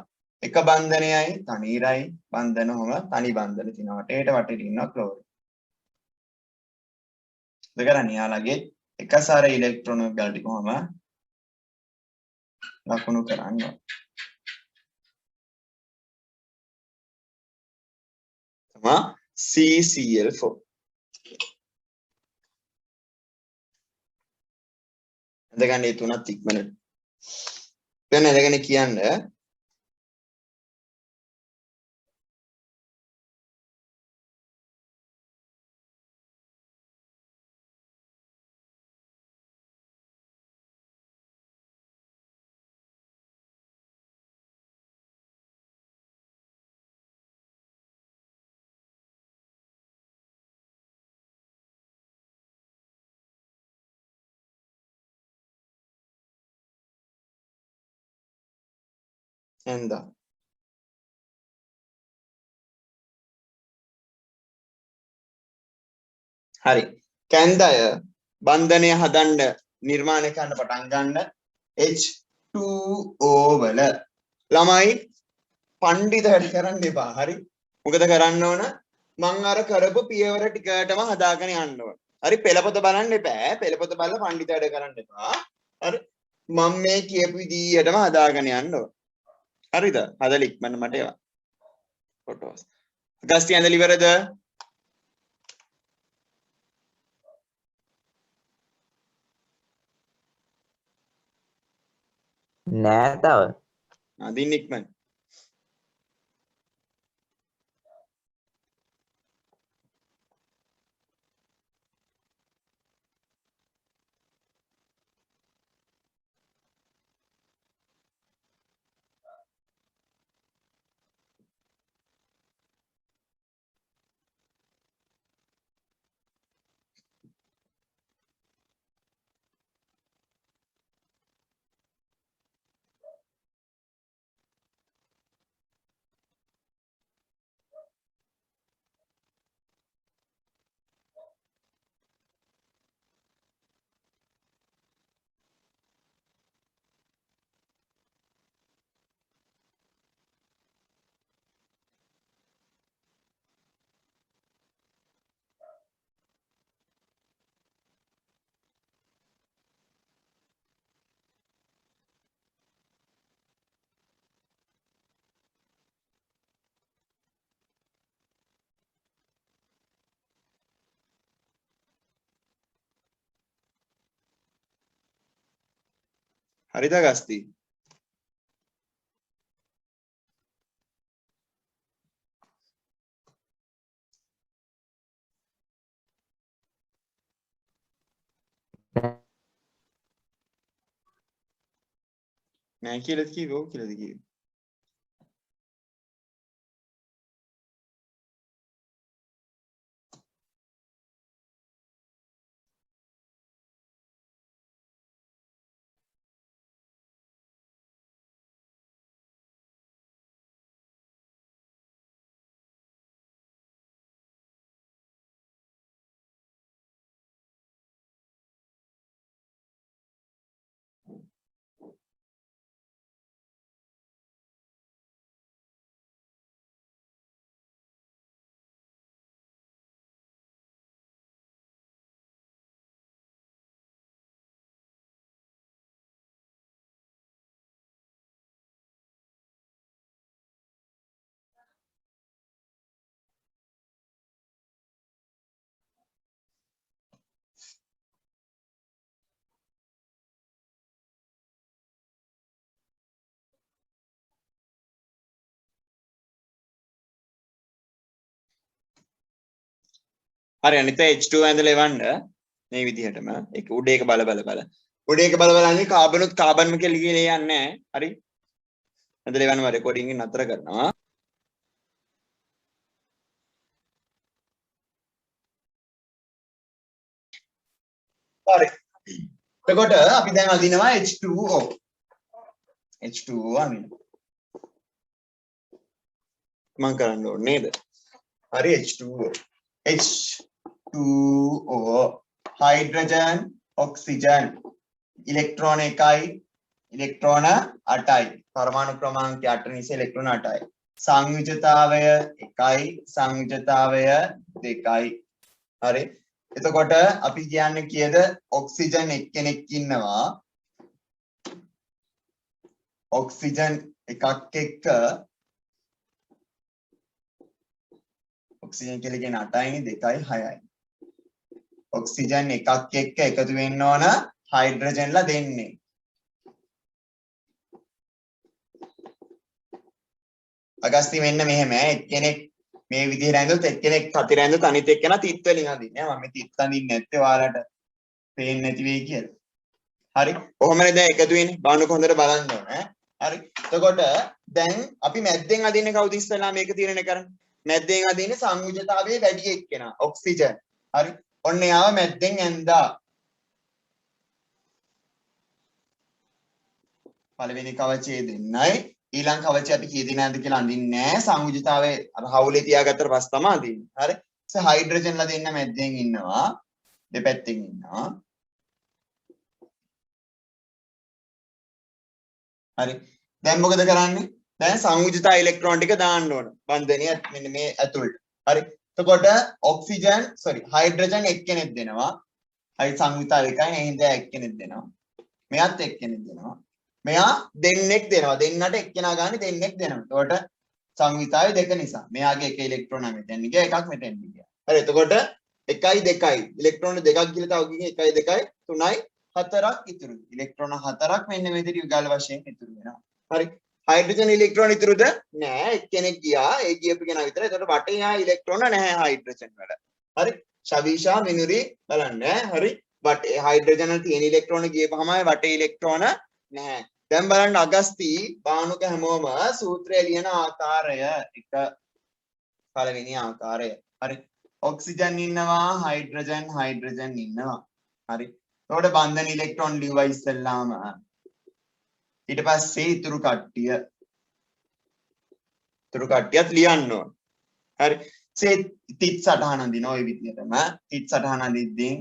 එක බන්ධනයයි තනීරයි බන්ධන හොම තනි බන්ධන තියෙනවා. වටේට ඉන්නවා ක්ලෝරින්. දෙකරන්නේ යාළගේ එකසාර ඉලෙක්ට්‍රෝන ගල් ටික කොහම ලකුණු කරන්න ඕනේ. තමා CCl4. එතකන් මේ තුනත් ඉක්මනට. දැන් එදගෙන කියන්නේ එන්දා හරි කැන්දය බන්ධනය හදන්න නිර්මාණය කරන්න පටන් ගන්න H2O වල ළමයි පණ්ඩිත වැඩ කරන්න එපා. හරි මොකද කරන්න ඕන මං අර කරපු පියවර ටිකටම හදාගෙන යන්න ඕන. හරි පෙළපොත බලන්න එපා. පෙළපොත බලලා පණ්ඩිත වැඩ කරන්න එපා. හරි මම මේ කියපු විදිහටම හදාගෙන යන්න ඕන. හරිද? හදලා ඉක්මන මට ඒවා. ෆොටෝස්. ගස්ටි ඇඳලා ඉවරද? නෑ තව. අදින්න ඉක්මන. හරිද ගස්ටි? නෑ කියලාද කිව්වේ? ඔව් කියලාද කිව්වේ? හරි අනිත් H2 ඇඳලා එවන්න මේ විදිහටම ඒක උඩ එක බල උඩ එක බල අන්නේ කාබනුත් කාබන්ම කියලා යන්නේ නැහැ. හරි ඇඳලා එවන්න රෙකෝඩින් එක නතර කරනවා. හරි එතකොට අපි දැන් අදිනවා H2O අනින්න මම කරන්න ඕනේ නේද? හරි H2O හයිඩ්‍රජන් ඔක්සිජන් ඉලෙක්ට්‍රෝන 1යි ඉලෙක්ට්‍රෝන 8යි පරමාණු ක්‍රමාංකය 8 නිසා ඉලෙක්ට්‍රෝන 8යි සංයුජතාවය 1යි සංයුජතාවය 2යි හරි එතකොට අපි කියන්නේ කීයද ඔක්සිජන් එක්කෙනෙක් ඉන්නවා ඔක්සිජන් එකක් එක්ක ඔක්සිජන් කියලා කියන්නේ 8යිනේ 2යි 6යි ඔක්සිජන් එකක් එක්ක එකතු වෙන්න ඕන හයිඩ්‍රජන්ලා දෙන්නේ අගස්ති මෙන්න මෙහෙම එක්කෙනෙක් මේ විදිහට ඇඳුත් එක්කෙනෙක් අතිර ඇඳුත් අනිත් එක්කෙනා තිත් වලින් අඳින්නේ මම මේ තිත් අඳින්නේ නැත්තේ ඔයාලට පේන්නේ නැති වෙයි කියලා හරි කොහොමද දැන් එකතු වෙන්නේ බලන්නකො හොඳට බලන්න ඕනේ හරි එතකොට දැන් අපි මැද්දෙන් අදින්නේ කවුද ඉස්සෙල්ලා මේක තීරණය කරන්නේ මැද්දෙන් අදින්නේ සංයුජතාවයේ වැඩි එක්කෙනා ඔක්සිජන් හරි ඔන්න යාව මැද්දෙන් ඇඳා පළවෙනි කවචයේ දෙන්නයි ඊළඟ කවචය අපි කී දිනක්ද කියලා අඳින්නේ නැහැ සංයුජතාවයේ අර හවුලේ තියාගත්තට පස්සේ තමයි අඳින්නේ හරි ඒ හයිඩ්‍රජන්ලා දෙන්න මැද්දෙන් ඉන්නවා දෙපැත්තෙන් ඉන්නවා හරි දැන් මොකද කරන්නේ දැන් සංයුජිත ඉලෙක්ට්‍රෝන ටික දාන්න ඕන බන්ධනය මෙන්න මේ ඇතුළට හරි එතකොට ඔක්සිජන් හයිඩ්‍රජන් එක්කෙනෙක් දෙනවා හයි සංයුජිත එකයි එහෙනම් එක්කෙනෙක් දෙනවා මෙයාත් එක්කෙනෙක් දෙනවා මෙයා දෙන්නෙක් දෙනවා දෙන්නට එක්කෙනා ගන්න දෙන්නෙක් දෙනවා එතකොට සංයුජිතය දෙක නිසා මෙයාගේ එක ඉලෙක්ට්‍රෝන මෙතෙන් ගියා එකක් මෙතෙන් ගියා හරි එතකොට 1යි 2යි ඉලෙක්ට්‍රෝන දෙකක් කියලා තව ගිහින් 1යි 2යි 3යි 4ක් ඉතුරු ඉලෙක්ට්‍රෝන 4ක් මෙන්න මෙතන යුගල වශයෙන් ඉතුරු වෙනවා හරි හයිඩ්‍රජන් ඉලෙක්ට්‍රෝන ඉතුරුද නෑ එක්කෙනෙක් ගියා ඒ ගියපු කෙනා විතරයි එතකොට වටේ යා ඉලෙක්ට්‍රෝන නැහැ හයිඩ්‍රජන් වල හරි ශවීෂා මිනුරි බලන්න හරි වටේ හයිඩ්‍රජන් වල තියෙන ඉලෙක්ට්‍රෝන ගියපහමයි වටේ ඉලෙක්ට්‍රෝන නැහැ දැන් බලන්න අගස්ති බානුක හැමෝම සූත්‍රය ලියන ආකාරය එක පළවෙනි ආකාරය හරි ඔක්සිජන් ඉන්නවා හයිඩ්‍රජන් ඉන්නවා හරි එතකොට බන්ධන ඉලෙක්ට්‍රෝන ලිව්වා ඉස්සෙල්ලාම ඊට පස්සේ ඉතුරු කට්ටියත් ලියන්න ඕන හරි තිත් සටහන අඳිනවා ඔය විදිහටම තිත් සටහන අඳිද්දී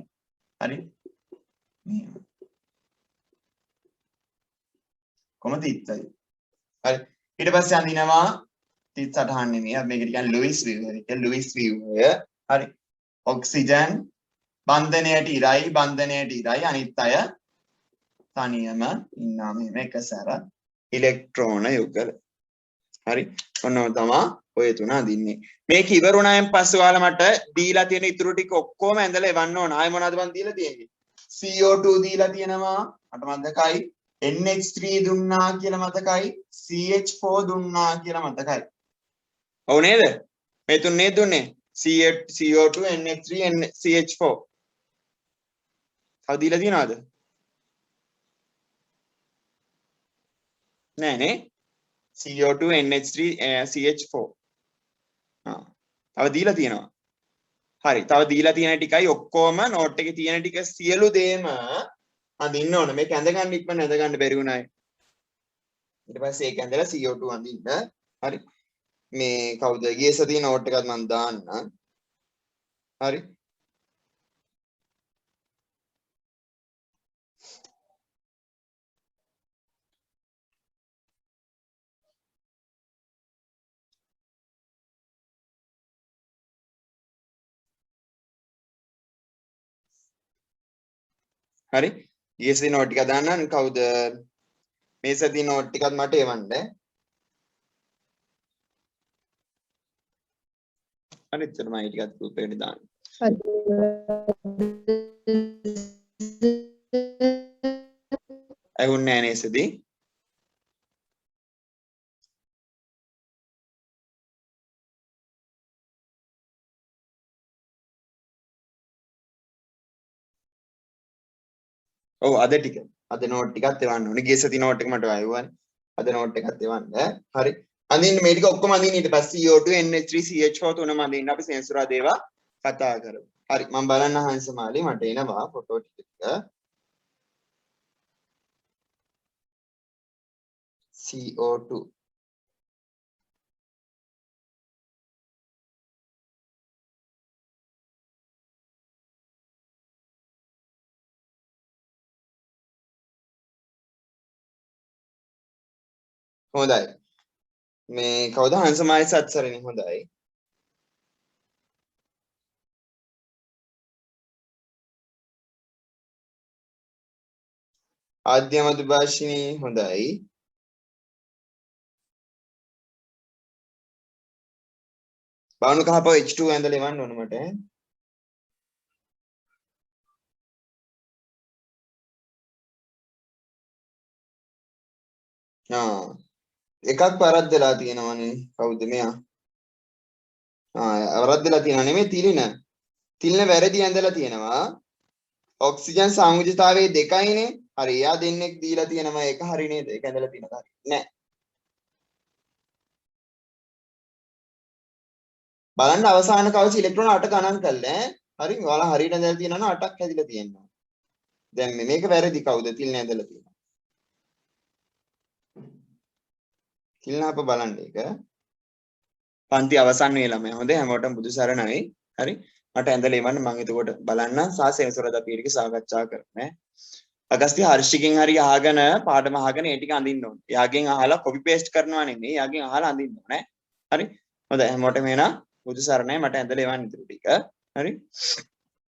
හරි කොහොමද තිත්යි හරි ඊට පස්සේ අඳිනවා තිත් සටහන් නෙමෙයි මේකට කියන්නේ ලුයිස් වීවර් එක ලුයිස් වීවර් හරි ඔක්සිජන් බන්ධනයට ඉරයි අනිත් අය තනියම ඉන්නා මෙහෙම එක සැර ඉලෙක්ට්‍රෝන යුගල හරි ඔන්න තමයි ඔය තුන අඳින්නේ මේක ඉවරුණායින් පස්සේ ඔයාලා මට දීලා තියෙන ඉතුරු ටික ඔක්කොම ඇඳලා එවන්න ඕන ආයෙ මොනවද මන් දීලා තියෙන්නේ CO2 දීලා තියෙනවා මට මතකයි NH3 දුන්නා කියලා මතකයි CH4 දුන්නා කියලා මතකයි ඔව් නේද මේ තුනේ දුන්නේ CO2 NH3 CH4 තව දීලා තියෙනවද නෑ නේ CO2 NH3 CH4 තව දීලා තියෙනවා හරි තව දීලා තියෙන ටිකයි ඔක්කොම නෝට් එකේ තියෙන ටික සියලු දේම අඳින්න ඕන මේක ඇඳ ගන්න ඉක්මන ඇඳ ගන්න බැරි වුණායි ඊට පස්සේ ඒක ඇඳලා CO2 අඳින්න හරි මේ කවුද ගියේ සතියේ නෝට් එකත් මම දාන්න හරි හරි ගියේ සතියේ නෝට් ටික දාන්න කවුද මේ සතියේ නෝට් ටිකත් මට එවන්න අනිත් මම ඒ ටිකත් ගෲප් එකට දාන්න ඇහුන්නේ නැහැ නේ සදී ඔව් අද ටික. අද නෝට් ටිකත් එවන්න ඕනේ. ගිය සති නෝට් එක මට ආවුවානේ. අද නෝට් එකත් එවන්න. හරි. අඳින්න මේ ටික ඔක්කොම අඳින්න ඊට පස්සේ CO2 NH3 CH4 තුනම අඳින්න අපි සෙන්සුරාදා ඒවා කතා කරමු. හරි. මම බලන්න හංසමාලි මට එනවා ෆොටෝ ටික. CO2 හොඳයි මේ කවුද හංසමාලි සත්සරණි හොඳයි ආද්‍ය මధుභාෂිනී හොඳයි බවුණු කහපව H2 ඇඳලා එවන්න ඕන මට එකක් පරද්දලා තියෙනවනේ කවුද මෙයා වරද්දලා තියෙනව නෙමෙයි තිලින වැරදි ඇඳලා තියෙනවා ඔක්සිජන් සංයුජතාවයේ දෙකයිනේ හරි එයා දෙන්නෙක් දීලා තියෙනවා ඒක හරි නේද ඒක ඇඳලා තියෙනවා හරි නෑ බලන්න අවසාන කවච ඉලෙක්ට්‍රෝන 8 ගණන් කළා හරි ඔයාලා හරියට ඇඳලා තියෙනවා නම් 8ක් හැදිලා තියෙනවා දැන් මේක වැරදි කවුද තිලින ඇඳලා තියෙනවා තිලින අප බලන්න ඒක පන්ති අවසන් වේ ළමයි හොඳයි හැමෝටම බුදු සරණයි හරි මට ඇඳලා එවන්න මම එතකොට බලන්න සාසෙන්සොරදා පීරික සාකච්ඡා කරන්නේ අගස්තිය හර්ෂිකින් හරි අහගෙන පාඩම අහගෙන ඒ ටික අඳින්න ඕනේ. එයාගෙන් අහලා කොපි පේස්ට් කරනවා නෙමෙයි. එයාගෙන් අහලා අඳින්න ඕනේ. හරි? හොඳයි හැමෝටම එනවා බුදු සරණයි මට ඇඳලා එවන්න ඉතුරු ටික. හරි?